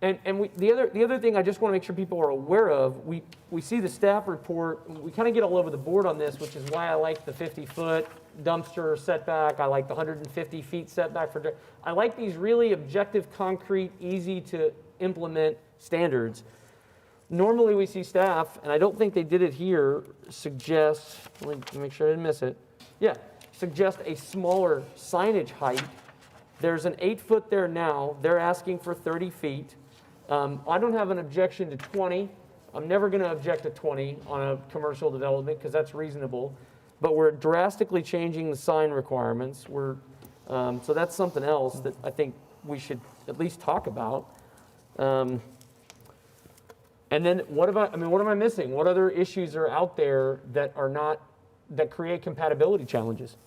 And the other thing I just want to make sure people are aware of, we see the staff report, we kind of get all over the board on this, which is why I like the 50-foot dumpster setback. I like the 150 feet setback I like these really objective, concrete, easy to implement standards. Normally we see staff, and I don't think they did it here, suggest, let me make sure I didn't miss it. Yeah, suggest a smaller signage height. There's an 8-foot there now. They're asking for 30 feet. I don't have an objection to 20. I'm never going to object to 20 on a commercial development because that's reasonable. But we're drastically changing the sign requirements. So that's something else that I think we should at least talk about. And then what am I missing? What other issues are out there that create compatibility challenges?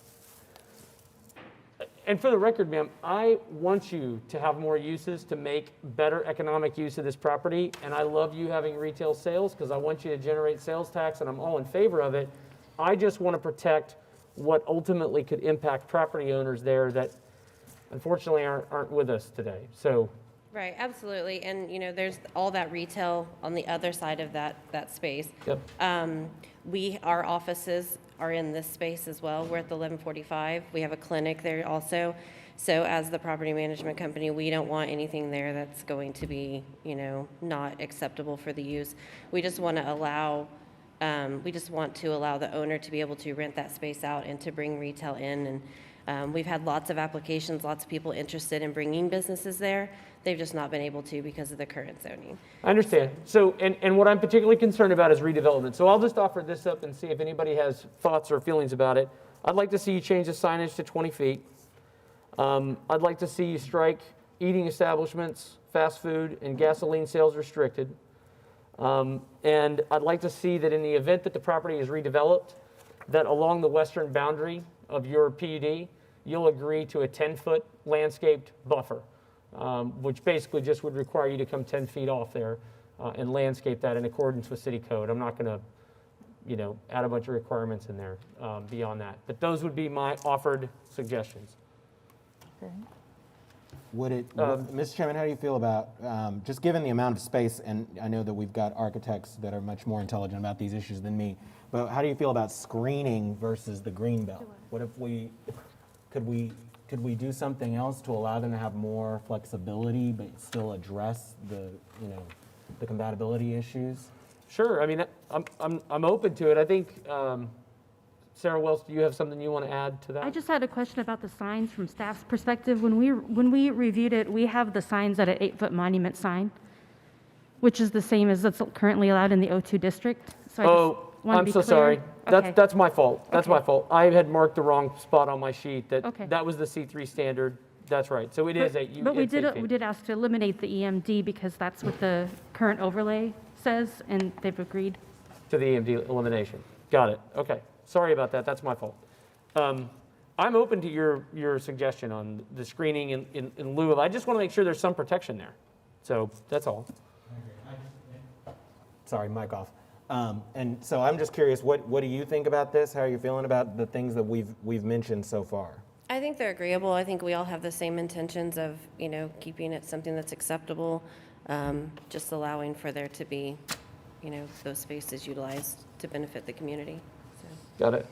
And for the record, ma'am, I want you to have more uses to make better economic use of this property. And I love you having retail sales because I want you to generate sales tax, and I'm all in favor of it. I just want to protect what ultimately could impact property owners there that unfortunately aren't with us today. So. Right, absolutely. And, there's all that retail on the other side of that space. Yep. Our offices are in this space as well. We're at the 1145. We have a clinic there also. So as the property management company, we don't want anything there that's going to be, not acceptable for the use. We just want to allow the owner to be able to rent that space out and to bring retail in. And we've had lots of applications, lots of people interested in bringing businesses there. They've just not been able to because of the current zoning. I understand. So, and what I'm particularly concerned about is redevelopment. So I'll just offer this up and see if anybody has thoughts or feelings about it. I'd like to see you change the signage to 20 feet. I'd like to see you strike eating establishments, fast food, and gasoline sales restricted. And I'd like to see that in the event that the property is redeveloped, that along the western boundary of your PUD, you'll agree to a 10-foot landscaped buffer, which basically just would require you to come 10 feet off there and landscape that in accordance with city code. I'm not going to, add a bunch of requirements in there beyond that. But those would be my offered suggestions. Okay. Mr. Chairman, how do you feel about, just given the amount of space, and I know that we've got architects that are much more intelligent about these issues than me, but how do you feel about screening versus the green belt? What if could we do something else to allow them to have more flexibility, but still address the compatibility issues? Sure, I mean, I'm open to it. I think, Sarah Wells, do you have something you want to add to that? I just had a question about the signs from staff's perspective. When we reviewed it, we have the signs at an 8-foot monument sign, which is the same as that's currently allowed in the O2 district. So I just want to I'm be so clear. sorry. Okay. That's my fault. That's Okay. my fault. I had marked the wrong spot on my sheet. Okay. That was the C3 standard. That's right. So it is 8. But we it's 8 feet. did ask to eliminate the EMD because that's what the current overlay says, and they've agreed. To the EMD elimination. Got it. Okay. Sorry about that. That's my fault. I'm open to your suggestion on the screening in lieu of. I just want to make sure there's some protection there. So that's all. Sorry, mic off. And so I'm just curious, what do you think about this? How are you feeling about the things that we've mentioned so far? I think they're agreeable. I think we all have the same intentions of, keeping it something that's acceptable, just allowing for there to be, those spaces utilized to benefit the community. So. Got it.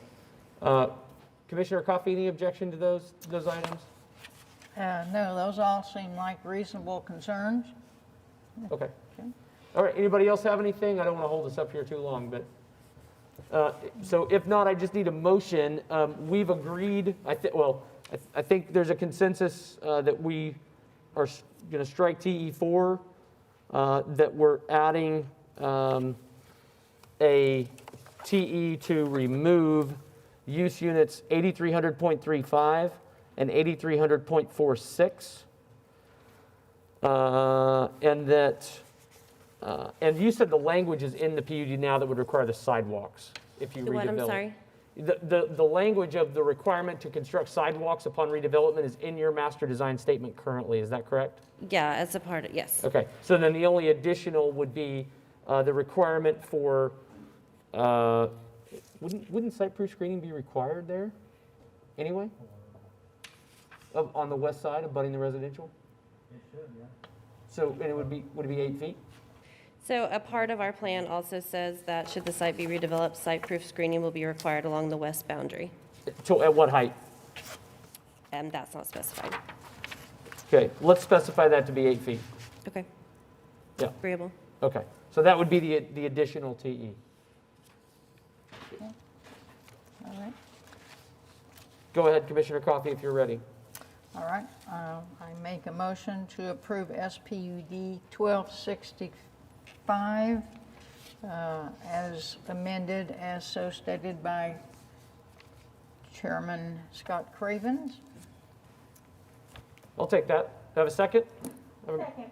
Commissioner Coffey, any objection to those items? No, those all seem like reasonable concerns. Okay. All right, anybody else have anything? I don't want to hold this up here too long, but, so if not, I just need a motion. We've agreed, I think there's a consensus that we are going to strike TE4, that we're adding a TE to remove use units 8300.35 and 8300.46, and that. And you said the language is in the PUD now that would require the sidewalks if you redevelop. The what, I'm sorry? The language of the requirement to construct sidewalks upon redevelopment is in your master design statement currently, is that correct? Yeah, as a part of, yes. Okay, so then the only additional would be the requirement for, wouldn't site-proof screening be required there anyway? On the west side abutting the residential? It should, yeah. So, and would it be 8 feet? So a part of our plan also says that should the site be redeveloped, site-proof screening will be required along the west boundary. At what height? And that's not specified. Okay, let's specify that to be 8 feet. Okay. Yeah. Agreeable. Okay, so that would be the additional TE. All right. Go ahead, Commissioner Coffey, if you're ready. All right. I make a motion to approve SPUD 1265 as amended, as so stated by Chairman Scott Cravens. I'll take that. Have a second? Second.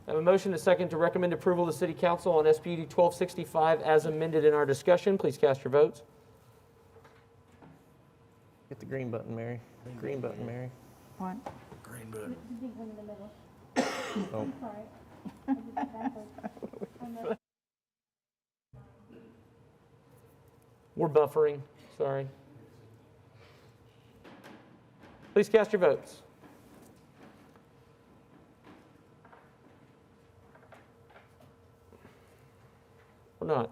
I have a motion and a second to recommend approval to City Council on SPUD 1265 as amended in our discussion. Please cast your votes. Hit the green button, Mary. Green button, Mary. What? Green button. In the middle. Oh. Sorry. I did that backwards. We're buffering, sorry. Please cast your votes. Or not.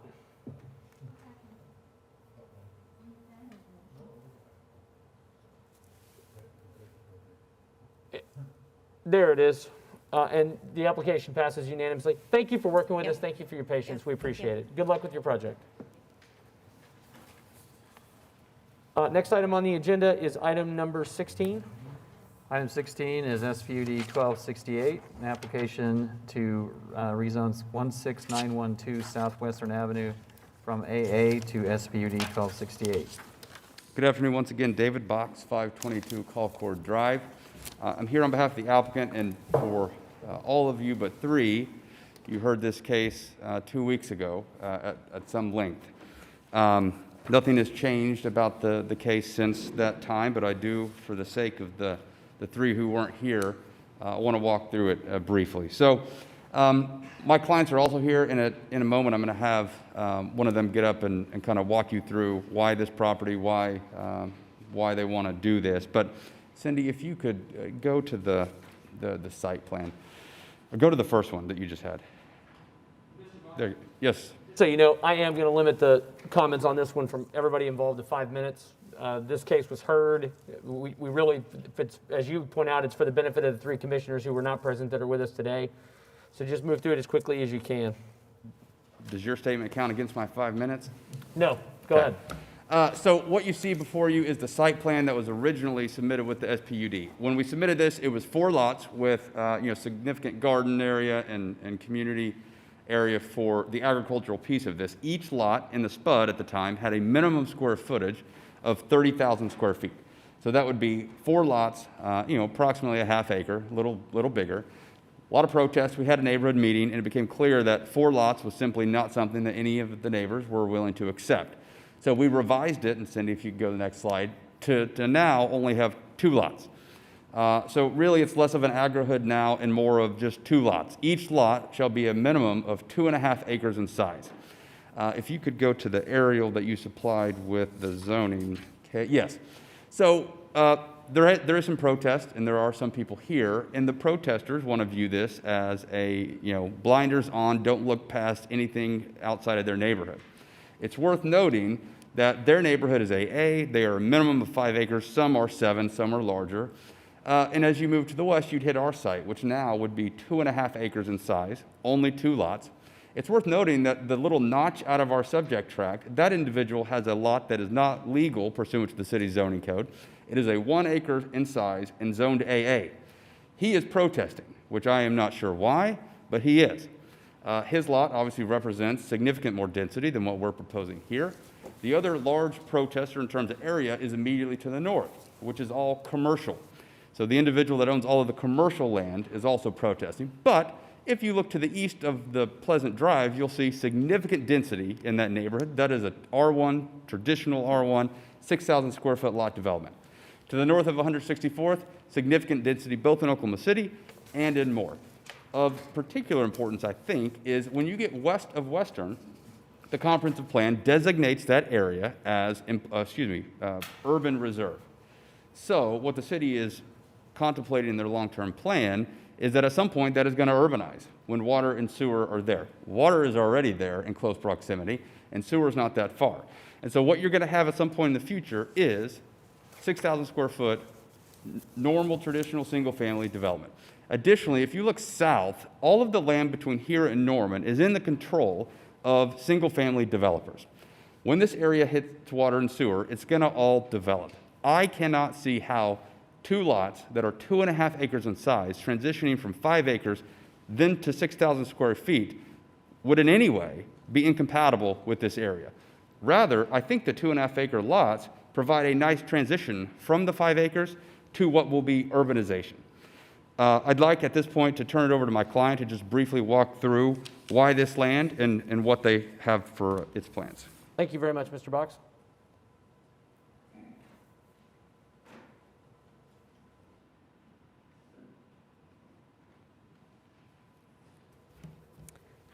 There it is. And the application passes unanimously. Thank you for working with us. Thank you for your patience. We appreciate it. Good luck with your project. Next item on the agenda is item number 16. Item 16 is SPUD 1268, an application to rezone 16912 Southwestern Avenue from AA to SPUD 1268. Good afternoon once again. David Box, 522 Colcord Drive. I'm here on behalf of the applicant, and for all of you but 3, you heard this case 2 weeks ago at some length. Nothing has changed about the case since that time, but I do, for the sake of the 3 who weren't here, want to walk through it briefly. So my clients are also here. In a moment, I'm going to have one of them get up and kind of walk you through why this property, why they want to do this. But Cindy, if you could go to the the site plan. Or go to the first one that you just had. There, yes. So, I am going to limit the comments on this one from everybody involved to 5 minutes. This case was heard. We really, if it's, as you point out, it's for the benefit of the 3 commissioners who were not present that are with us today. So just move through it as quickly as you can. Does your statement count against my 5 minutes? No, go ahead. So what you see before you is the site plan that was originally submitted with the SPUD. When we submitted this, it was 4 lots with significant garden area and community area for the agricultural piece of this. Each lot in the Spud at the time had a minimum square footage of 30,000 square feet. So that would be 4 lots, approximately a half acre, a little bigger. A lot of protests. We had a neighborhood meeting, and it became clear that 4 lots was simply not something that any of the neighbors were willing to accept. So we revised it, and Cindy, if you could go to the next slide, to now only have 2 lots. So really, it's less of an agri-hood now and more of just 2 lots. Each lot shall be a minimum of 2.5 acres in size. If you could go to the aerial that you supplied with the zoning. Okay, yes. So there is some protest, and there are some people here, and the protesters want to view this as a, blinders on, don't look past anything outside of their neighborhood. It's worth noting that their neighborhood is AA. They are a minimum of 5 acres. Some are 7, some are larger. And as you move to the west, you'd hit our site, which now would be 2.5 acres in size, only 2 lots. It's worth noting that the little notch out of our subject tract, that individual has a lot that is not legal pursuant to the city's zoning code. It is a 1 acre in size and zoned AA. He is protesting, which I am not sure why, but he is. His lot obviously represents significant more density than what we're proposing here. The other large protester in terms of area is immediately to the north, which is all commercial. So the individual that owns all of the commercial land is also protesting. But if you look to the east of the Pleasant Drive, you'll see significant density in that neighborhood. That is a R1, traditional R1, 6,000 square foot lot development. To the north of 164th, significant density both in Oklahoma City and in Moore. Of particular importance, I think, is when you get west of Western, the comprehensive plan designates that area as, urban reserve. So what the city is contemplating in their long-term plan is that at some point that is going to urbanize when water and sewer are there. Water is already there in close proximity, and sewer is not that far. And so what you're going to have at some point in the future is 6,000 square foot, normal, traditional, single-family development. Additionally, if you look south, all of the land between here and Norman is in the control of single-family developers. When this area hits water and sewer, it's going to all develop. I cannot see how 2 lots that are 2.5 acres in size, transitioning from 5 acres then to 6,000 square feet, would in any way be incompatible with this area. Rather, I think the 2.5 acre lots provide a nice transition from the 5 acres to what will be urbanization. I'd like at this point to turn it over to my client to just briefly walk through why this land and what they have for its plans. Thank you very much, Mr. Box.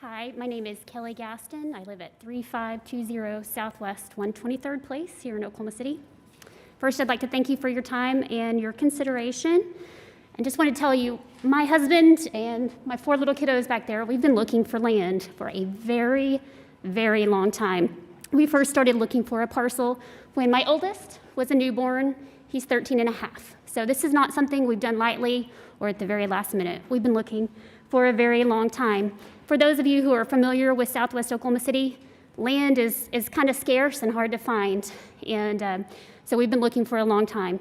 Hi, my name is Kelly Gaston. I live at 3520 Southwest 123rd Place here in Oklahoma City. First, I'd like to thank you for your time and your consideration. And just want to tell you, my husband and my 4 little kiddos back there, we've been looking for land for a very, very long time. We first started looking for a parcel when my oldest was a newborn. He's 13 and a half. So this is not something we've done lightly or at the very last minute. We've been looking for a very long time. For those of you who are familiar with Southwest Oklahoma City, land is kind of scarce and hard to find. And so we've been looking for a long time.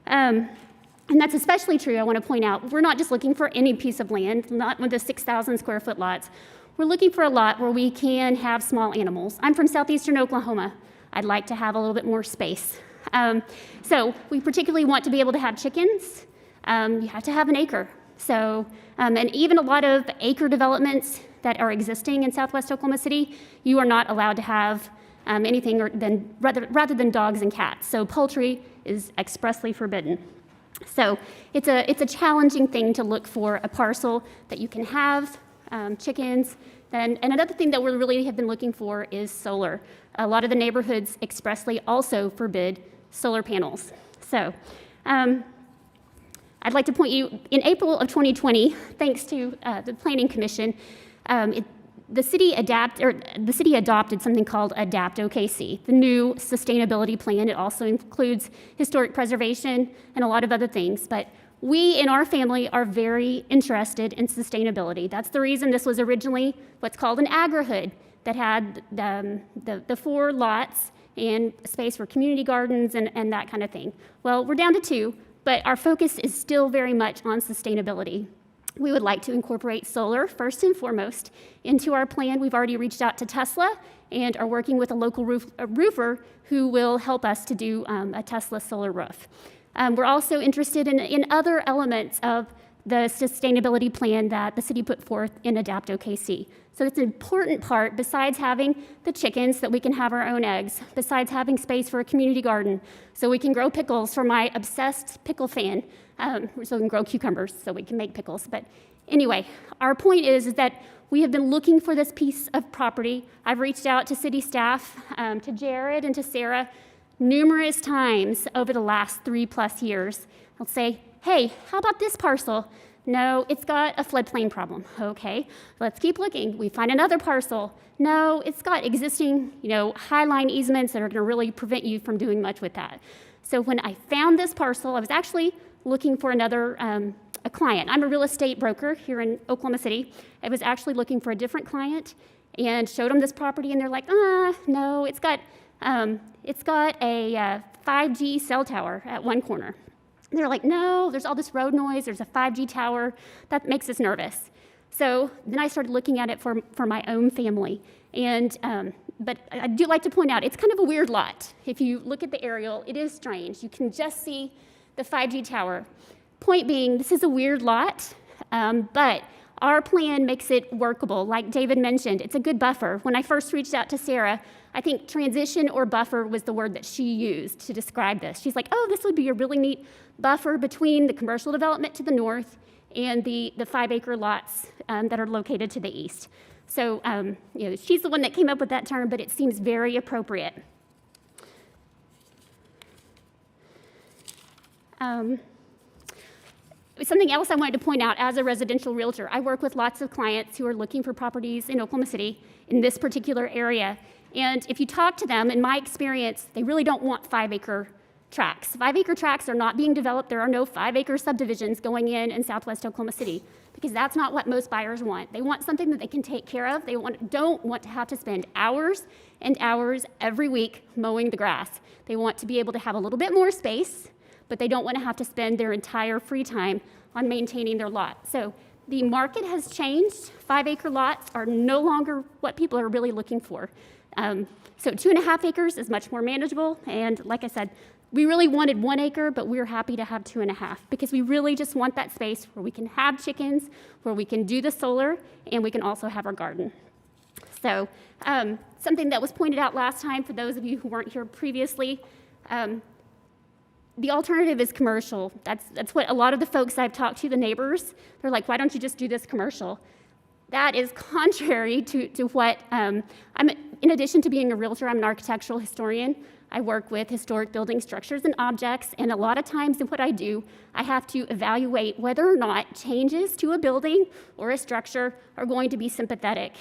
And that's especially true, I want to point out. We're not just looking for any piece of land, not with the 6,000 square foot lots. We're looking for a lot where we can have small animals. I'm from southeastern Oklahoma. I'd like to have a little bit more space. So we particularly want to be able to have chickens. You have to have an acre. So, and even a lot of acre developments that are existing in Southwest Oklahoma City, you are not allowed to have anything rather than dogs and cats. So poultry is expressly forbidden. So it's a challenging thing to look for a parcel that you can have chickens. And another thing that we really have been looking for is solar. A lot of the neighborhoods expressly also forbid solar panels. So I'd like to point you, in April of 2020, thanks to the Planning Commission, the city adopted something called Adapt OKC, the new sustainability plan. It also includes historic preservation and a lot of other things, but we in our family are very interested in sustainability. That's the reason this was originally what's called an agri-hood that had the 4 lots and space for community gardens and that kind of thing. Well, we're down to 2, but our focus is still very much on sustainability. We would like to incorporate solar first and foremost into our plan. We've already reached out to Tesla and are working with a local roofer who will help us to do a Tesla solar roof. We're also interested in other elements of the sustainability plan that the city put forth in Adapt OKC. So it's an important part, besides having the chickens, that we can have our own eggs, besides having space for a community garden, so we can grow pickles for my obsessed pickle fan, so we can grow cucumbers so we can make pickles. But anyway, our point is that we have been looking for this piece of property. I've reached out to city staff, to Jared and to Sarah, numerous times over the last 3+ years. I'll say, hey, how about this parcel? No, it's got a floodplain problem. Okay, let's keep looking. We find another parcel. No, it's got existing, high-line easements that are gonna really prevent you from doing much with that. So when I found this parcel, I was actually looking for another, a client. I'm a real estate broker here in Oklahoma City. I was actually looking for a different client and showed them this property, and they're like, no, it's got a 5G cell tower at one corner. And they're like, no, there's all this road noise, there's a 5G tower, that makes us nervous. So then I started looking at it for my own family. And, but I do like to point out, it's kind of a weird lot. If you look at the aerial, it is strange. You can just see the 5G tower. Point being, this is a weird lot, but our plan makes it workable. Like David mentioned, it's a good buffer. When I first reached out to Sarah, I think transition or buffer was the word that she used to describe this. She's like, oh, this would be a really neat buffer between the commercial development to the north and the 5-acre lots that are located to the east. So she's the one that came up with that term, but it seems very appropriate. Something else I wanted to point out as a residential realtor, I work with lots of clients who are looking for properties in Oklahoma City in this particular area. And if you talk to them, in my experience, they really don't want 5-acre tracts. 5-acre tracts are not being developed. There are no 5-acre subdivisions going in Southwest Oklahoma City, because that's not what most buyers want. They want something that they can take care of. They don't want to have to spend hours and hours every week mowing the grass. They want to be able to have a little bit more space, but they don't want to have to spend their entire free time on maintaining their lot. So the market has changed. 5-acre lots are no longer what people are really looking for. So 2.5 acres is much more manageable. And like I said, we really wanted 1 acre, but we're happy to have 2.5 because we really just want that space where we can have chickens, where we can do the solar, and we can also have our garden. So something that was pointed out last time for those of you who weren't here previously, the alternative is commercial. That's what a lot of the folks I've talked to, the neighbors, they're like, why don't you just do this commercial? That is contrary to what, in addition to being a realtor, I'm an architectural historian. I work with historic building structures and objects, and a lot of times in what I do, I have to evaluate whether or not changes to a building or a structure are going to be sympathetic.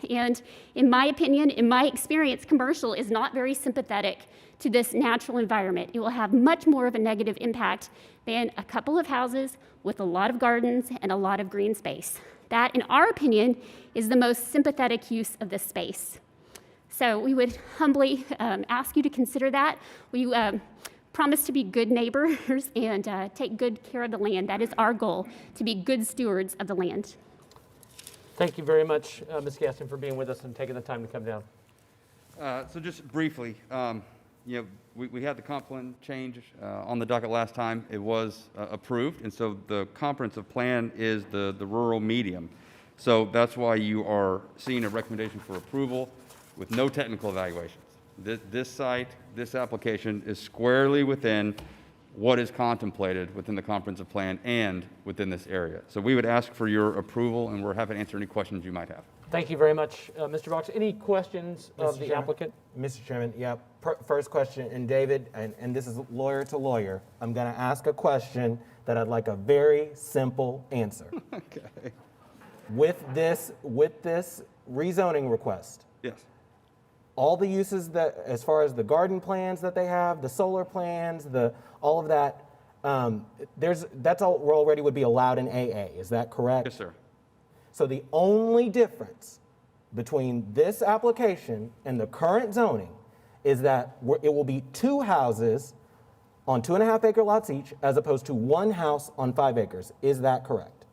And in my opinion, in my experience, commercial is not very sympathetic to this natural environment. It will have much more of a negative impact than a couple of houses with a lot of gardens and a lot of green space. That, in our opinion, is the most sympathetic use of this space. So we would humbly ask you to consider that. We promise to be good neighbors and take good care of the land. That is our goal, to be good stewards of the land. Thank you very much, Ms. Gaston, for being with us and taking the time to come down. So just briefly, we had the comp plan change on the docket last time. It was approved, and so the comprehensive plan is the rural medium. So that's why you are seeing a recommendation for approval with no technical evaluations. This site, this application is squarely within what is contemplated within the comprehensive plan and within this area. So we would ask for your approval, and we're happy to answer any questions you might have. Thank you very much, Mr. Box. Any questions of Mr. the Chairman? applicant? Mr. Chairman, yeah, first question, and David, and this is lawyer to lawyer, I'm gonna ask a question that I'd like a very simple answer. Okay. With this rezoning request, Yes. all the uses that, as far as the garden plans that they have, the solar plans, all of that, that's all already would be allowed in AA, is that correct? Yes, sir. So the only difference between this application and the current zoning is that it will be 2 houses on 2.5 acre lots each, as opposed to 1 house on 5 acres. Is that correct?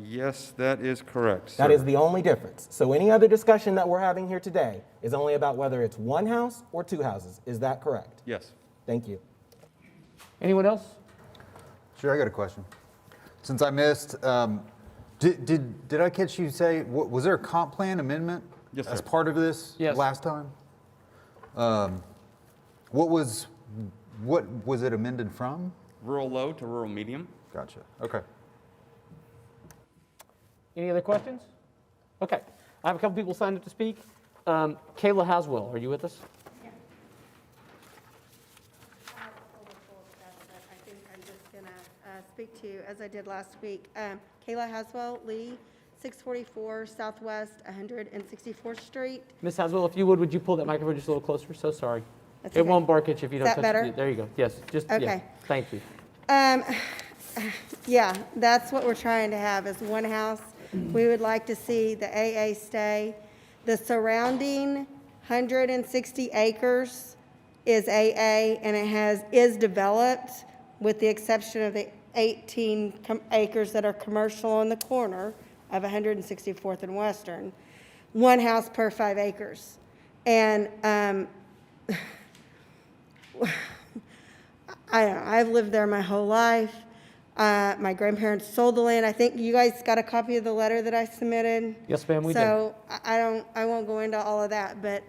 Yes, that is correct, That sir. is the only difference. So any other discussion that we're having here today is only about whether it's 1 house or 2 houses. Is that correct? Yes. Thank you. Anyone else? Sure, I got a question. Since I missed, did I catch you say, was there a comp plan amendment Yes, as sir. part of this Yes. last time? What was it amended from? Rural low to rural medium. Gotcha. Okay. Any other questions? Okay. I have a couple people signed up to speak. Kayla Haswell, are you with us? I think I'm just going to speak to, as I did last week. Kayla Haswell, Lee, 644 Southwest 164th Street. Ms. Haswell, if you would you pull that microphone just a little closer? So sorry. That's It okay. won't bark at you if you don't Is that touch better? it. There you go. Yes, just, yeah. Okay. Thank you. Yeah, that's what we're trying to have, is 1 house. We would like to see the AA stay. The surrounding 160 acres is AA, and it is developed, with the exception of the 18 acres that are commercial on the corner of 164th and Western. 1 house per 5 acres. And I've lived there my whole life. My grandparents sold the land. I think you guys got a copy of the letter that I submitted. Yes, ma'am, we did. So I won't go into all of that, but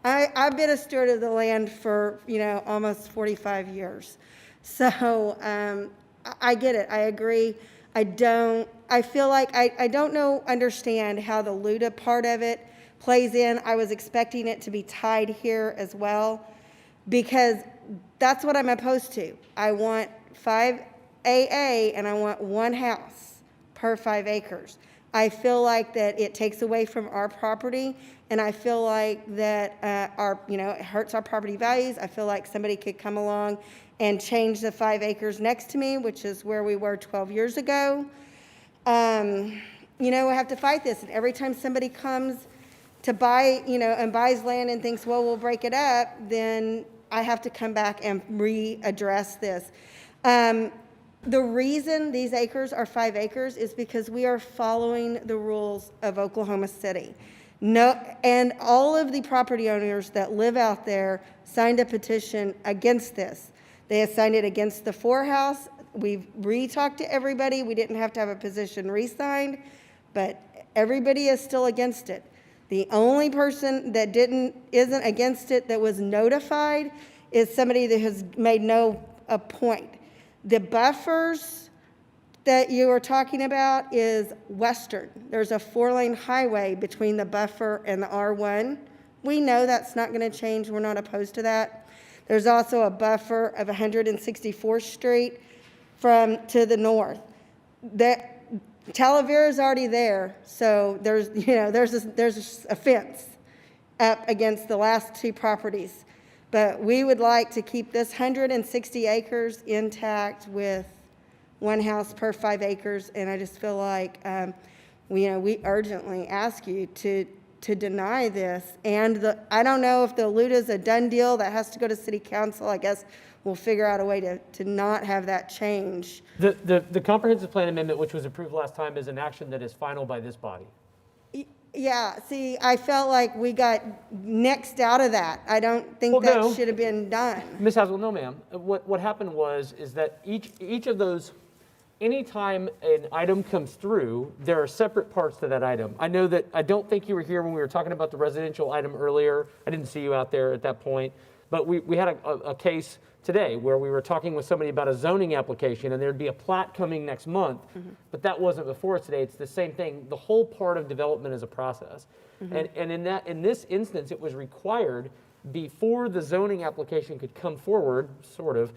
I've been a steward of the land for, almost 45 years. So I get it. I agree. I feel like I don't understand how the LUDA part of it plays in. I was expecting it to be tied here as well, because that's what I'm opposed to. I want 5 AA, and I want 1 house per 5 acres. I feel like that it takes away from our property, and I feel like that it hurts our property values. I feel like somebody could come along and change the 5 acres next to me, which is where we were 12 years ago. We have to fight this, and every time somebody comes to buy, and buys land and thinks, well, we'll break it up, then I have to come back and readdress this. The reason these acres are 5 acres is because we are following the rules of Oklahoma City. And all of the property owners that live out there signed a petition against this. They had signed it against the 4 house. We've re-talked to everybody. We didn't have to have a petition re-signed, but everybody is still against it. The only person that isn't against it that was notified is somebody that has made a point. The buffers that you are talking about is Western. There's a 4-lane highway between the buffer and the R1. We know that's not going to change. We're not opposed to that. There's also a buffer of 164th Street to the north. Talavera is already there, so there's a fence up against the last 2 properties. But we would like to keep this 160 acres intact with 1 house per 5 acres, and I just feel like we urgently ask you to deny this. And I don't know if the LUDA is a done deal that has to go to City Council. I guess we'll figure out a way to not have that change. The comprehensive plan amendment, which was approved last time, is an action that is final by this body. Yeah, see, I felt like we got nixed out of that. I don't think that should have been done. Ms. Haswell, no, ma'am. What happened is that each of those, anytime an item comes through, there are separate parts to that item. I don't think you were here when we were talking about the residential item earlier. I didn't see you out there at that point. But we had a case today where we were talking with somebody about a zoning application, and there'd be a plat coming next month, but that wasn't before us today. It's the same thing. The whole part of development is a process. And in this instance, it was required before the zoning application could come forward, sort of,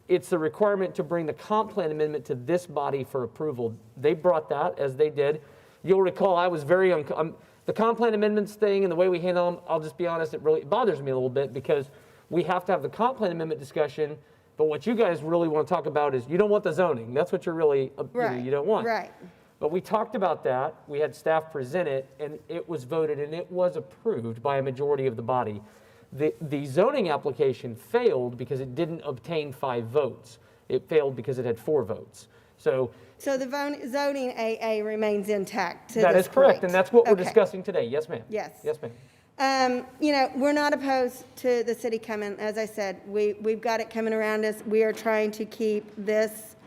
it's a requirement to bring the comp plan amendment to this body for approval. They brought that, as they did. You'll recall I was very, the comp plan amendments thing and the way we handle them, I'll just be honest, it really bothers me a little bit because we have to have the comp plan amendment discussion, but what you guys really want to talk about is you don't want the zoning. That's what you're really, you don't want. Right. But we talked about that. We had staff present it, and it was voted, and it was approved by a majority of the body. The zoning application failed because it didn't obtain 5 votes. It failed because it had 4 votes. So the zoning AA remains intact to that this is correct, point. and that's what we're Okay. discussing today. Yes, ma'am. Yes. Yes, ma'am. You know, we're not opposed to the city coming. As I said, we've got it coming around us. We are trying to keep this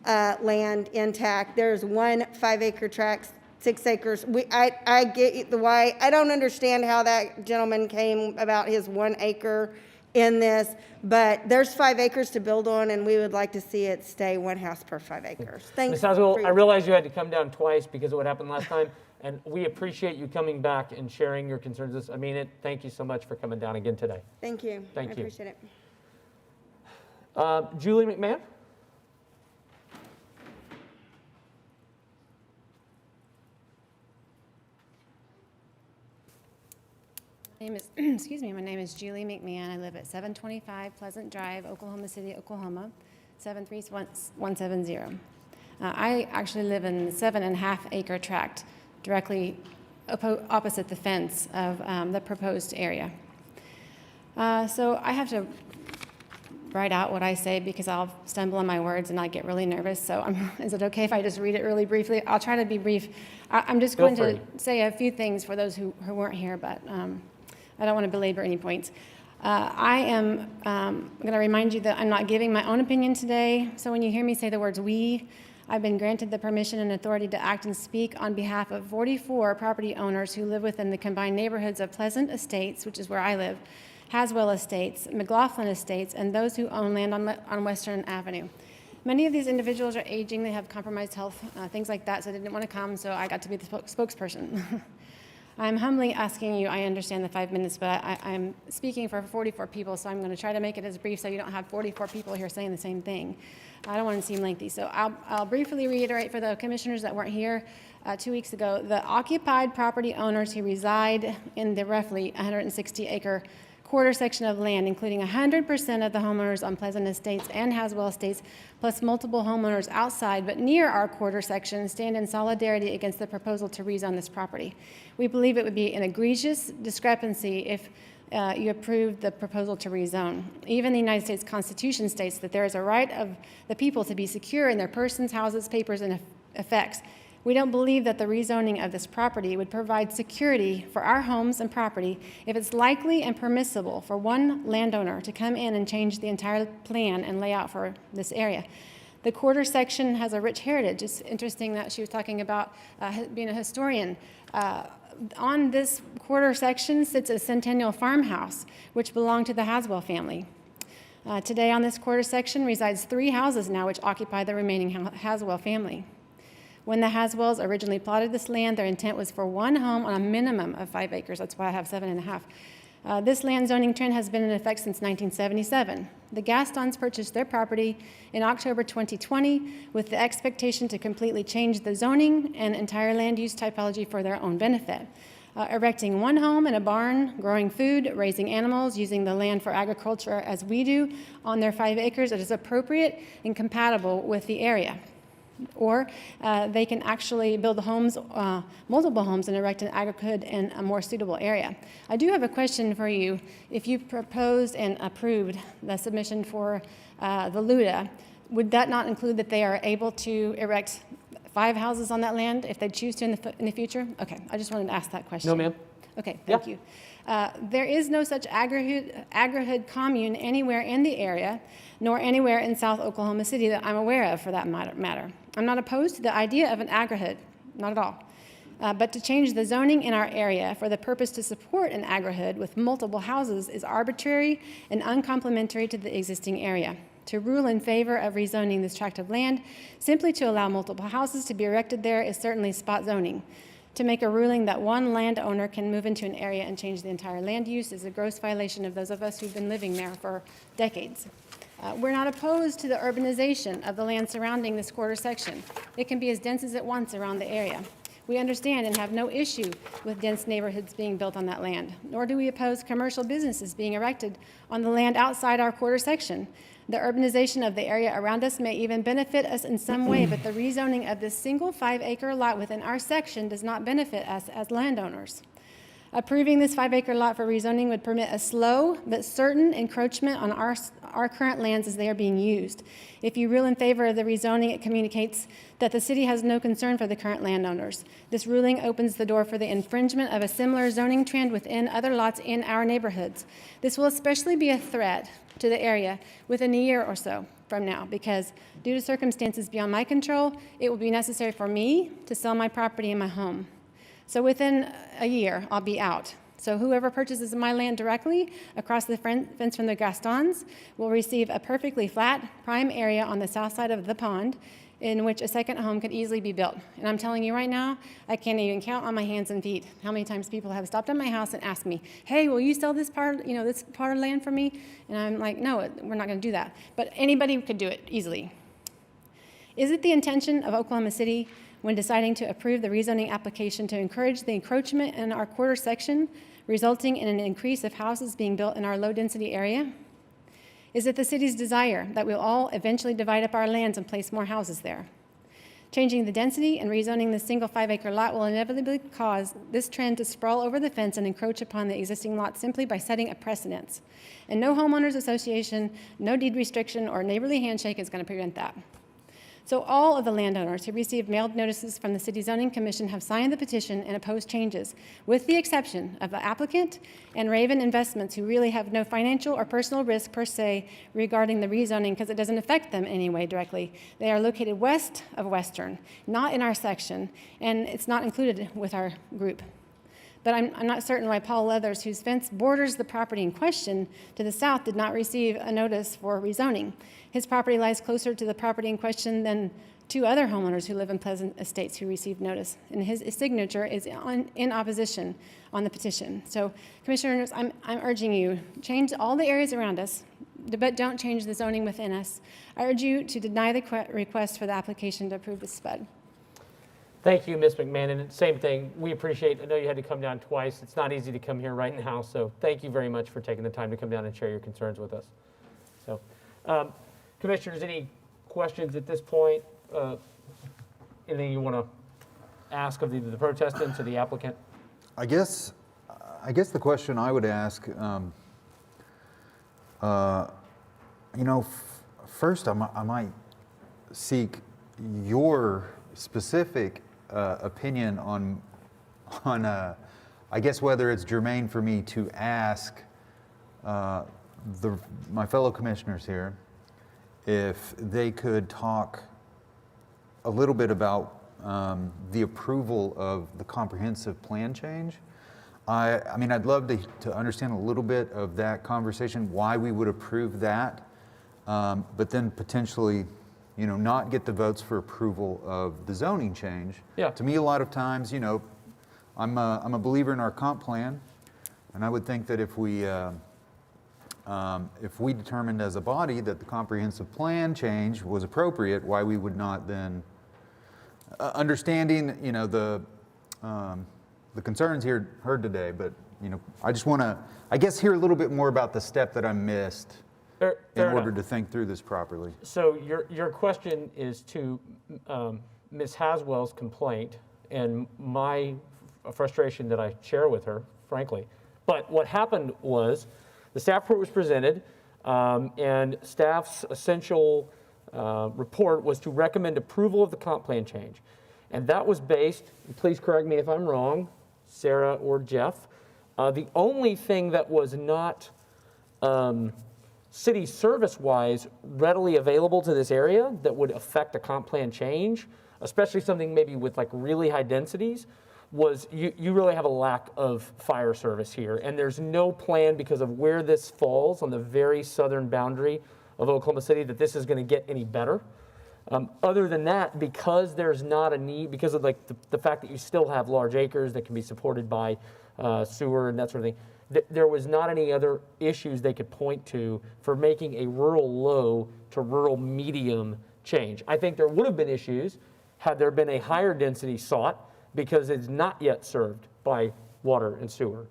land intact. There's one 5-acre tract, 6 acres. I get the why. I don't understand how that gentleman came about his 1 acre in this, but there's 5 acres to build on, and we would like to see it stay 1 house per 5 acres. Thanks. Ms. Haswell, I realize you had to come down twice because of what happened last time, and we appreciate you coming back and sharing your concerns. I mean it. Thank you so much for coming down again today. Thank you. Thank I you. appreciate it. Julie McMahon? Excuse me, my name is Julie McMahon. I live at 725 Pleasant Drive, Oklahoma City, Oklahoma, 73170. I actually live in the 7.5 acre tract directly opposite the fence of the proposed area. So I have to write out what I say because I'll stumble on my words and I get really nervous. So is it okay if I just read it really briefly? I'll try to be brief. I'm just going to say a few things for those who weren't here, but I don't want to belabor any points. I am going to remind you that I'm not giving my own opinion today. So when you hear me say the words we, I've been granted the permission and authority to act and speak on behalf of 44 property owners who live within the combined neighborhoods of Pleasant Estates, which is where I live, Haswell Estates, McLaughlin Estates, and those who own land on Western Avenue. Many of these individuals are aging, they have compromised health, things like that, so they didn't want to come, so I got to be the spokesperson. I'm humbly asking you, I understand the 5 minutes, but I'm speaking for 44 people, so I'm going to try to make it as brief so you don't have 44 people here saying the same thing. I don't want to seem lengthy, so I'll briefly reiterate for the commissioners that weren't here 2 weeks ago. The occupied property owners who reside in the roughly 160-acre quarter section of land, including 100% of the homeowners on Pleasant Estates and Haswell Estates, plus multiple homeowners outside but near our quarter section, stand in solidarity against the proposal to rezone this property. We believe it would be an egregious discrepancy if you approved the proposal to rezone. Even the United States Constitution states that there is a right of the people to be secure in their persons, houses, papers, and effects. We don't believe that the rezoning of this property would provide security for our homes and property if it's likely and permissible for one landowner to come in and change the entire plan and layout for this area. The quarter section has a rich heritage. It's interesting that she was talking about being a historian. On this quarter section sits a centennial farmhouse, which belonged to the Haswell family. Today on this quarter section resides 3 houses now, which occupy the remaining Haswell family. When the Haswells originally plotted this land, their intent was for 1 home on a minimum of 5 acres. That's why I have 7.5. This land zoning trend has been in effect since 1977. The Gastons purchased their property in October 2020 with the expectation to completely change the zoning and entire land use typology for their own benefit. Erecting 1 home and a barn, growing food, raising animals, using the land for agriculture as we do on their 5 acres, it is appropriate and compatible with the area. Or they can actually build homes, multiple homes, and erect an agri-hood in a more suitable area. I do have a question for you. If you proposed and approved the submission for the LUDA, would that not include that they are able to erect 5 houses on that land if they choose to in the future? Okay, I just wanted to ask that question. No, ma'am. Okay, thank you. There is no such agri-hood commune anywhere in the area, nor anywhere in South Oklahoma City that I'm aware of, for that matter. I'm not opposed to the idea of an agri-hood, not at all. But to change the zoning in our area for the purpose to support an agrihood with multiple houses is arbitrary and uncomplimentary to the existing area. To rule in favor of rezoning this tract of land simply to allow multiple houses to be erected there is certainly spot zoning. To make a ruling that one landowner can move into an area and change the entire land use is a gross violation of those of us who've been living there for decades. We're not opposed to the urbanization of the land surrounding this quarter section. It can be as dense as it wants around the area. We understand and have no issue with dense neighborhoods being built on that land, nor do we oppose commercial businesses being erected on the land outside our quarter section. The urbanization of the area around us may even benefit us in some way, but the rezoning of this single 5-acre lot within our section does not benefit us as landowners. Approving this 5-acre lot for rezoning would permit a slow but certain encroachment on our current lands as they are being used. If you rule in favor of the rezoning, it communicates that the city has no concern for the current landowners. This ruling opens the door for the infringement of a similar zoning trend within other lots in our neighborhoods. This will especially be a threat to the area within a year or so from now, because due to circumstances beyond my control, it will be necessary for me to sell my property and my home. So within a year, I'll be out. So whoever purchases my land directly across the fence from the Gastons will receive a perfectly flat, prime area on the south side of the pond in which a second home could easily be built. And I'm telling you right now, I can't even count on my hands and feet how many times people have stopped at my house and asked me, hey, will you sell this part, this part of land for me? And I'm like, no, we're not going to do that. But anybody could do it easily. Is it the intention of Oklahoma City, when deciding to approve the rezoning application, to encourage the encroachment in our quarter section, resulting in an increase of houses being built in our low-density area? Is it the city's desire that we'll all eventually divide up our lands and place more houses there? Changing the density and rezoning the single 5-acre lot will inevitably cause this trend to sprawl over the fence and encroach upon the existing lot simply by setting a precedence. And no homeowners association, no deed restriction, or neighborly handshake is going to prevent that. So all of the landowners who received mailed notices from the City Zoning Commission have signed the petition and opposed changes, with the exception of the applicant and Raven Investments, who really have no financial or personal risk per se regarding the rezoning because it doesn't affect them anyway directly. They are located west of Western, not in our section, and it's not included with our group. But I'm not certain why Paul Leathers, whose fence borders the property in question to the south, did not receive a notice for rezoning. His property lies closer to the property in question than two other homeowners who live in Pleasant Estates who received notice, and his signature is in opposition on the petition. So, Commissioners, I'm urging you, change all the areas around us, but don't change the zoning within us. I urge you to deny the request for the application to approve the SPUD. Thank you, Ms. McMahon, and same thing, we appreciate, I know you had to come down twice, it's not easy to come here right now, so thank you very much for taking the time to come down and share your concerns with us. So, Commissioners, any questions at this point? Anything you want to ask of either the protestants or the applicant? I guess the question I would ask, first I might seek your specific opinion on I guess whether it's germane for me to ask my fellow commissioners here if they could talk a little bit about the approval of the comprehensive plan change. I mean, I'd love to understand a little bit of that conversation, why we would approve that, but then potentially, not get the votes for approval of the zoning change. Yeah. To me, a lot of times, I'm a believer in our comp plan, and I would think that if we determined as a body that the comprehensive plan change was appropriate, why we would not then, understanding, the concerns here heard today, but, I just want to, I guess, hear a little bit more about the step that I missed in order to think through this properly. So your question is to Ms. Haswell's complaint and my frustration that I share with her, frankly. But what happened was the staff report was presented, and staff's essential report was to recommend approval of the comp plan change. And that was based, please correct me if I'm wrong, Sarah or Jeff, the only thing that was not city service-wise readily available to this area that would affect a comp plan change, especially something maybe with like really high densities, was you really have a lack of fire service here, and there's no plan because of where this falls on the very southern boundary of Oklahoma City that this is going to get any better. Other than that, because there's not a need, because of like the fact that you still have large acres that can be supported by sewer and that sort of thing, there was not any other issues they could point to for making a rural low to rural medium change. I think there would have been issues had there been a higher density sought, because it's not yet served by water and sewer.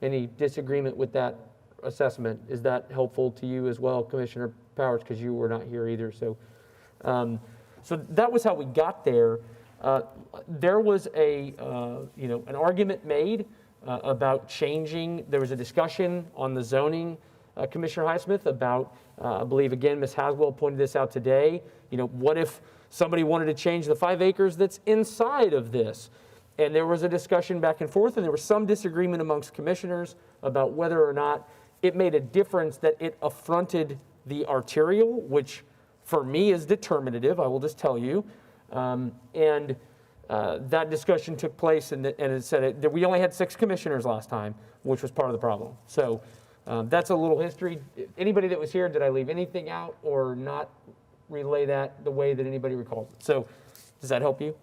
Any disagreement with that assessment? Is that helpful to you as well, Commissioner Powers, because you were not here either? So that was how we got there. There was an argument made about changing. There was a discussion on the zoning, Commissioner Highsmith, about, I believe, again, Ms. Haswell pointed this out today, what if somebody wanted to change the 5 acres that's inside of this? And there was a discussion back and forth, and there was some disagreement amongst commissioners about whether or not it made a difference that it affronted the arterial, which for me is determinative, I will just tell you. That discussion took place, and it said that we only had 6 commissioners last time, which was part of the problem. So that's a little history. Anybody that was here, did I leave anything out or not relay that the way that anybody recalls it? So does that help you?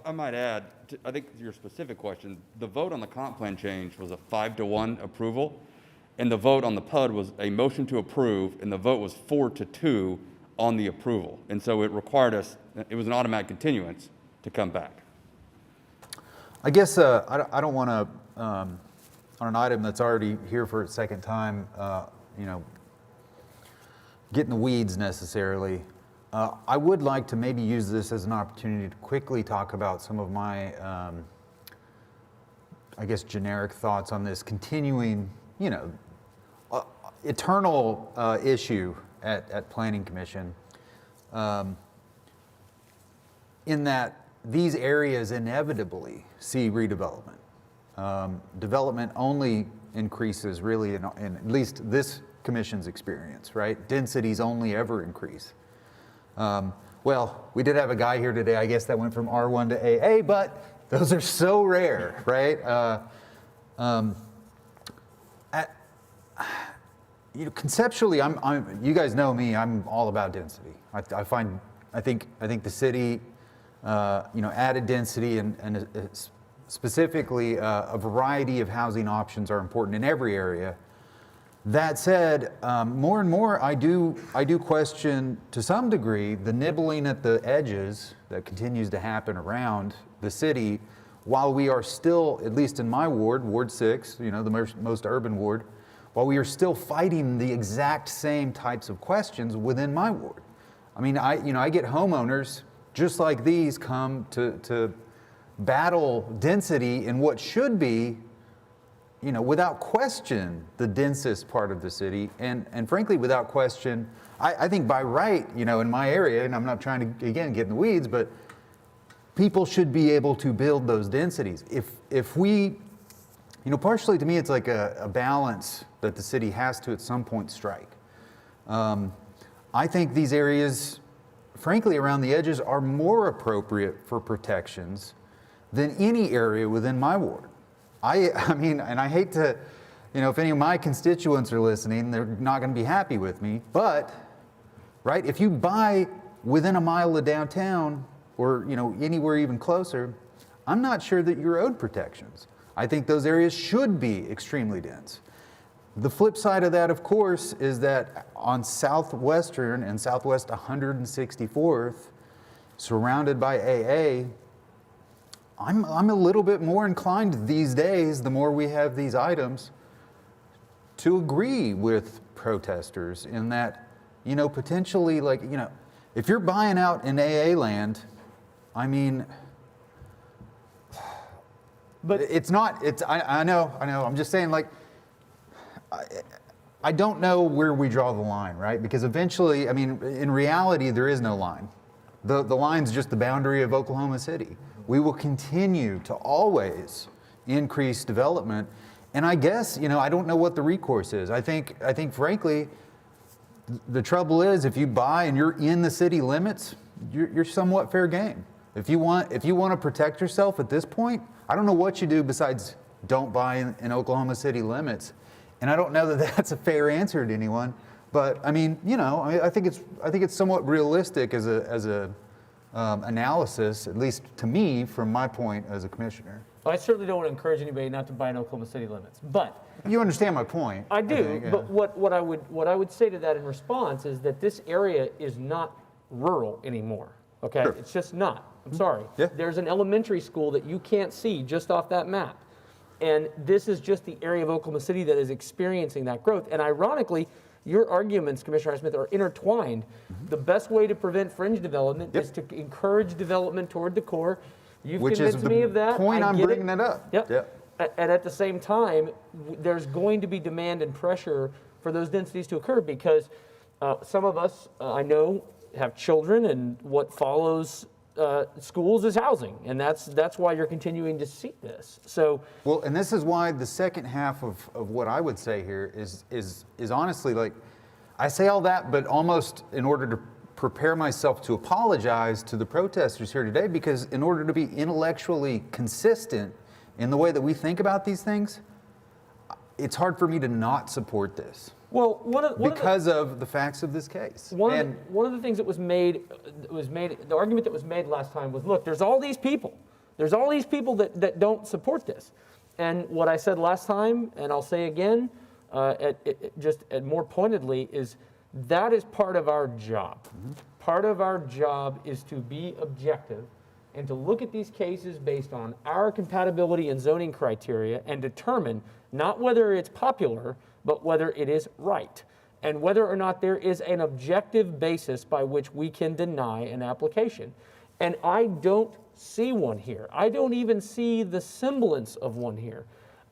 I might add, I think to your specific question, the vote on the comp plan change was a 5-to-1 approval, and the vote on the PUD was a motion to approve, and the vote was 4-to-2 on the approval. And so it required us, it was an automatic continuance to come back. I guess I don't want to, on an item that's already here for a second time, get in the weeds necessarily. I would like to maybe use this as an opportunity to quickly talk about some of my, I guess, generic thoughts on this continuing, eternal issue at Planning Commission, in that these areas inevitably see redevelopment. Development only increases really in at least this commission's experience, right? Densities only ever increase. Well, we did have a guy here today, I guess, that went from R1 to AA, but those are so rare, right? Conceptually, you guys know me, I'm all about density. I think the city, added density and specifically a variety of housing options are important in every area. That said, more and more I do question to some degree the nibbling at the edges that continues to happen around the city, while we are still, at least in my ward, Ward 6, the most urban ward, while we are still fighting the exact same types of questions within my ward. I mean, I get homeowners just like these come to battle density in what should be, without question, the densest part of the city, and frankly, without question, I think by right, in my area, and I'm not trying to, again, get in the weeds, but people should be able to build those densities. If we, partially to me, it's like a balance that the city has to at some point strike. I think these areas, frankly, around the edges are more appropriate for protections than any area within my ward. I mean, and I hate to, if any of my constituents are listening, they're not going to be happy with me, but, right, if you buy within a mile of downtown or, anywhere even closer, I'm not sure that you're owed protections. I think those areas should be extremely dense. The flip side of that, of course, is that on Southwestern and Southwest 164th, surrounded by AA, I'm a little bit more inclined these days, the more we have these items, to agree with protesters in that, potentially, like, if you're buying out in AA land, I mean, but I know, I'm just saying, like, I don't know where we draw the line, right? Because eventually, I mean, in reality, there is no line. The line's just the boundary of Oklahoma City. We will continue to always increase development. And I guess, I don't know what the recourse is. I think frankly, the trouble is if you buy and you're in the city limits, you're somewhat fair game. If you want to protect yourself at this point, I don't know what you do besides don't buy in Oklahoma city limits. And I don't know that that's a fair answer to anyone. But I mean, I think it's somewhat realistic as a analysis, at least to me, from my point as a commissioner. I certainly don't want to encourage anybody not to buy in Oklahoma city limits, but you understand my point. I do. think, yeah. But what I would say to that in response is that this area is not rural anymore. Okay, Sure. It's just not. I'm sorry. Yeah. There's an elementary school that you can't see just off that map, and this is just the area of Oklahoma City that is experiencing that growth. And ironically, your arguments, Commissioner Smith, are intertwined. The best way to prevent fringe development is to encourage development toward the core. You've Which convinced is the me of that. point I I'm get bringing it up. Yep. And at the same time, there's going to be demand and pressure for those densities to occur because some of us, I know, have children, and what follows schools is housing, and that's why you're continuing to see this. So well, and this is why the second half of what I would say here is honestly, like, I say all that, but almost in order to prepare myself to apologize to the protesters here today, because in order to be intellectually consistent in the way that we think about these things, it's hard for me to not support this. Well, because of the facts of this case. One of the things that was made, the argument that was made last time was, look, there's all these people that don't support this. And what I said last time, and I'll say again, just more pointedly, is that is part of our job. Part of our job is to be objective and to look at these cases based on our compatibility and zoning criteria and determine not whether it's popular, but whether it is right, and whether or not there is an objective basis by which we can deny an application. And I don't see one here. I don't even see the semblance of one here.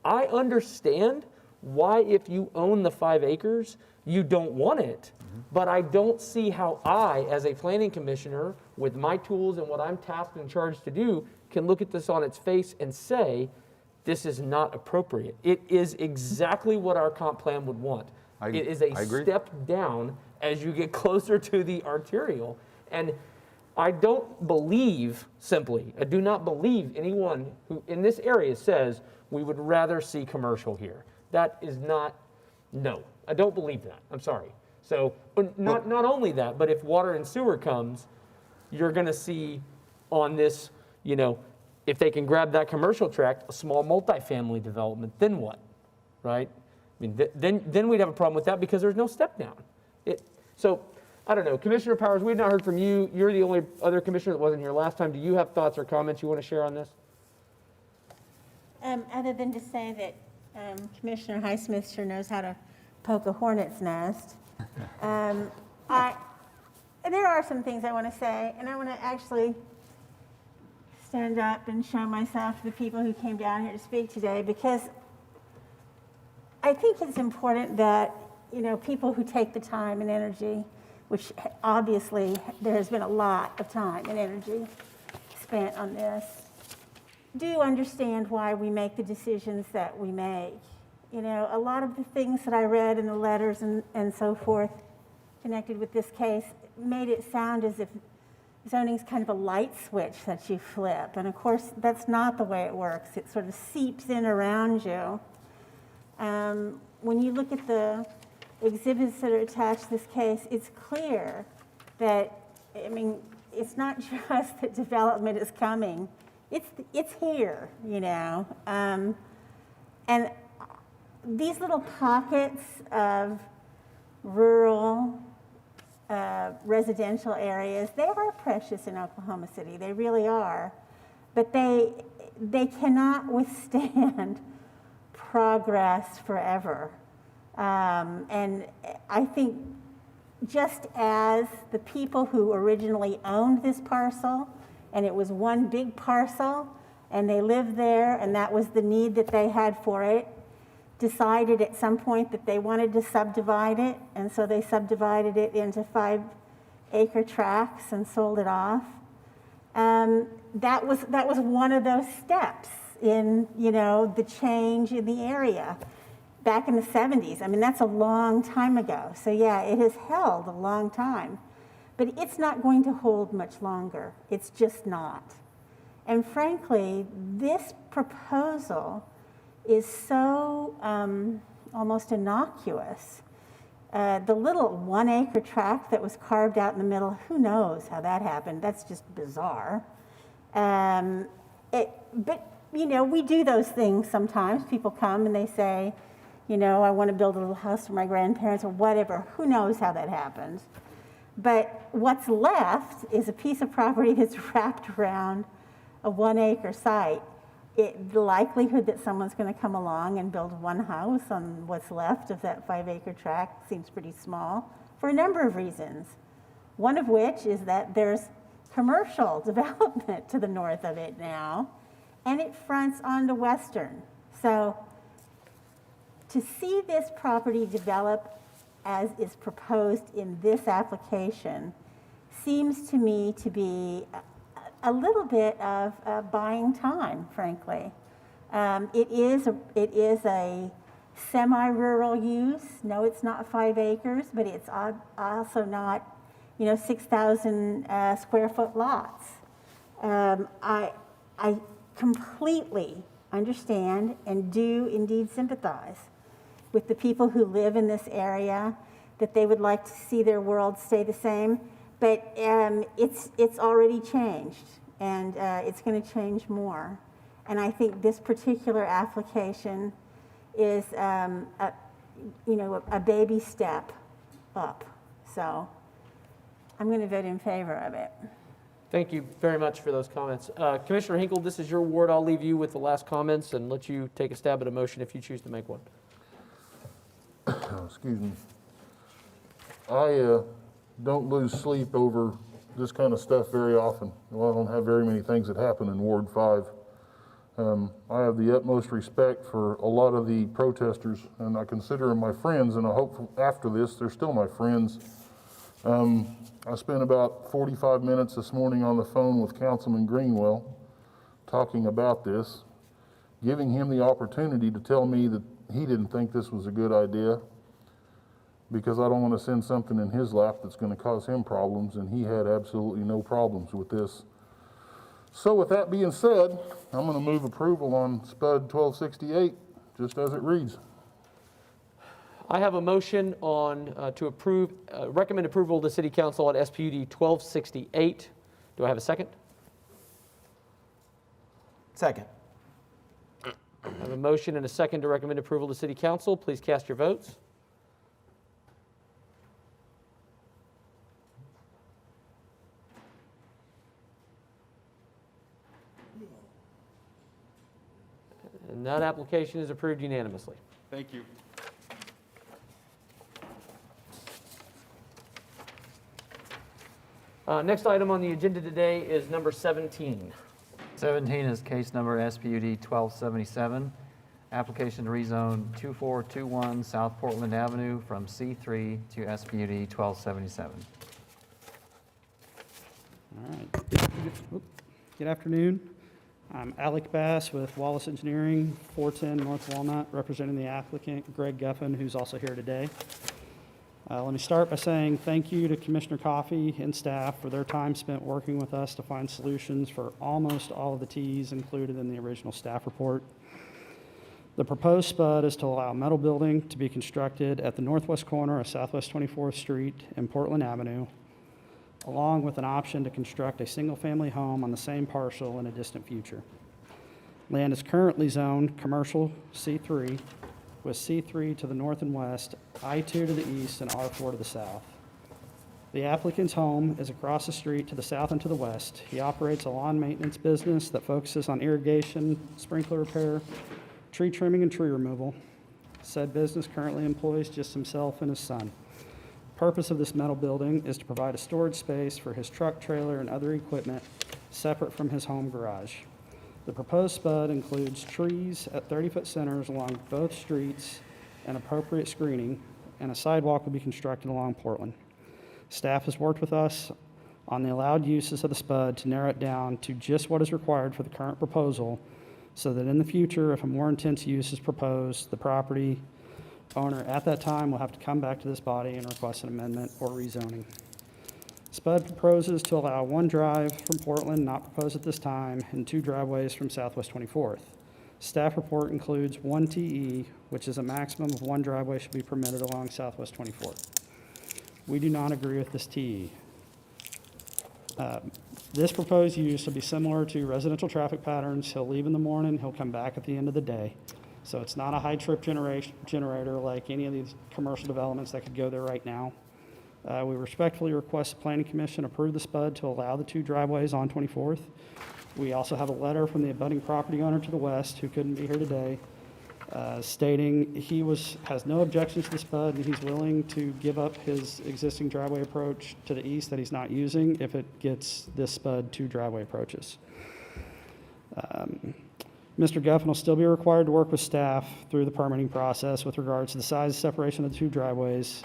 I understand why, if you own the 5 acres, you don't want it, but I don't see how I, as a planning commissioner, with my tools and what I'm tasked and charged to do, can look at this on its face and say, this is not appropriate. It is exactly what our comp plan would want. It is a step down as you get closer to the arterial. And I don't believe, I do not believe anyone who in this area says we would rather see commercial here. That is not, no, I don't believe that. I'm sorry. So not only that, but if water and sewer comes, you're going to see on this, if they can grab that commercial tract, a small multifamily development, then what, right? I mean, then we'd have a problem with that because there's no step down. So I don't know, Commissioner Powers, we've not heard from you. You're the only other commissioner that wasn't here last time. Do you have thoughts or comments you want to share on this? Other than to say that Commissioner Highsmith sure knows how to poke a hornet's nest. There are some things I want to say, and I want to actually stand up and show myself to the people who came down here to speak today, because I think it's important that, people who take the time and energy, which obviously there has been a lot of time and energy spent on this, do understand why we make the decisions that we make. A lot of the things that I read in the letters and so forth connected with this case made it sound as if zoning's kind of a light switch that you flip. And of course, that's not the way it works. It sort of seeps in around you. When you look at the exhibits that are attached to this case, it's clear that, it's not just that development is coming. It's here, And these little pockets of rural residential areas, they are precious in Oklahoma City. They really are. But they cannot withstand progress forever. And I think just as the people who originally owned this parcel, and it was one big parcel, and they lived there, and that was the need that they had for it, decided at some point that they wanted to subdivide it, and so they subdivided it into 5-acre tracts and sold it off. That was one of those steps in, the change in the area back in the 70s. That's a long time ago. So yeah, it has held a long time. but it's not going to hold much longer. It's just not. And frankly, this proposal is so almost innocuous. The little 1 acre tract that was carved out in the middle, who knows how that happened? That's just bizarre. But, you know, we do those things sometimes. People come and they say, you know, I want to build a little house for my grandparents or whatever. Who knows how that happens? But what's left is a piece of property that's wrapped around a 1 acre site. The likelihood that someone's going to come along and build one house on what's left of that 5 acre tract seems pretty small for a number of reasons. One of which is that there's commercial development to the north of it now, and it fronts onto Western. So to see this property develop as is proposed in this application seems to me to be a little bit of buying time, frankly. It is a semi-rural use. No, it's not 5 acres, but it's also not, you know, 6,000 square foot lots. I completely understand and do indeed sympathize with the people who live in this area, that they would like to see their world stay the same. But it's already changed, and it's going to change more. And I think this particular application is, a baby step up. So I'm going to vote in favor of it. Thank you very much for those comments. Commissioner Hinkle, this is your ward. I'll leave you with the last comments and let you take a stab at a motion if you choose to make one. Excuse me. I don't lose sleep over this kind of stuff very often. Well, I don't have very many things that happen in Ward 5. I have the utmost respect for a lot of the protesters, and I consider them my friends, and I hope after this they're still my friends. I spent about 45 minutes this morning on the phone with Councilman Greenwell talking about this, giving him the opportunity to tell me that he didn't think this was a good idea, because I don't want to send something in his lap that's going to cause him problems, and he had absolutely no problems with this. So with that being said, I'm going to move approval on Spud 1268, just as it reads. I have a motion on to approve, recommend approval to City Council on SPUD 1268. Do I have a second? Second. I have a motion and a second to recommend approval to City Council. Please cast your votes. And that application is approved unanimously. Thank you. Next item on the agenda today is number 17. 17 is case number SPUD 1277, application to rezone 2421 South Portland Avenue from C3 to SPUD 1277. All right. Good afternoon. I'm Alec Bass with Wallace Engineering, 410 North Walnut, representing the applicant, Greg Guffin, who's also here today. Let me start by saying thank you to Commissioner Coffey and staff for their time spent working with us to find solutions for almost all of the Ts included in the original staff report. The proposed SPUD is to allow a metal building to be constructed at the northwest corner of Southwest 24th Street and Portland Avenue, along with an option to construct a single-family home on the same parcel in a distant future. Land is currently zoned commercial C3, with C3 to the north and west, I-2 to the east, and R4 to the south. The applicant's home is across the street to the south and to the west. He operates a lawn maintenance business that focuses on irrigation, sprinkler repair, tree trimming, and tree removal. Said business currently employs just himself and his son. The purpose of this metal building is to provide a storage space for his truck, trailer, and other equipment separate from his home garage. The proposed SPUD includes trees at 30-foot centers along both streets and appropriate screening, and a sidewalk will be constructed along Portland. Staff has worked with us on the allowed uses of the SPUD to narrow it down to just what is required for the current proposal, so that in the future, if a more intense use is proposed, the property owner at that time will have to come back to this body and request an amendment or rezoning. Spud proposes to allow one drive from Portland, not proposed at this time, and two driveways from Southwest 24th. Staff report includes one TE, which is a maximum of one driveway should be permitted along Southwest 24th. We do not agree with this TE. This proposed use will be similar to residential traffic patterns. He'll leave in the morning, he'll come back at the end of the day. So it's not a high trip generator like any of these commercial developments that could go there right now. We respectfully request the Planning Commission approve the SPUD to allow the two driveways on 24th. We also have a letter from the abutting property owner to the west, who couldn't be here today, stating he has no objections to the SPUD and he's willing to give up his existing driveway approach to the east that he's not using if it gets this SPUD two driveway approaches. Mr. Guffin will still be required to work with staff through the permitting process with regards to the size and separation of the two driveways.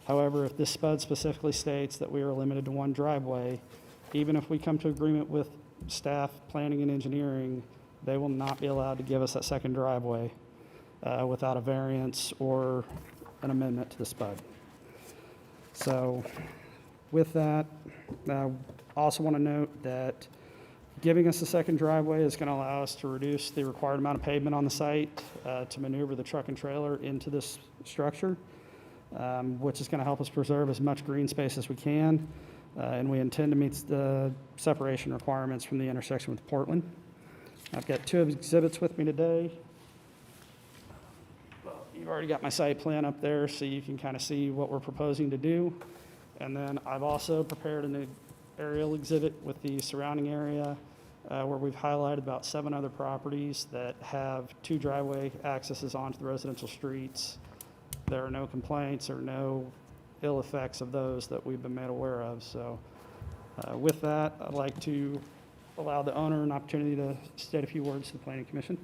However, if this SPUD specifically states that we are limited to one driveway, even if we come to agreement with staff, planning, and engineering, they will not be allowed to give us that second driveway without a variance or an amendment to the SPUD. So with that, I also want to note that giving us a second driveway is going to allow us to reduce the required amount of pavement on the site to maneuver the truck and trailer into this structure, which is going to help us preserve as much green space as we can. And we intend to meet the separation requirements from the intersection with Portland. I've got two exhibits with me today. You've already got my site plan up there, so you can kind of see what we're proposing to do. And then I've also prepared an aerial exhibit with the surrounding area where we've highlighted about 7 other properties that have two driveway accesses onto the residential streets. There are no complaints or no ill effects of those that we've been made aware of. So with that, I'd like to allow the owner an opportunity to state a few words to the Planning Commission.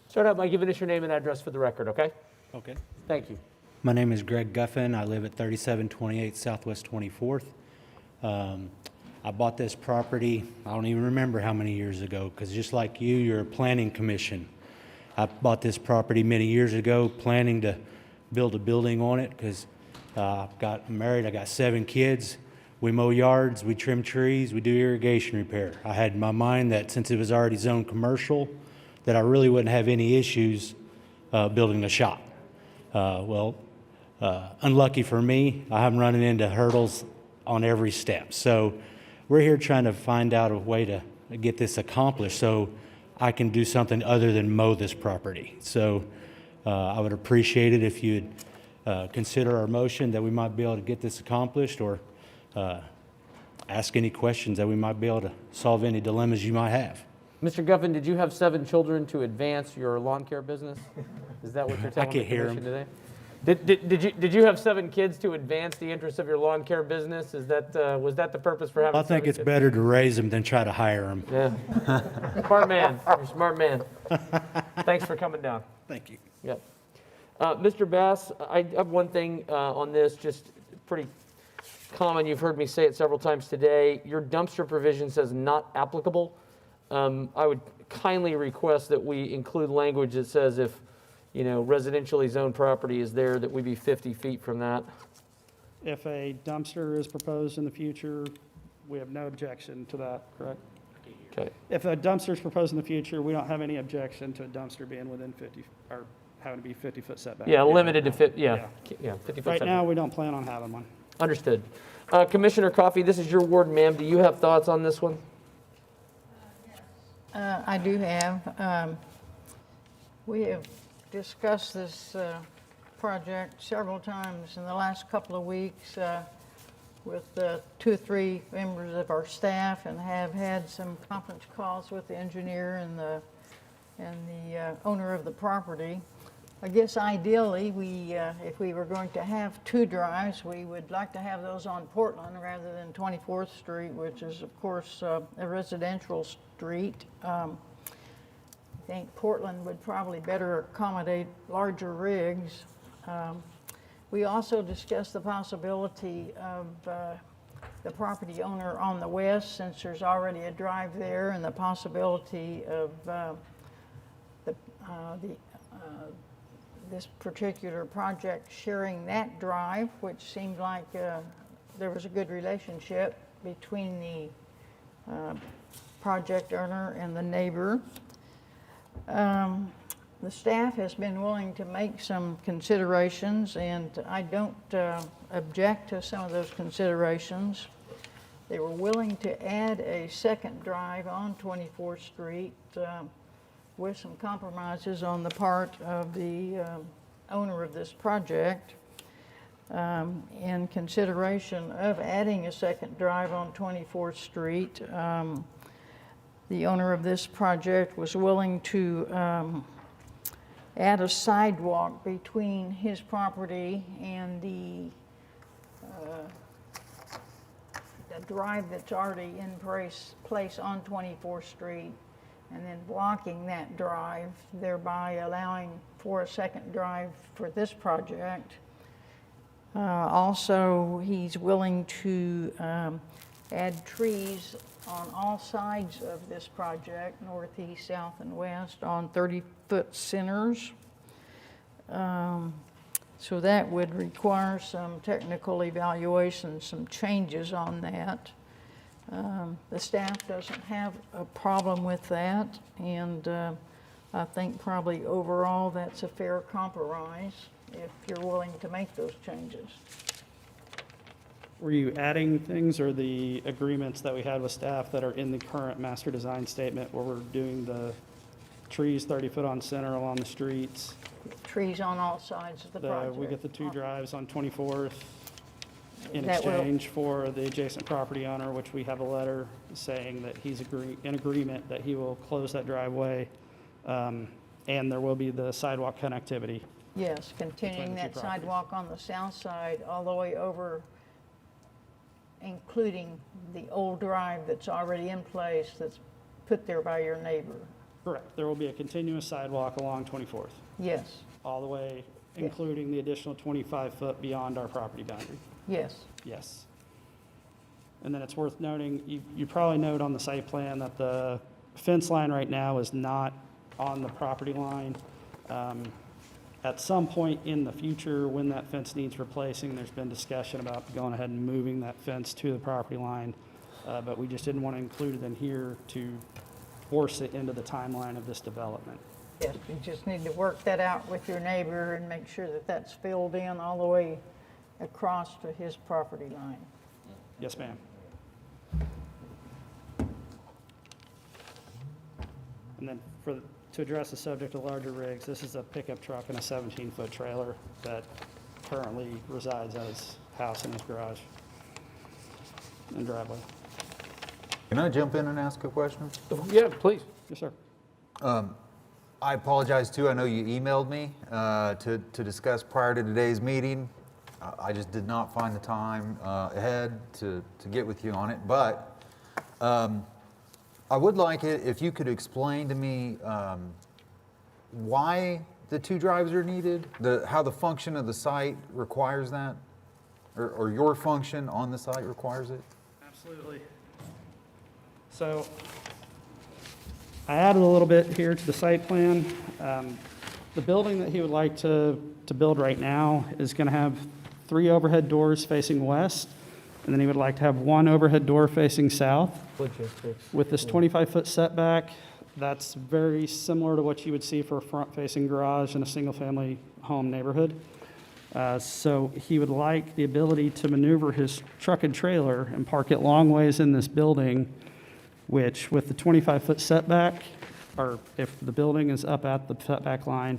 Start out by giving us your name and address for the record, okay? Okay. Thank you. My name is Greg Guffin. I live at 3728 Southwest 24th. I bought this property, I don't even remember how many years ago, because just like you, you're a planning commission. I bought this property many years ago, planning to build a building on it, because I'm married, I got 7 kids. We mow yards, we trim trees, we do irrigation repair. I had in my mind that since it was already zoned commercial, that I really wouldn't have any issues building a shop. Unlucky for me, I'm running into hurdles on every step. So we're here trying to find out a way to get this accomplished so I can do something other than mow this property. So I would appreciate it if you'd consider our motion that we might be able to get this accomplished, or ask any questions that we might be able to solve any dilemmas you might have. Mr. Guffin, did you have 7 children to advance your lawn care business? Is that what you're telling the commission today? Did you have 7 kids to advance the interests of your lawn care business? Was that the purpose for having? I think it's better to raise them than try to hire them. Yeah. Smart man. You're a smart man. Thanks for coming down. Thank you. Yep. Mr. Bass, I have one thing on this, just pretty common. You've heard me say it several times today. Your dumpster provision says not applicable. I would kindly request that we include language that says if, residentially zoned property is there, that we be 50 feet from that. If a dumpster is proposed in the future, we have no objection to that, correct? Okay. If a dumpster is proposed in the future, we don't have any objection to a dumpster being within 50, or having to be 50-foot setback. Yeah, limited to 50, yeah, 50-foot Right setback. now, we don't plan on having one. Understood. Commissioner Coffey, this is your ward, ma'am. Do you have thoughts on this one? I do have. We have discussed this project several times in the last couple of weeks with 2 or 3 members of our staff, and have had some conference calls with the engineer and the owner of the property. I guess ideally, if we were going to have 2 drives, we would like to have those on Portland rather than 24th Street, which is, of course, a residential street. I think Portland would probably better accommodate larger rigs. We also discussed the possibility of the property owner on the west, since there's already a drive there, and the possibility of this particular project sharing that drive, which seemed like there was a good relationship between the project owner and the neighbor. The staff has been willing to make some considerations, and I don't object to some of those considerations. They were willing to add a second drive on 24th Street with some compromises on the part of the owner of this project. In consideration of adding a second drive on 24th Street, the owner of this project was willing to add a sidewalk between his property and the drive that's already in place on 24th Street, and then blocking that drive, thereby allowing for a second drive for this project. Also, he's willing to add trees on all sides of this project, northeast, south, and west, on 30-foot centers. So that would require some technical evaluation, some changes on that. The staff doesn't have a problem with that, and I think probably overall that's a fair compromise if you're willing to make those changes. Were you adding things, or the agreements that we had with staff that are in the current master design statement where we're doing the trees 30 foot on center along the streets? Trees on all sides of the project. We get the two drives on 24th in That will- exchange for the adjacent property owner, which we have a letter saying that he's in agreement that he will close that driveway, and there will be the sidewalk connectivity. Yes, continuing that sidewalk on the south side all the way over, including the old drive that's already in place that's put there by your neighbor. Correct. There will be a continuous sidewalk along 24th, Yes, all the way, Yes. including the additional 25 foot beyond our property boundary. yes. Yes. And then it's worth noting, you probably note on the site plan that the fence line right now is not on the property line. At some point in the future, when that fence needs replacing, there's been discussion about going ahead and moving that fence to the property line, but we just didn't want to include it in here to force it into the timeline of this development. Yes, you just need to work that out with your neighbor and make sure that that's filled in all the way across to his property line. Yes, ma'am. And then to address the subject of larger rigs, this is a pickup truck and a 17-foot trailer that currently resides at his house and his garage and driveway. Can I jump in and ask a question? Yeah, please. Yes, sir. I apologize too. I know you emailed me to discuss prior to today's meeting. I just did not find the time ahead to get with you on it. But I would like it if you could explain to me why the two drives are needed, how the function of the site requires that, or your function on the site requires it. Absolutely. So I added a little bit here to the site plan. The building that he would like to build right now is going to have 3 overhead doors facing west, and then he would like to have 1 overhead door facing south. Logistics. With this 25-foot setback, that's very similar to what you would see for a front-facing garage in a single-family home neighborhood. So he would like the ability to maneuver his truck and trailer and park it long ways in this building, which with the 25-foot setback, or if the building is up at the setback line,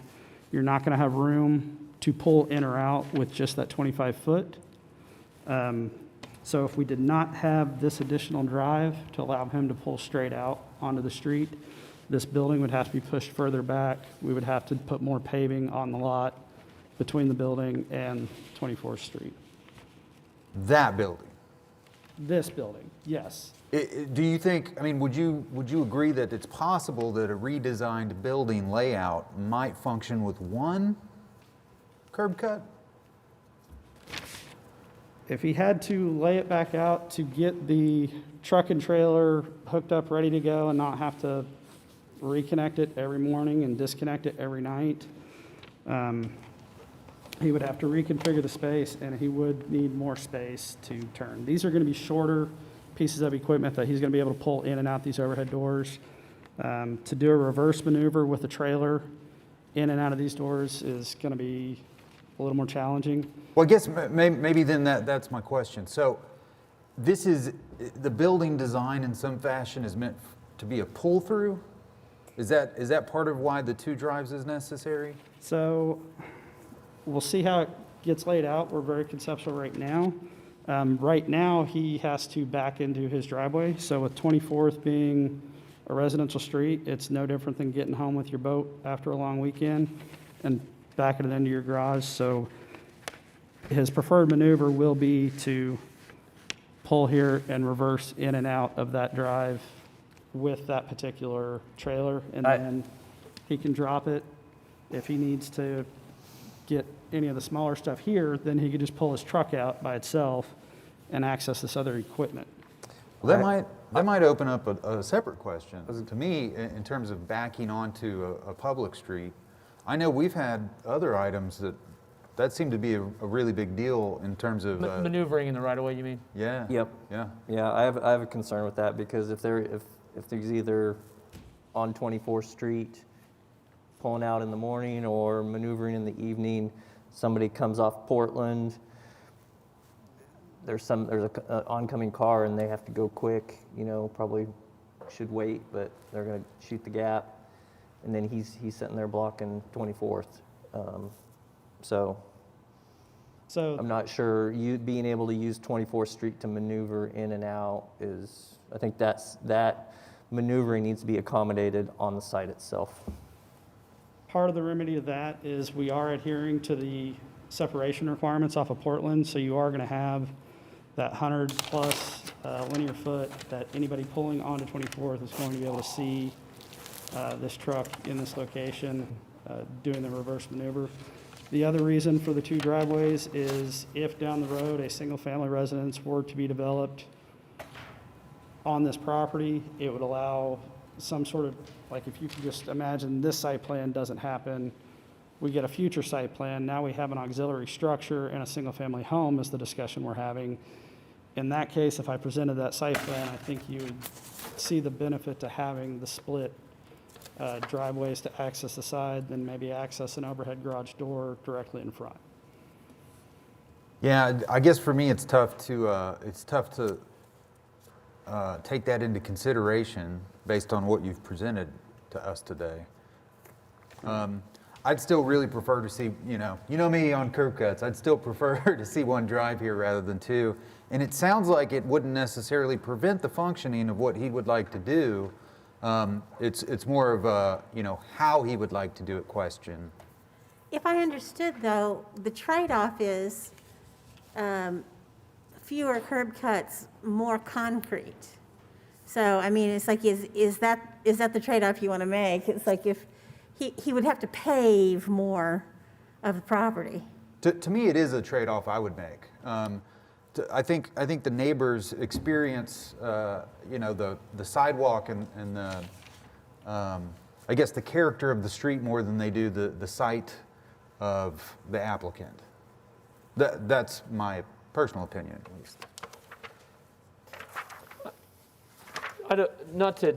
you're not going to have room to pull in or out with just that 25-foot. So if we did not have this additional drive to allow him to pull straight out onto the street, this building would have to be pushed further back. We would have to put more paving on the lot between the building and 24th Street. That building. This building, yes. Do you think, I mean, would you agree that it's possible that a redesigned building layout might function with 1 curb cut? If he had to lay it back out to get the truck and trailer hooked up, ready to go, and not have to reconnect it every morning and disconnect it every night, He would have to reconfigure the space, and he would need more space to turn. These are going to be shorter pieces of equipment that he's going to be able to pull in and out these overhead doors. To do a reverse maneuver with a trailer in and out of these doors is going to be a little more challenging. Well, I guess maybe then that's my question. So this is, the building design in some fashion is meant to be a pull-through? Is that part of why the 2 drives is necessary? So we'll see how it gets laid out. We're very conceptual right now. Right now, he has to back into his driveway. So with 24th being a residential street, it's no different than getting home with your boat after a long weekend and backing it into your garage. So his preferred maneuver will be to pull here and reverse in and out of that drive with that particular trailer, and then he can drop it. If he needs to get any of the smaller stuff here, then he could just pull his truck out by itself and access this other equipment. Well, that might open up a separate question. To me, in terms of backing onto a public street, I know we've had other items that seemed to be a really big deal in terms of Maneuvering in the right of way, you mean? Yeah. Yep. Yeah. Yeah, I have a concern with that because if there's either on 24th Street pulling out in the morning or maneuvering in the evening, somebody comes off Portland, there's an oncoming car and they have to go quick, probably should wait, but they're going to shoot the gap, and then he's sitting there blocking 24th. So I'm not sure you being able to use 24th Street to maneuver in and out is, I think that maneuvering needs to be accommodated on the site itself. Part of the remedy to that is we are adhering to the separation requirements off of Portland, so you are going to have that 100+ linear foot that anybody pulling onto 24th is going to be able to see this truck in this location doing the reverse maneuver. The other reason for the 2 driveways is if down the road a single-family residence were to be developed on this property, it would allow some sort of, like if you could just imagine this site plan doesn't happen, we get a future site plan, now we have an auxiliary structure and a single-family home is the discussion we're having. In that case, if I presented that site plan, I think you would see the benefit to having the split driveways to access the side, then maybe access an overhead garage door directly in front. Yeah, I guess for me it's tough to take that into consideration based on what you've presented to us today. I'd still really prefer to see, you know me on curb cuts, I'd still prefer to see 1 drive here rather than 2. And it sounds like it wouldn't necessarily prevent the functioning of what he would like to do. It's more of a, how he would like to do it question. If I understood, though, the trade-off is fewer curb cuts, more concrete. So, I mean, it's like, is that the trade-off you want to make? It's like if he would have to pave more of the property. To me, it is a trade-off I would make. I think the neighbors experience, the sidewalk and the, I guess the character of the street more than they do the site of the applicant. That's my personal opinion, at least. Not to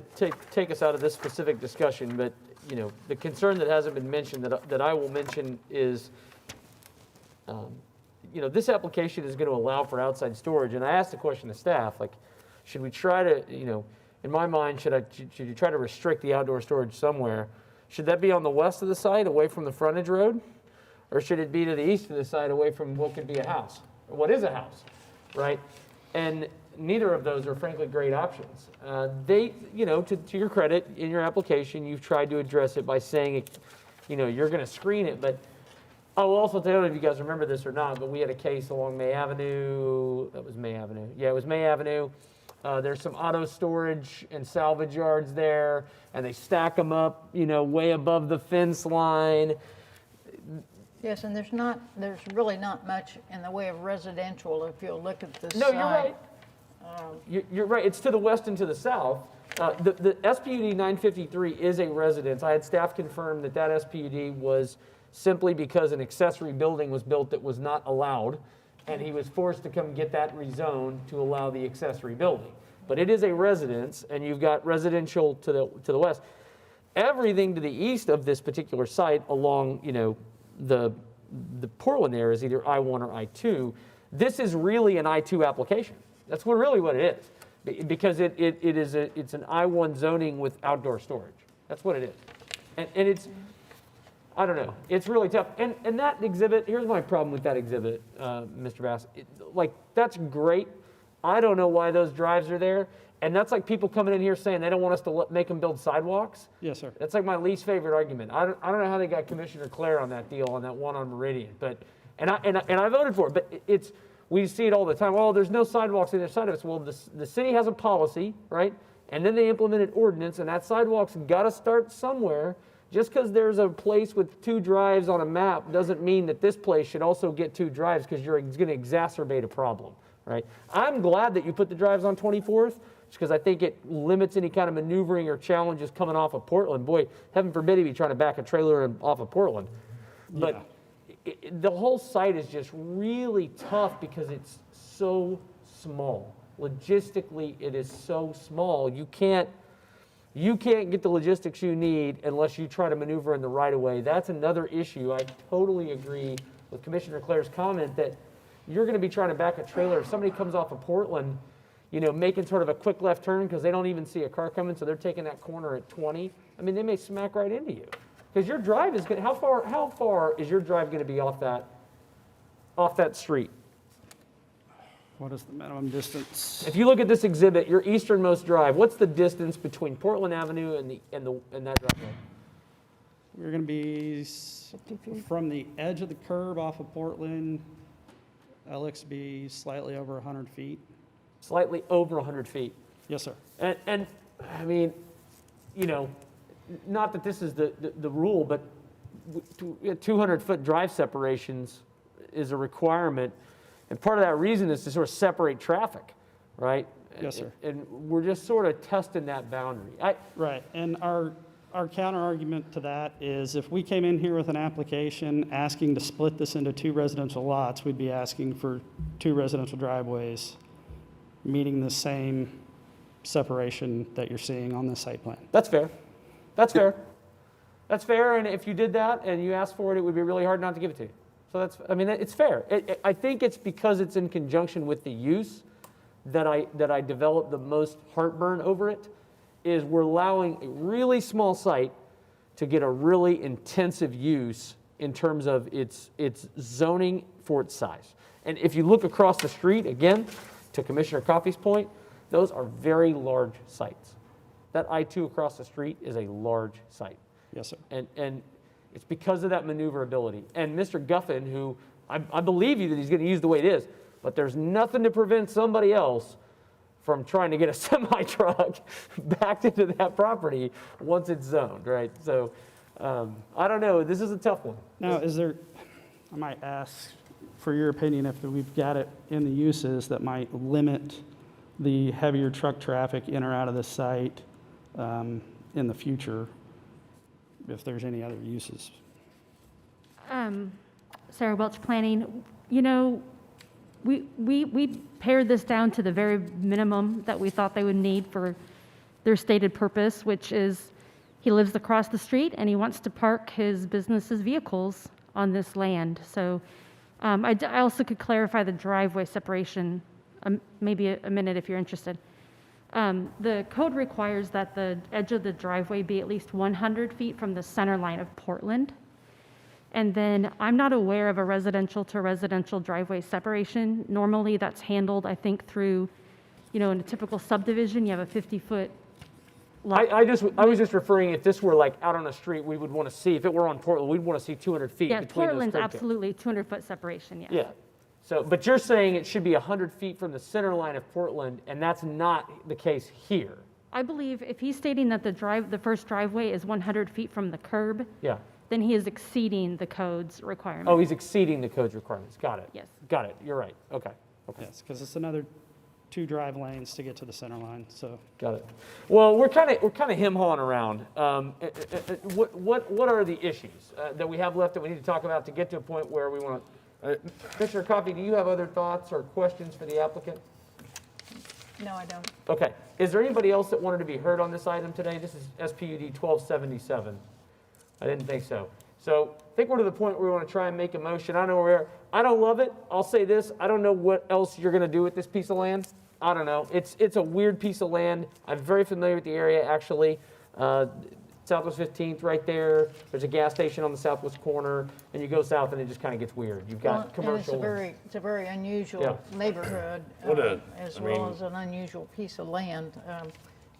take us out of this specific discussion, but the concern that hasn't been mentioned that I will mention is, this application is going to allow for outside storage, and I asked the question to staff, like, should we try to, in my mind, should you try to restrict the outdoor storage somewhere? Should that be on the west of the site, away from the frontage road, or should it be to the east of the site, away from what could be a house, or what is a house, right? And neither of those are frankly great options. To your credit, in your application, you've tried to address it by saying, you're going to screen it, but I will also tell you if you guys remember this or not, but we had a case along May Avenue. That was May Avenue. Yeah, it was May Avenue. There's some auto storage and salvage yards there, and they stack them up, way above the fence line. Yes, and there's really not much in the way of residential if you'll look at this No, site. you're right. You're right. It's to the west and to the south. The SPUD 953 is a residence. I had staff confirm that SPUD was simply because an accessory building was built that was not allowed, and he was forced to come get that rezoned to allow the accessory building. But it is a residence, and you've got residential to the west. Everything to the east of this particular site along, the Portland area is either I-1 or I-2. This is really an I-2 application. That's really what it is, because it's an I-1 zoning with outdoor storage. That's what it is. And it's, I don't know, it's really tough. And that exhibit, here's my problem with that exhibit, Mr. Bass. That's great. I don't know why those drives are there. And that's like people coming in here saying they don't want us to make them build sidewalks. Yes, sir. That's like my least favorite argument. I don't know how they got Commissioner Clare on that deal, on that one on Meridian. But and I voted for it. But we see it all the time. Well, there's no sidewalks on the other side of us. Well, the city has a policy, right? And then they implemented ordinance, and that sidewalk's got to start somewhere. Just because there's a place with 2 drives on a map doesn't mean that this place should also get 2 drives, because you're going to exacerbate a problem, right? I'm glad that you put the drives on 24th, because I think it limits any kind of maneuvering or challenges coming off of Portland. Boy, heaven forbid he'd be trying to back a trailer off of Portland. But the whole site is just really tough because it's so small. Logistically, it is so small. You can't get the logistics you need unless you try to maneuver in the right of way. That's another issue. I totally agree with Commissioner Clare's comment that you're going to be trying to back a trailer. If somebody comes off of Portland, making sort of a quick left turn because they don't even see a car coming, so they're taking that corner at 20. I mean, they may smack right into you. Because your drive is going to, how far is your drive going to be off that street? What is the minimum distance? If you look at this exhibit, your easternmost drive, what's the distance between Portland Avenue and that driveway? We're going to be from the edge of the curb off of Portland, LXB, slightly over 100 feet. Slightly over 100 feet. Yes, sir. And I mean, not that this is the rule, but 200-foot drive separations is a requirement. And part of that reason is to sort of separate traffic, right? Yes, sir. And we're just sort of testing that boundary. Right. And our counter argument to that is if we came in here with an application asking to split this into 2 residential lots, we'd be asking for 2 residential driveways meeting the same separation that you're seeing on the site plan. That's fair. That's fair. That's fair. And if you did that and you asked for it, it would be really hard not to give it to you. So it's fair. I think it's because it's in conjunction with the use that I develop the most heartburn over it, is we're allowing a really small site to get a really intensive use in terms of its zoning for its size. And if you look across the street, again, to Commissioner Coffey's point, those are very large sites. That I-2 across the street is a large site. Yes, sir. And it's because of that maneuverability. And Mr. Guffin, who I believe you that he's going to use the way it is, but there's nothing to prevent somebody else from trying to get a semi-truck backed into that property once it's zoned, right? So I don't know. This is a tough one. Now, I might ask for your opinion if we've got it in the uses that might limit the heavier truck traffic in or out of the site in the future, if there's any other uses. Sarah Welch, Planning. We pared this down to the very minimum that we thought they would need for their stated purpose, which is he lives across the street and he wants to park his business's vehicles on this land. So I also could clarify the driveway separation, maybe a minute if you're interested. The code requires that the edge of the driveway be at least 100 feet from the center line of Portland. And then I'm not aware of a residential to residential driveway separation. Normally that's handled, I think, through, in a typical subdivision, you have a 50-foot lot. I was just referring, if this were like out on a street, we would want to see, if it were on Portland, we'd want to see 200 feet Yeah, between Portland's those absolutely 200-foot separation, yes. Yeah. So, but you're saying it should be 100 feet from the center line of Portland, and that's not the case here. I believe if he's stating that the first driveway is 100 feet from the curb, Yeah. then he is exceeding the code's requirement. Oh, he's exceeding the code's requirements. Got it. Yes. Got it. You're right. Okay. Yes, because it's another 2 drive lanes to get to the center line, so. Got it. Well, we're kind of hem-hawing around. What are the issues that we have left that we need to talk about to get to a point where we want to? Commissioner Coffey, do you have other thoughts or questions for the applicant? No, I don't. Okay. Is there anybody else that wanted to be heard on this item today? This is SPUD 1277. I didn't think so. So I think we're to the point where we want to try and make a motion. I know I don't love it. I'll say this. I don't know what else you're going to do with this piece of land. I don't know. It's a weird piece of land. I'm very familiar with the area, actually. Southwest 15th right there. There's a gas station on the southwest corner, and you go south and it just kind of gets weird. You've got commercial. It's a very unusual neighborhood, as well as an unusual piece of land.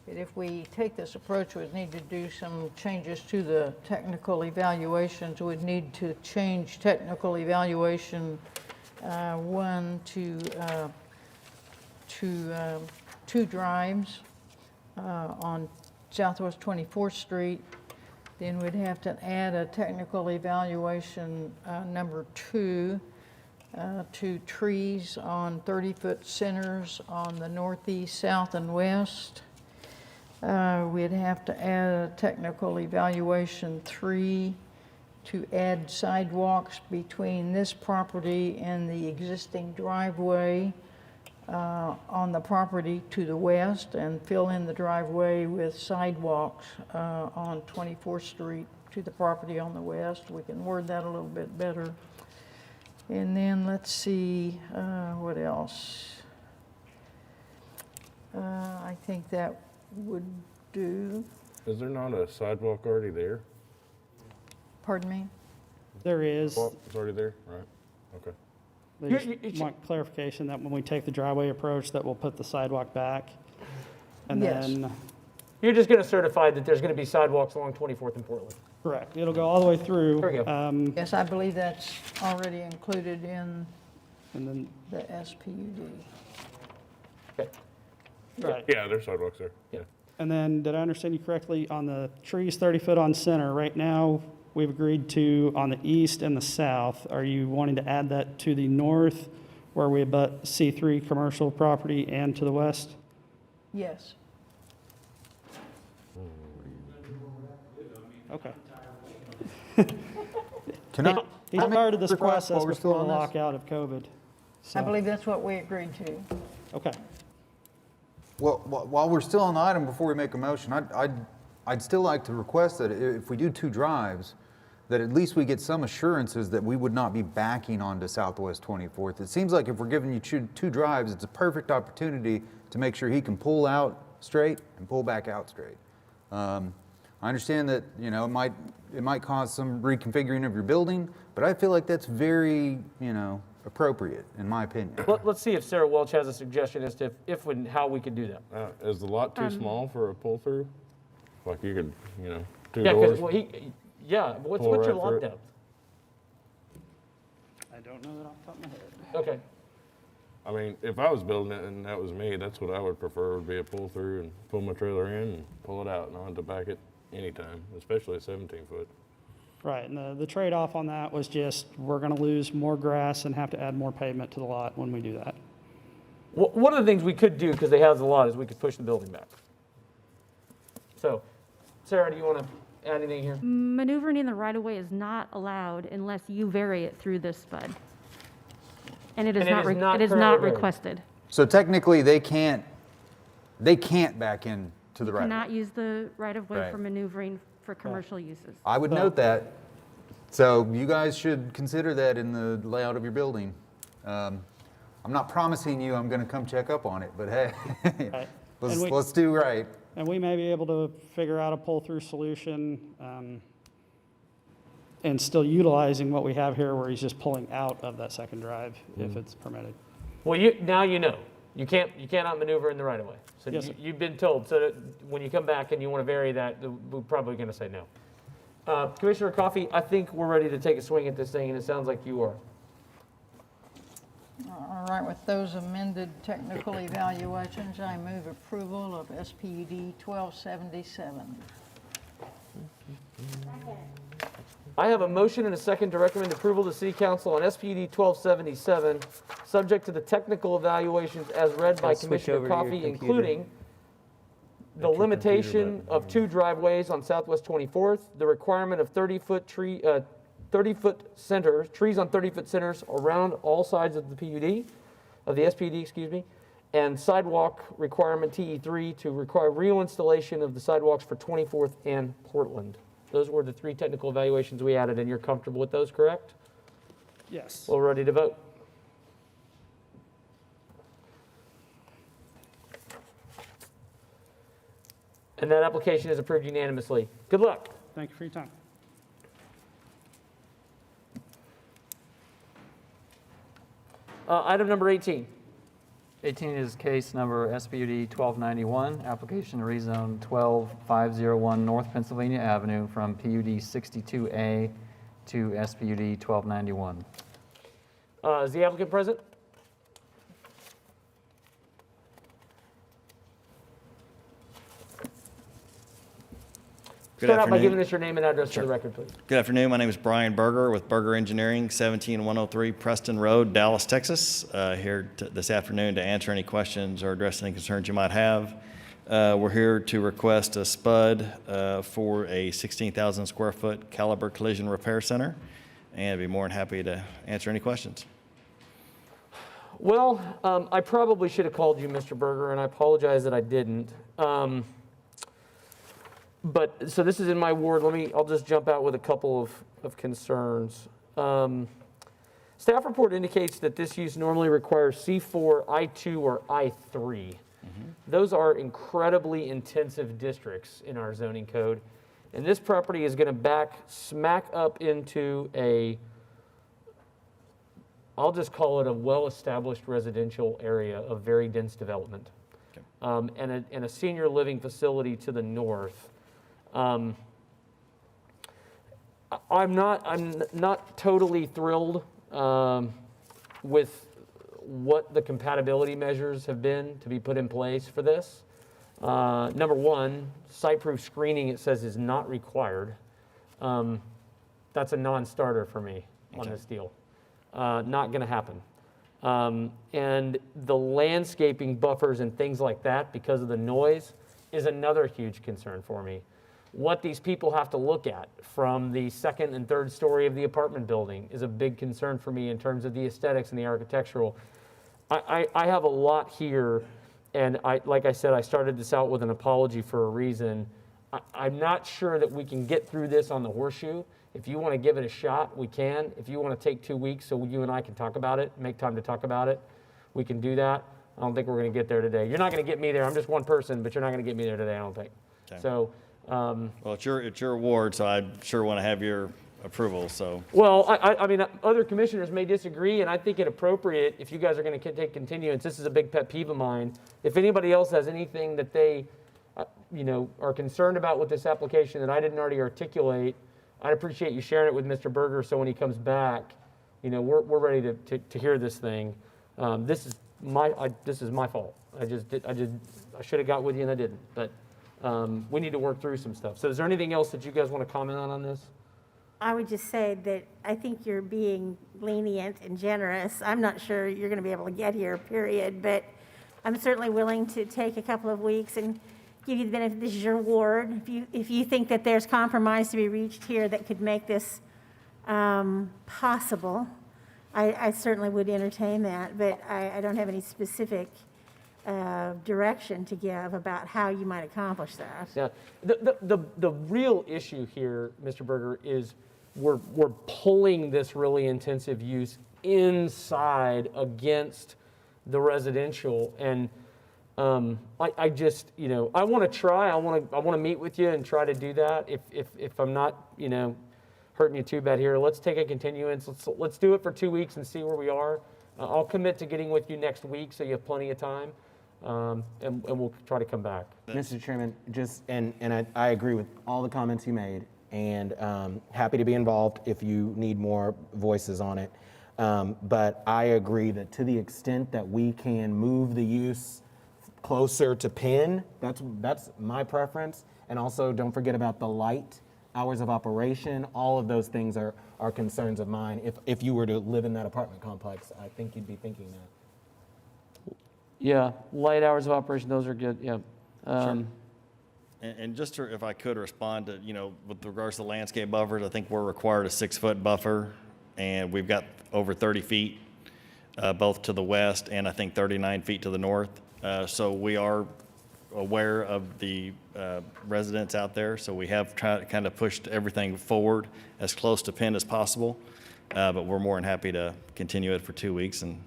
If we take this approach, we'd need to do some changes to the technical evaluations. We'd need to change technical evaluation 1 to 2 drives on Southwest 24th Street. Then we'd have to add a technical evaluation number 2 to trees on 30-foot centers on the northeast, south, and west. We'd have to add a technical evaluation 3 to add sidewalks between this property and the existing driveway on the property to the west, and fill in the driveway with sidewalks on 24th Street to the property on the west. We can word that a little bit better. And then let's see, what else? I think that would do. Is there not a sidewalk already there? Pardon me? There is. It's already there, right? Okay. They just want clarification that when we take the driveway approach, that we'll put the sidewalk back. And then. You're just going to certify that there's going to be sidewalks along 24th and Portland. Correct. It'll go all the way through. There we go. Yes, I believe that's already included in and then the SPUD. Okay. Right. Yeah, there's sidewalks there. Yeah. And then, did I understand you correctly, on the trees 30 foot on center, right now, we've agreed to on the east and the south. Are you wanting to add that to the north, where we abut C3 commercial property, and to the west? Yes. Okay. He's part of this request process while we're still before the on this? lockout of COVID. I believe that's what we agreed to. Okay. Well, while we're still on the item, before we make a motion, I'd still like to request that if we do 2 drives, that at least we get some assurances that we would not be backing onto Southwest 24th. It seems like if we're giving you 2 drives, it's a perfect opportunity to make sure he can pull out straight and pull back out straight. I understand that, you know, it might cause some reconfiguring of your building, but I feel like that's very, you know, appropriate, in my opinion. Let's see if Sarah Welch has a suggestion as to if and how we could do that. Is the lot too small for a pull-through? Like you could, you know, 2 Yeah, doors? but what's Pull your right lot through. depth? I don't know that off the top of my head. Okay. I mean, if I was building it and that was me, that's what I would prefer, would be a pull-through and pull my trailer in and pull it out, and I want to back it anytime, especially a 17-foot. Right, and the trade-off on that was just, we're gonna lose more grass and have to add more pavement to the lot when we do that. One of the things we could do, because they have the lot, is we could push the building back. So, Sarah, do you want to add anything here? Maneuvering in the right-of-way is not allowed unless you vary it through this spud. And it is not currently requested. So technically, they can't back in to the right. Cannot use the right-of-way Right. for maneuvering for commercial uses. I would note that. So you guys should consider that in the layout of your building. I'm not promising you I'm going to come check up on it, but hey, Right. let's do right. And we may be able to figure out a pull-through solution and still utilizing what we have here, where he's just pulling out of that second drive, if it's permitted. Well, now you know. You cannot maneuver in the right of way. So Yes, sir. you've been told. So that when you come back and you want to vary that, we're probably going to say no. Commissioner Coffey, I think we're ready to take a swing at this thing, and it sounds like you are. All right, with those amended technical evaluations, I move approval of SPUD 1277. I have a motion and a second to recommend approval to City Council on SPUD 1277, subject to the technical evaluations as read by Gotta switch over Commissioner to your Coffey, computer. including the limitation of 2 driveways on Southwest 24th, the requirement of 30-foot trees on 30-foot centers around all sides of the PUD, of the SPUD, excuse me, and sidewalk requirement TE3 to require real installation of the sidewalks for 24th and Portland. Those were the 3 technical evaluations we added, and you're comfortable with those, correct? Yes. Well, ready to vote. And that application is approved unanimously. Good luck. Thank you for your time. Item number 18. 18 is case number SPUD 1291, application to rezone 12501 North Pennsylvania Avenue from PUD 62A to SPUD 1291. Is the applicant present? Good Start out by afternoon. giving us your name and address for the record, please. Good afternoon. My name is Brian Berger with Berger Engineering, 17103 Preston Road, Dallas, Texas. Here this afternoon to answer any questions or address any concerns you might have. We're here to request a Spud for a 16,000 square foot caliber collision repair center, and I'd be more than happy to answer any questions. Well, I probably should have called you Mr. Berger, and I apologize that I didn't. But, so this is in my ward. I'll just jump out with a couple of concerns. Staff report indicates that this use normally requires C4, I2, or I3. Those are incredibly intensive districts in our zoning code. And this property is going to back smack up into I'll just call it a well-established residential area of very dense development. Okay. And a senior living facility to the north. I'm not totally thrilled with what the compatibility measures have been to be put in place for this. Number one, site-proof screening, it says, is not required. That's a non-starter for me on this deal. Not going to happen. And the landscaping buffers and things like that, because of the noise, is another huge concern for me. What these people have to look at from the second and third story of the apartment building is a big concern for me in terms of the aesthetics and the architectural. I have a lot here, and like I said, I started this out with an apology for a reason. I'm not sure that we can get through this on the horseshoe. If you want to give it a shot, we can. If you want to take 2 weeks so you and I can talk about it, make time to talk about it, we can do that. I don't think we're going to get there today. You're not going to get me there. I'm just one person, but you're not going to get me there today, I don't think. Okay. So. Well, it's your award, so I sure want to have your approval, so. Well, I mean, other commissioners may disagree, and I think it appropriate, if you guys are going to take continuance, this is a big pet peeve of mine. If anybody else has anything that they, are concerned about with this application that I didn't already articulate, I'd appreciate you sharing it with Mr. Berger, so when he comes back, we're ready to hear this thing. This is my fault. I should have got with you and I didn't, but we need to work through some stuff. So is there anything else that you guys want to comment on this? I would just say that I think you're being lenient and generous. I'm not sure you're going to be able to get here, period, but I'm certainly willing to take a couple of weeks and give you the benefit. This is your ward. If you think that there's compromise to be reached here that could make this possible, I certainly would entertain that, but I don't have any specific direction to give about how you might accomplish that. Yeah, the real issue here, Mr. Berger, is we're pulling this really intensive use inside against the residential, and I just, I want to try. I want to meet with you and try to do that. If I'm not, hurting you too bad here, let's take a continuance. Let's do it for 2 weeks and see where we are. I'll commit to getting with you next week, so you have plenty of time. And we'll try to come back. Mr. Chairman, I agree with all the comments you made, and happy to be involved if you need more voices on it. But I agree that to the extent that we can move the use closer to Penn, that's my preference. And also, don't forget about the light hours of operation, all of those things are concerns of mine. If you were to live in that apartment complex, I think you'd be thinking that. Yeah, light hours of operation, those are good, yeah. And just to, if I could respond to, with regards to landscape buffers, I think we're required a 6-foot buffer, and we've got over 30 feet, both to the west and I think 39 feet to the north. So we are aware of the residents out there, so we have kind of pushed everything forward as close to pin as possible, but we're more than happy to continue it for 2 weeks and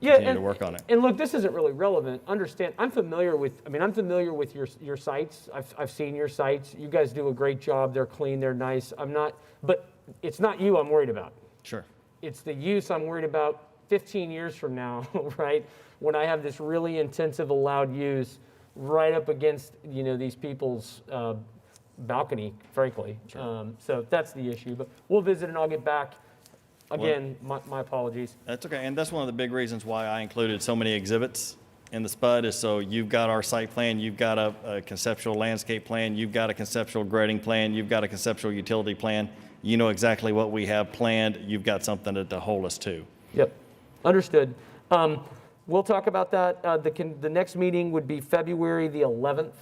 continue to work on it. And look, this isn't really relevant. Understand, I'm familiar with your sites. I've seen your sites. You guys do a great job. They're clean, they're nice. But it's not you I'm worried about. Sure. It's the use I'm worried about 15 years from now, right? When I have this really intensive allowed use right up against, these people's balcony, frankly. Sure. So that's the issue. But we'll visit and I'll get back. Again, my apologies. That's okay, and that's one of the big reasons why I included so many exhibits in the Spud is so you've got our site plan, you've got a conceptual landscape plan, you've got a conceptual grading plan, you've got a conceptual utility plan. You know exactly what we have planned. You've got something to hold us to. Yep, understood. We'll talk about that. The next meeting would be February the 11th.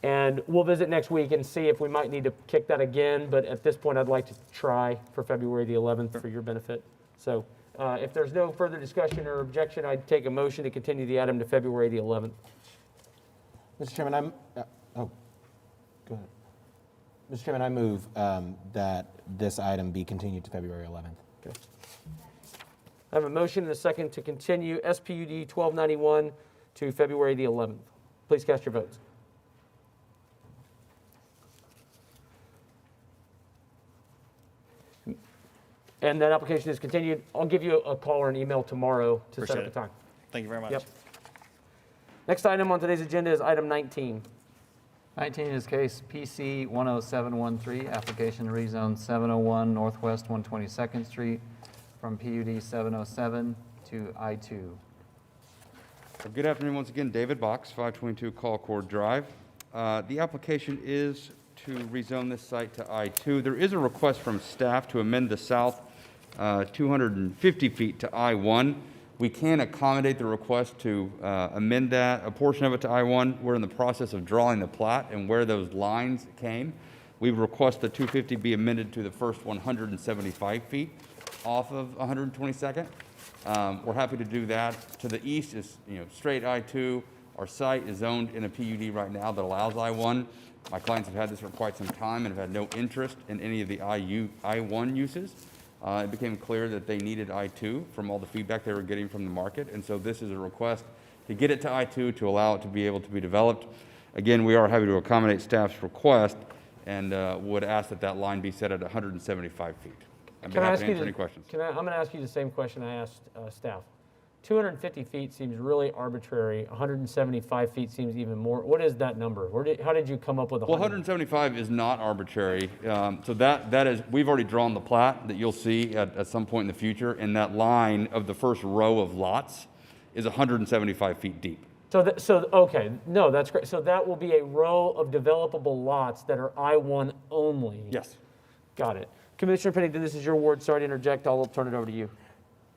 And we'll visit next week and see if we might need to kick that again. But at this point, I'd like to try for February the 11th for your benefit. So if there's no further discussion or objection, I'd take a motion to continue the item to February the 11th. Mr. Chairman, go ahead. Mr. Chairman, I move that this item be continued to February 11th. Okay. I have a motion and a second to continue SPUD 1291 to February the 11th. Please cast your votes. And that application is continued. I'll give you a call or an email tomorrow to set up a time. Thank you very much. Yep. Next item on today's agenda is item 19. 19 is case PC 10713, application to rezone 701 Northwest 122nd Street from PUD 707 to I-2. Good afternoon once again, David Box, 522 Colcord Drive. The application is to rezone this site to I-2. There is a request from staff to amend the south 250 feet to I-1. We can accommodate the request to amend that, a portion of it to I-1. We're in the process of drawing the plat and where those lines came. We request the 250 be amended to the first 175 feet off of 122nd. We're happy to do that. To the east is straight I-2. Our site is zoned in a PUD right now that allows I-1. My clients have had this for quite some time and have had no interest in any of the I-1 uses. It became clear that they needed I-2 from all the feedback they were getting from the market, and so this is a request to get it to I-2 to allow it to be able to be developed. Again, we are happy to accommodate staff's request and would ask that that line be set at 175 feet. I'd be happy to answer any questions. I'm going to ask you the same question I asked staff. 250 feet seems really arbitrary. 175 feet seems even more. What is that number? How did you come up with 100? Well, 175 is not arbitrary. So that is, we've already drawn the plat that you'll see at some point in the future, and that line of the first row of lots is 175 feet deep. Okay, no, that's great. So that will be a row of developable lots that are I-1 only. Yes. Got it. Commissioner Pennington, this is your ward. Sorry to interject. I'll turn it over to you.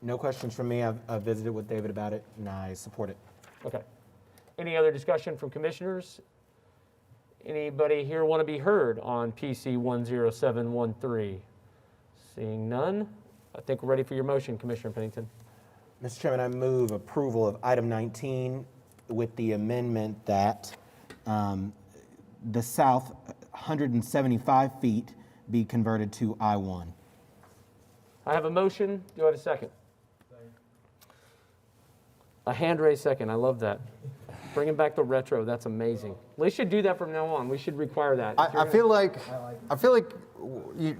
No questions from me. I've visited with David about it, and I support it. Okay. Any other discussion from commissioners? Anybody here want to be heard on PC 10713? Seeing none, I think we're ready for your motion, Commissioner Pennington. Mr. Chairman, I move approval of item 19 with the amendment that the south 175 feet be converted to I-1. I have a motion. Do I have a second? A hand raised second. I love that. Bringing back the retro. That's amazing. We should do that from now on. We should require that. I feel like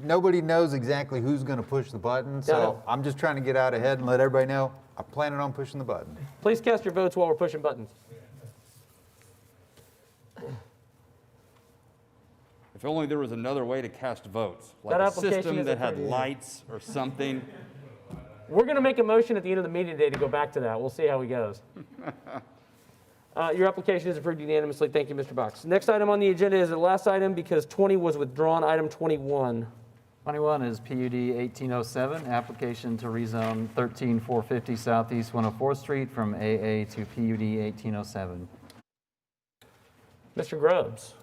nobody knows exactly who's going to push the button, so I'm just trying to get out ahead and let everybody know I'm planning on pushing the button. Please cast your votes while we're pushing buttons. If only there was another way to cast votes, like That a application system is that had approved. lights or something. We're going to make a motion at the end of the meeting today to go back to that. We'll see how he goes. Your application is approved unanimously. Thank you, Mr. Box. Next item on the agenda is the last item because 20 was withdrawn. Item 21. 21 is PUD 1807, application to rezone 13450 Southeast 104th Street from AA to PUD 1807. Mr. Grubbs.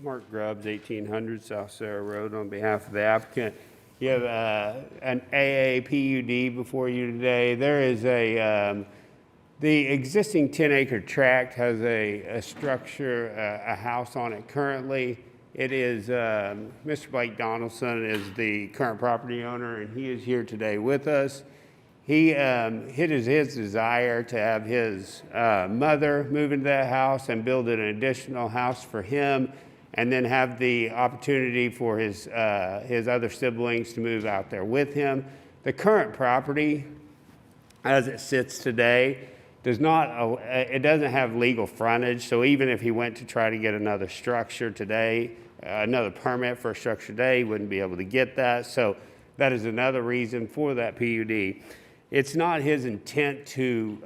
Mark Grubbs, 1800 South Sarah Road, on behalf of the applicant. You have an AA PUD before you today. There is the existing 10-acre tract has a structure, a house on it currently. It is, Mr. Blake Donaldson is the current property owner, and he is here today with us. It is his desire to have his mother move into that house and build an additional house for him, and then have the opportunity for his other siblings to move out there with him. The current property, as it sits today, it doesn't have legal frontage, so even if he went to try to get another structure today, another permit for a structure today, he wouldn't be able to get that. So that is another reason for that PUD. It's not his intent to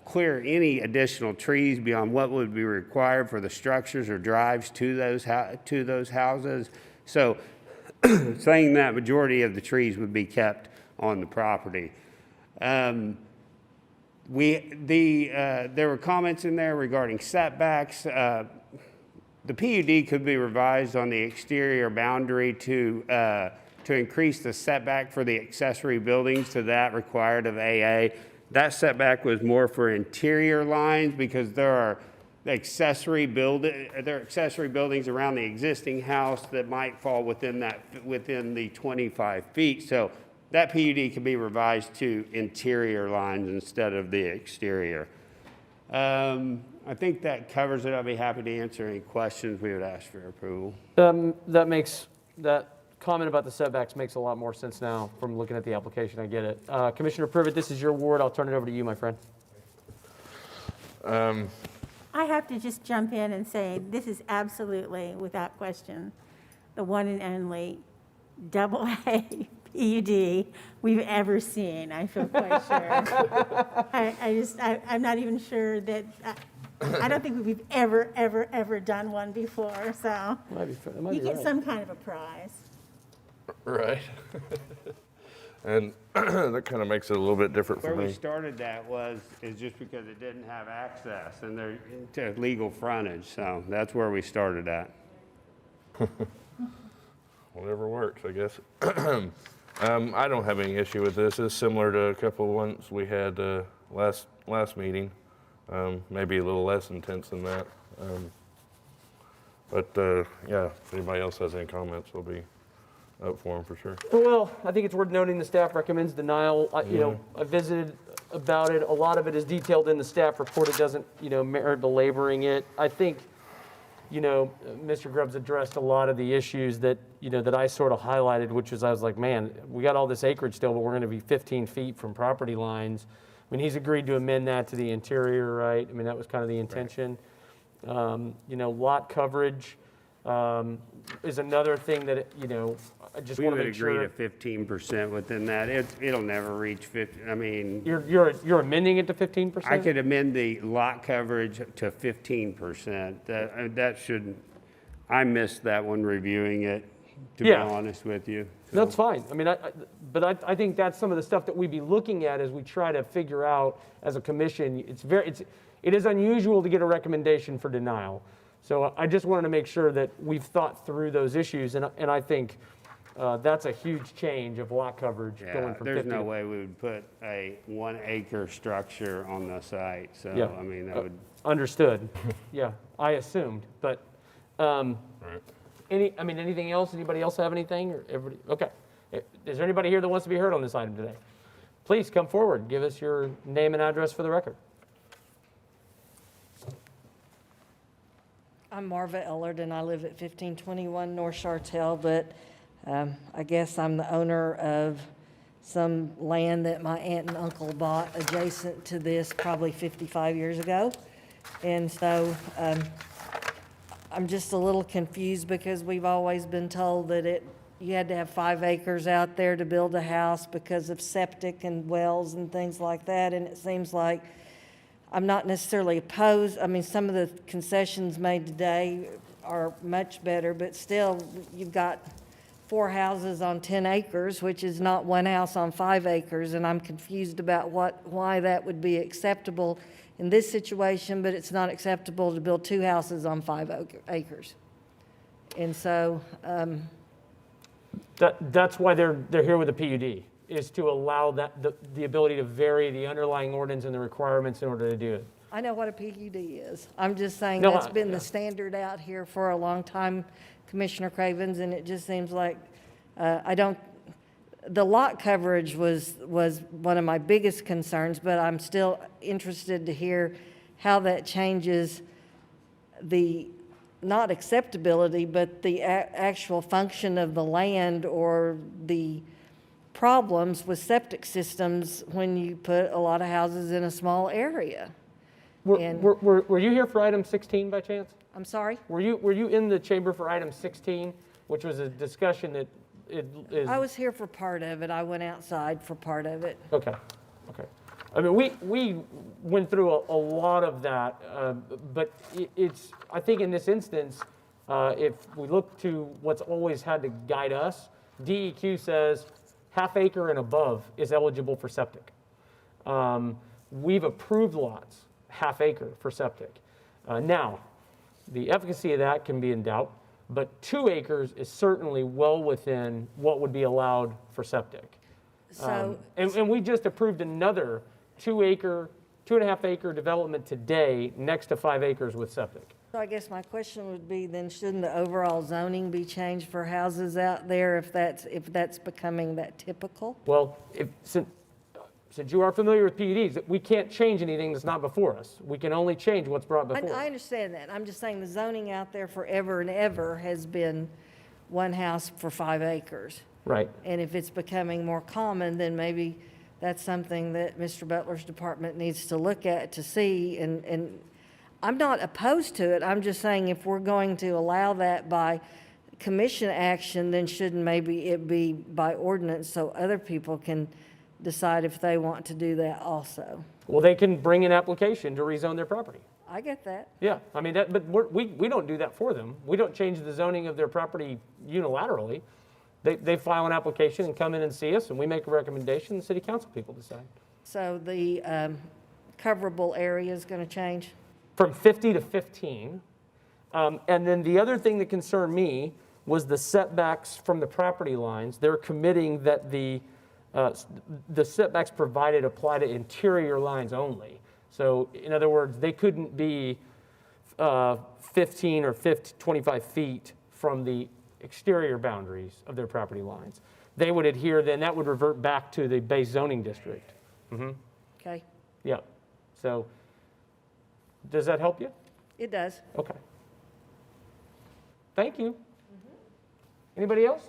clear any additional trees beyond what would be required for the structures or drives to those houses. So saying that majority of the trees would be kept on the property. There were comments in there regarding setbacks. The PUD could be revised on the exterior boundary to increase the setback for the accessory buildings to that required of AA. That setback was more for interior lines because there are accessory buildings around the existing house that might fall within the 25 feet. So that PUD can be revised to interior lines instead of the exterior. I think that covers it. I'll be happy to answer any questions we would ask for approval. That comment about the setbacks makes a lot more sense now from looking at the application. I get it. Commissioner Privet, this is your ward. I'll turn it over to you, my friend. I have to just jump in and say this is absolutely, without question, the one and only AA PUD we've ever seen. I feel quite sure. I'm not even sure that. I don't think we've ever done one before. So you get some kind of a prize. Right. And that kind of makes it a little bit different for me. Where we started that is just because it didn't have access and they're to legal frontage. So that's where we started at. Whatever works, I guess. I don't have any issue with this. It's similar to a couple of ones we had last meeting. Maybe a little less intense than that. Yeah, if anybody else has any comments, we'll be up for them for sure. Well, I think it's worth noting the staff recommends denial. I visited about it. A lot of it is detailed in the staff report. It doesn't, merit belaboring it. I think, Mr. Grubbs addressed a lot of the issues that, that I sort of highlighted, which is I was like, man, we got all this acreage still, but we're going to be 15 feet from property lines. I mean, he's agreed to amend that to the interior, right? I mean, that was kind of the intention. Right. Lot coverage is another thing that, I just want to make sure. We would agree to 15% within that. It'll never reach 50. I mean. You're amending it to 15%? I could amend the lot coverage to 15%. That shouldn't, I missed that one reviewing it, to be honest with you. So. That's fine. I mean, I think that's some of the stuff that we'd be looking at as we try to figure out as a commission. It is unusual to get a recommendation for denial. So I just wanted to make sure that we've thought through those issues, and I think that's a huge change of lot coverage going from 50. There's no way we would put a 1 acre structure on the site. So I mean, that would understood. Yeah, I assumed, but right. Anything else? Anybody else have anything? Or everybody? Okay. Is there anybody here that wants to be heard on this item today? Please come forward. Give us your name and address for the record. I'm Marva Ellard, and I live at 1521 North Chartel, but I guess I'm the owner of some land that my aunt and uncle bought adjacent to this probably 55 years ago. And so I'm just a little confused because we've always been told that you had to have 5 acres out there to build a house because of septic and wells and things like that. And it seems like I'm not necessarily opposed. I mean, some of the concessions made today are much better, but still, you've got 4 houses on 10 acres, which is not 1 house on 5 acres. And I'm confused about why that would be acceptable in this situation, but it's not acceptable to build 2 houses on 5 acres. And so, That's why they're here with a PUD, is to allow the ability to vary the underlying ordinance and the requirements in order to do it. I know what a PUD is. I'm just saying No, that's been the standard out here for a long time, Commissioner Cravens, and it just seems like, the lot coverage was one of my biggest concerns, but I'm still interested to hear how that changes the, not acceptability, but the actual function of the land or the problems with septic systems when you put a lot of houses in a small area. Were you here for item 16 by chance? I'm sorry? Were you in the chamber for item 16, which was a discussion that is? I was here for part of it. I went outside for part of it. Okay. I mean, we went through a lot of that, but it's, I think in this instance, if we look to what's always had to guide us, DEQ says half acre and above is eligible for septic. We've approved lots, half acre for septic. Now, the efficacy of that can be in doubt, but 2 acres is certainly well within what would be allowed for septic. So, and we just approved another 2.5 acre development today next to 5 acres with septic. so I guess my question would be then, shouldn't the overall zoning be changed for houses out there if that's becoming that typical? Well, since you are familiar with PUDs, we can't change anything that's not before us. We can only change what's brought before. I understand that. I'm just saying the zoning out there forever and ever has been 1 house for 5 acres. Right. And if it's becoming more common, then maybe that's something that Mr. Butler's department needs to look at to see. And I'm not opposed to it. I'm just saying if we're going to allow that by commission action, then shouldn't maybe it be by ordinance so other people can decide if they want to do that also? Well, they can bring an application to rezone their property. I get that. Yeah, I mean, but we don't do that for them. We don't change the zoning of their property unilaterally. They file an application and come in and see us, and we make a recommendation, the city council people decide. So the coverable area is going to change? From 50 to 15. And then the other thing that concerned me was the setbacks from the property lines. They're committing that the setbacks provided apply to interior lines only. So in other words, they couldn't be 15 or 25 feet from the exterior boundaries of their property lines. They would adhere, then that would revert back to the base zoning district. Mm-hmm. Okay. Yeah. So does that help you? It does. Okay. Thank you. Anybody else?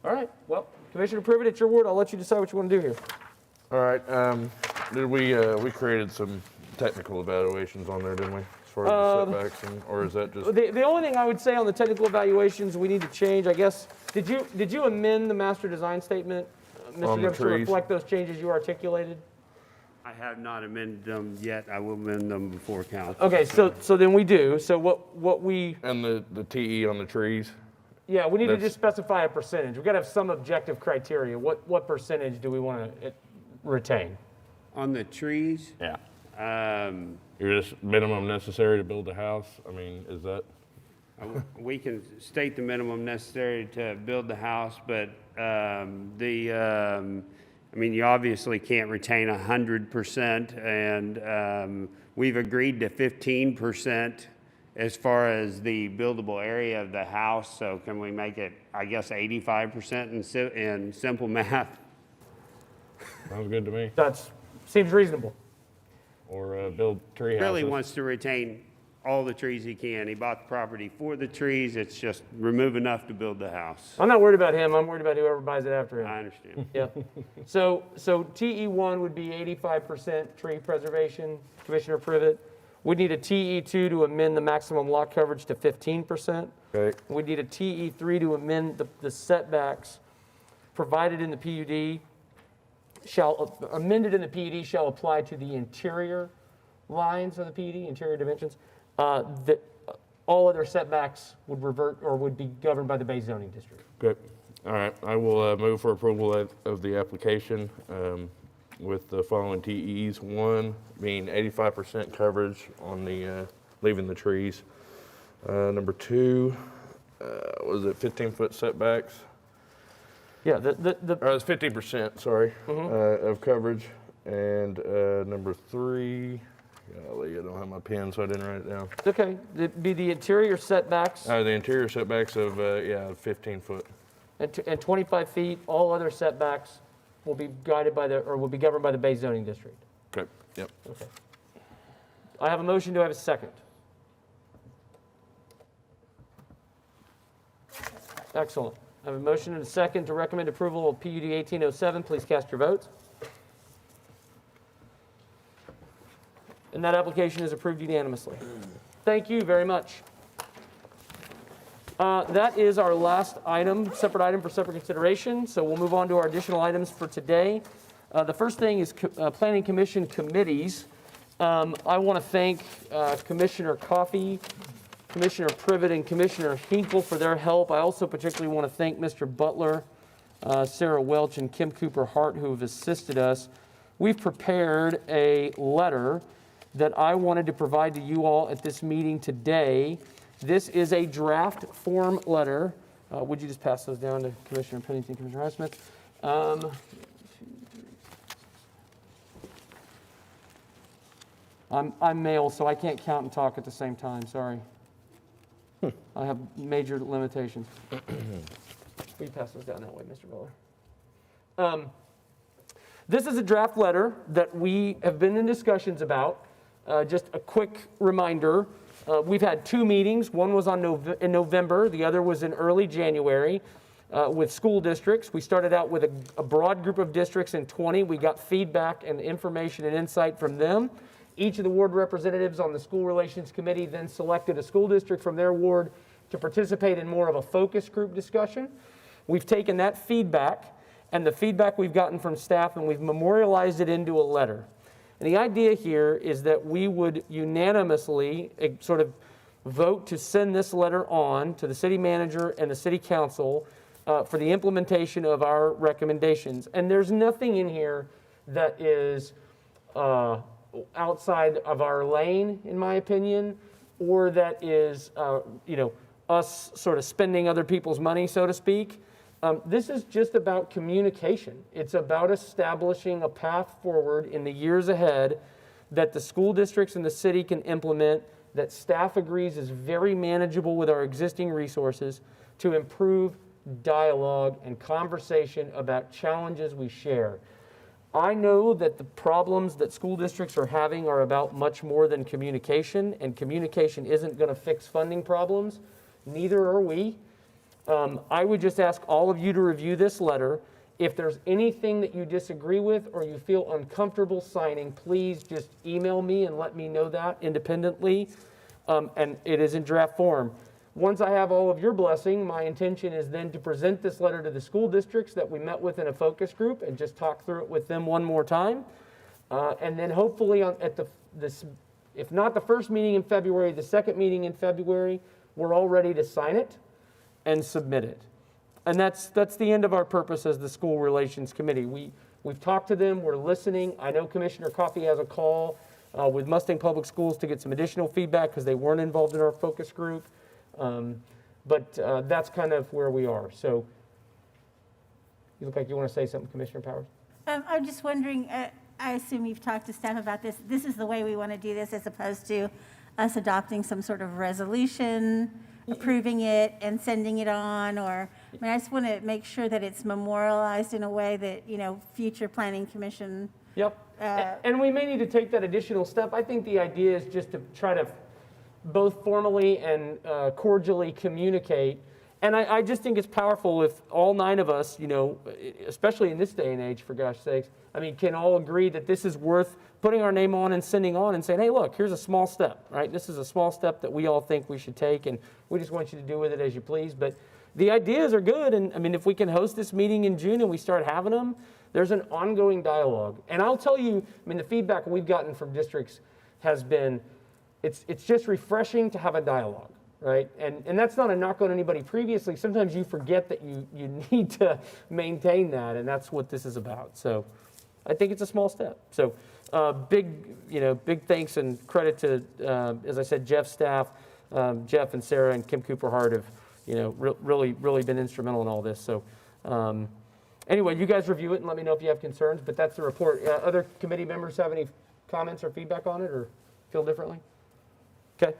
All right. Well, Commissioner Privet, it's your ward. I'll let you decide what you want to do here. All right, we created some technical evaluations on there, didn't we? As far as the setbacks, or is that just? The only thing I would say on the technical evaluations we need to change, I guess, did you amend the master design statement, Mr. Gibbs, to reflect those changes you articulated? I have not amended them yet. I will amend them before council. Okay, so then we do. So what we. And the TE on the trees? Yeah, we need to just specify a percentage. We've got to have some objective criteria. What percentage do we want to retain? On the trees? Yeah. You're just minimum necessary to build a house? I mean, is that? We can state the minimum necessary to build the house, but I mean, you obviously can't retain 100%, and we've agreed to 15% as far as the buildable area of the house. So can we make it, I guess, 85% in simple math? Sounds good to me. That seems reasonable. Or build tree houses. Really wants to retain all the trees he can. He bought the property for the trees. It's just remove enough to build the house. I'm not worried about him. I'm worried about whoever buys it after him. I understand. Yeah. So TE1 would be 85% tree preservation, Commissioner Privet. We need a TE2 to amend the maximum lot coverage to 15%. Okay. We need a TE3 to amend the setbacks provided in the PUD amended in the PUD shall apply to the interior lines of the PUD, interior dimensions. That all other setbacks would revert or would be governed by the Bay zoning district. Good. All right, I will move for approval of the application with the following TEs. One being 85% coverage on the, leaving the trees. Number two, was it 15-foot setbacks? Yeah, it's 15%, sorry, of coverage. And number three, golly, I don't have my pen, so I didn't write it down. It's okay. It'd be the interior setbacks. The interior setbacks of, 15 foot. And 25 feet, all other setbacks will be guided by will be governed by the Bay zoning district. Okay, yep. Okay. I have a motion. Do I have a second? Excellent. I have a motion and a second to recommend approval of PUD 1807. Please cast your votes. And that application is approved unanimously. Thank you very much. That is our last item, separate item for separate consideration. So we'll move on to our additional items for today. The first thing is Planning Commission committees. I want to thank Commissioner Coffey, Commissioner Privet, and Commissioner Hinkle for their help. I also particularly want to thank Mr. Butler, Sarah Welch, and Kim Cooper Hart, who have assisted us. We've prepared a letter that I wanted to provide to you all at this meeting today. This is a draft form letter. Would you just pass those down to Commissioner Pennington, Commissioner Highsmith? I'm male, so I can't count and talk at the same time, sorry. I have major limitations. Will you pass those down that way, Mr. Butler? This is a draft letter that we have been in discussions about. Just a quick reminder, we've had two meetings. One was in November, the other was in early January with school districts. We started out with a broad group of districts in 20. We got feedback and information and insight from them. Each of the ward representatives on the School Relations Committee then selected a school district from their ward to participate in more of a focus group discussion. We've taken that feedback and the feedback we've gotten from staff, and we've memorialized it into a letter. And the idea here is that we would unanimously sort of vote to send this letter on to the city manager and the city council for the implementation of our recommendations. And there's nothing in here that is outside of our lane, in my opinion, or that is, us sort of spending other people's money, so to speak. This is just about communication. It's about establishing a path forward in the years ahead that the school districts and the city can implement, that staff agrees is very manageable with our existing resources to improve dialogue and conversation about challenges we share. I know that the problems that school districts are having are about much more than communication, and communication isn't going to fix funding problems. Neither are we. I would just ask all of you to review this letter. If there's anything that you disagree with or you feel uncomfortable signing, please just email me and let me know that independently. And it is in draft form. Once I have all of your blessing, my intention is then to present this letter to the school districts that we met with in a focus group and just talk through it with them one more time. And then hopefully if not the first meeting in February, the second meeting in February, we're all ready to sign it and submit it. And that's the end of our purpose as the School Relations Committee. We've talked to them, we're listening. I know Commissioner Coffey has a call with Mustang Public Schools to get some additional feedback because they weren't involved in our focus group. But that's kind of where we are. So you look like you want to say something, Commissioner Powers? I'm just wondering, I assume you've talked to staff about this. This is the way we want to do this as opposed to us adopting some sort of resolution, approving it and sending it on, or, I just want to make sure that it's memorialized in a way that, future planning commission. Yep. And we may need to take that additional step. I think the idea is just to try to both formally and cordially communicate And I just think it's powerful if all 9 of us, you know, especially in this day and age, for gosh sakes, I mean, can all agree that this is worth putting our name on and sending on and saying, hey, look, here's a small step, right? This is a small step that we all think we should take, and we just want you to do with it as you please. But the ideas are good, and I mean, if we can host this meeting in June and we start having them, there's an ongoing dialogue. And I'll tell you, I mean, the feedback we've gotten from districts has been, it's just refreshing to have a dialogue. Right, and that's not a knock on anybody previously. Sometimes you forget that you need to maintain that, and that's what this is about. So, I think it's a small step. So, big thanks and credit to, as I said, Jeff's staff, Jeff and Sarah and Kim Cooper Hart have, you know, really been instrumental in all this. So, anyway, you guys review it and let me know if you have concerns. But that's the report. Other committee members have any comments or feedback on it, or feel differently? Okay.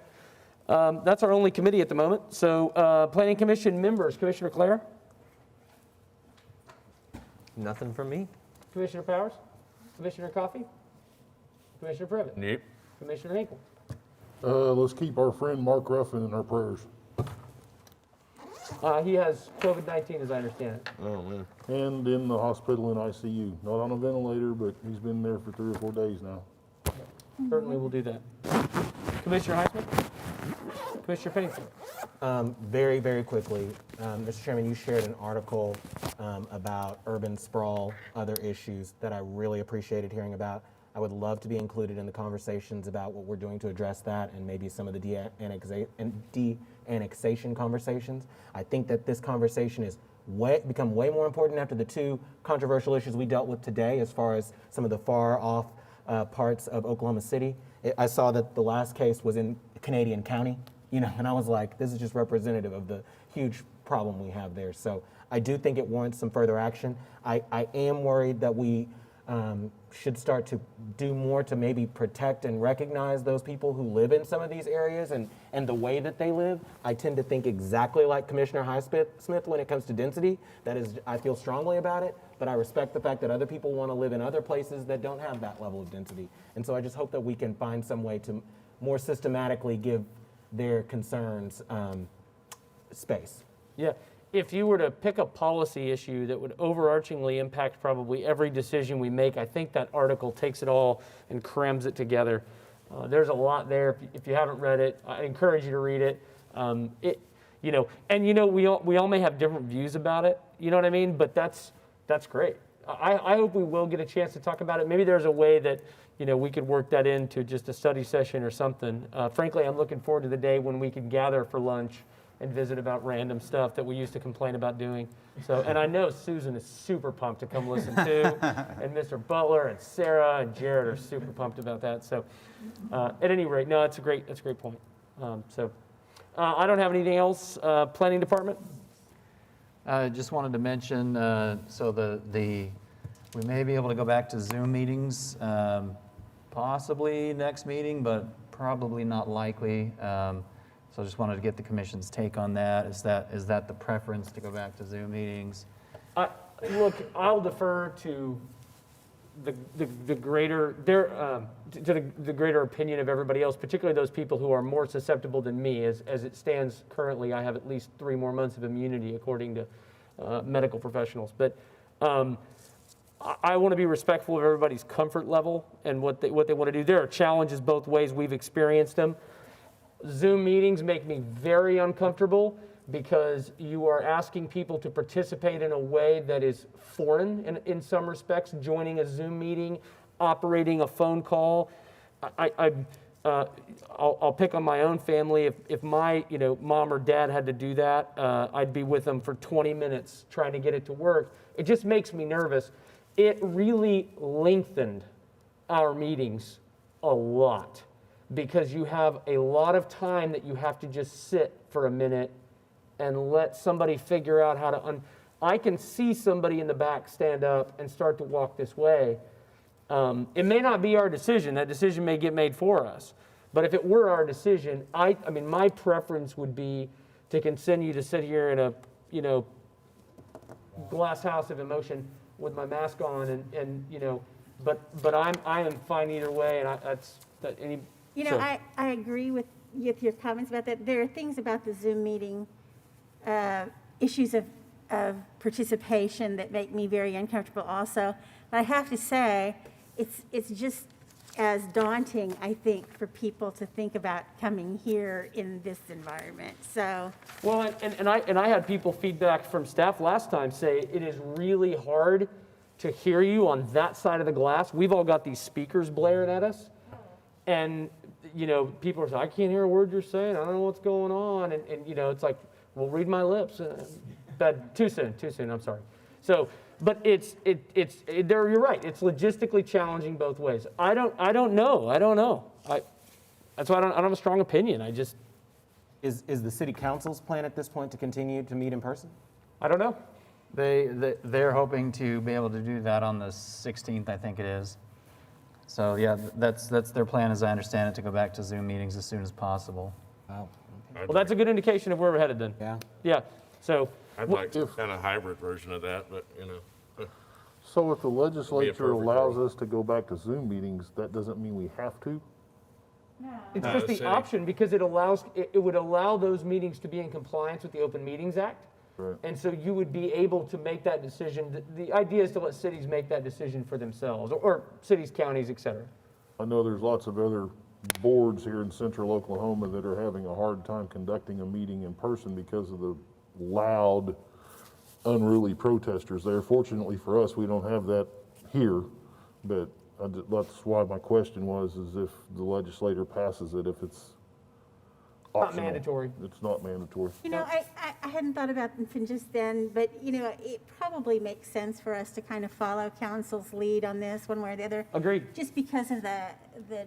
That's our only committee at the moment. So, Planning Commission members, Commissioner Clare? Nothing from me. Commissioner Powers? Commissioner Coffey? Commissioner Privet? Nope. Commissioner Hinkle? Let's keep our friend Mark Ruffin in our prayers. He has COVID-19, as I understand it. Oh, man. And in the hospital in ICU. Not on a ventilator, but he's been there for 3 or 4 days now. Certainly will do that. Commissioner Heisman? Commissioner Pennington? Very, very quickly, Mr. Chairman, you shared an article about urban sprawl, other issues that I really appreciated hearing about. I would love to be included in the conversations about what we're doing to address that and maybe some of the de-annexation conversations. I think that this conversation is become way more important after the 2 controversial issues we dealt with today as far as some of the far off parts of Oklahoma City. I saw that the last case was in Canadian County, you know, and I was like, this is just representative of the huge problem we have there. So I do think it warrants some further action. I am worried that we should start to do more to maybe protect and recognize those people who live in some of these areas and the way that they live. I tend to think exactly like Commissioner Highsmith when it comes to density. That is, I feel strongly about it, but I respect the fact that other people want to live in other places that don't have that level of density. And so I just hope that we can find some way to more systematically give their concerns space. Yeah. If you were to pick a policy issue that would overarchingly impact probably every decision we make, I think that article takes it all and crams it together. There's a lot there. If you haven't read it, I encourage you to read it. We all may have different views about it. You know what I mean? But that's great. I hope we will get a chance to talk about it. Maybe there's a way that we could work that into just a study session or something. Frankly, I'm looking forward to the day when we can gather for lunch and visit about random stuff that we used to complain about doing. So, and I know Susan is super pumped to come listen to, and Mr. Butler and Sarah and Jared are super pumped about that. So, at any rate, no, that's a great point. I don't have anything else. Planning Department. I just wanted to mention, we may be able to go back to Zoom meetings, possibly next meeting, but probably not likely. So I just wanted to get the commission's take on that. Is that the preference to go back to Zoom meetings? Look, I'll defer to the greater the greater opinion of everybody else, particularly those people who are more susceptible than me. As it stands currently, I have at least 3 more months of immunity according to medical professionals. But I want to be respectful of everybody's comfort level and what they want to do. There are challenges both ways. We've experienced them. Zoom meetings make me very uncomfortable because you are asking people to participate in a way that is foreign in some respects, joining a Zoom meeting, operating a phone call. I'll pick on my own family. If my mom or dad had to do that, I'd be with them for 20 minutes trying to get it to work. It just makes me nervous. It really lengthened our meetings a lot, because you have a lot of time that you have to just sit for a minute and let somebody figure out how to I can see somebody in the back stand up and start to walk this way. It may not be our decision. That decision may get made for us. But if it were our decision, I mean, my preference would be to continue to sit here in a glass house of emotion with my mask on but I am fine either way, and I agree with your comments about that. There are things about the Zoom meeting issues of participation that make me very uncomfortable also. But I have to say, it's just as daunting, I think, for people to think about coming here in this environment. So, Well, and I had people feedback from staff last time say it is really hard to hear you on that side of the glass. We've all got these speakers blaring at us. And, you know, people are saying, I can't hear a word you're saying. I don't know what's going on. And you know, it's like, well, read my lips. Too soon, I'm sorry. So, but you're right. It's logistically challenging both ways. I don't know. That's why I don't have a strong opinion. I just. Is the city council's plan at this point to continue to meet in person? I don't know. They're hoping to be able to do that on the 16th, I think it is. So yeah, that's their plan, as I understand it, to go back to Zoom meetings as soon as possible. Wow. Well, that's a good indication of where we're headed then. Yeah. Yeah. So. I'd like some kind of hybrid version of that, but, you know. So if the legislature perfect allows world. us to go back to Zoom meetings, that doesn't mean we have to? It's No, just the the city. option because it would allow those meetings to be in compliance with the Open Meetings Act. Right. And so you would be able to make that decision. The idea is to let cities make that decision for themselves, or cities, counties, et cetera. I know there's lots of other boards here in central Oklahoma that are having a hard time conducting a meeting in person because of the loud, unruly protesters there. Fortunately for us, we don't have that here, but that's why my question was, is if the legislator passes it, if it's Not optional. mandatory. It's not mandatory. you know, I hadn't thought about it from just then, but, you know, it probably makes sense for us to kind of follow council's lead on this one way or the other. Agreed. Just because of the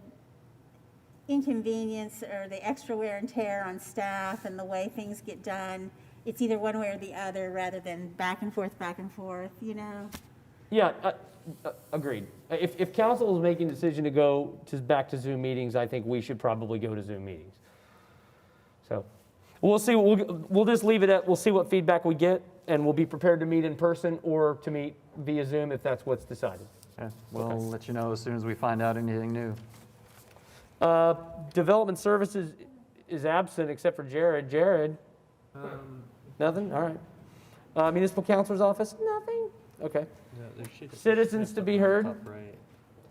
inconvenience or the extra wear and tear on staff and the way things get done. It's either one way or the other rather than back and forth, you know? Yeah, agreed. If council is making a decision to go back to Zoom meetings, I think we should probably go to Zoom meetings. So we'll see. We'll just leave it at, we'll see what feedback we get, and we'll be prepared to meet in person or to meet via Zoom if that's what's decided. Okay. We'll let you know as soon as we find out anything new. Development services is absent except for Jared. Jared? Nothing? All right. Municipal counselor's office? Nothing? Okay. Citizens to be heard?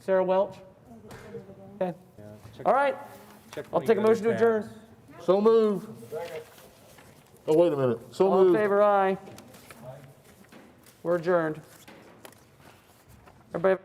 Sarah Welch? Okay. All right. I'll take a motion to adjourn. So moved. Oh, wait a minute. So All in moved. favor, aye. We're adjourned. Everybody.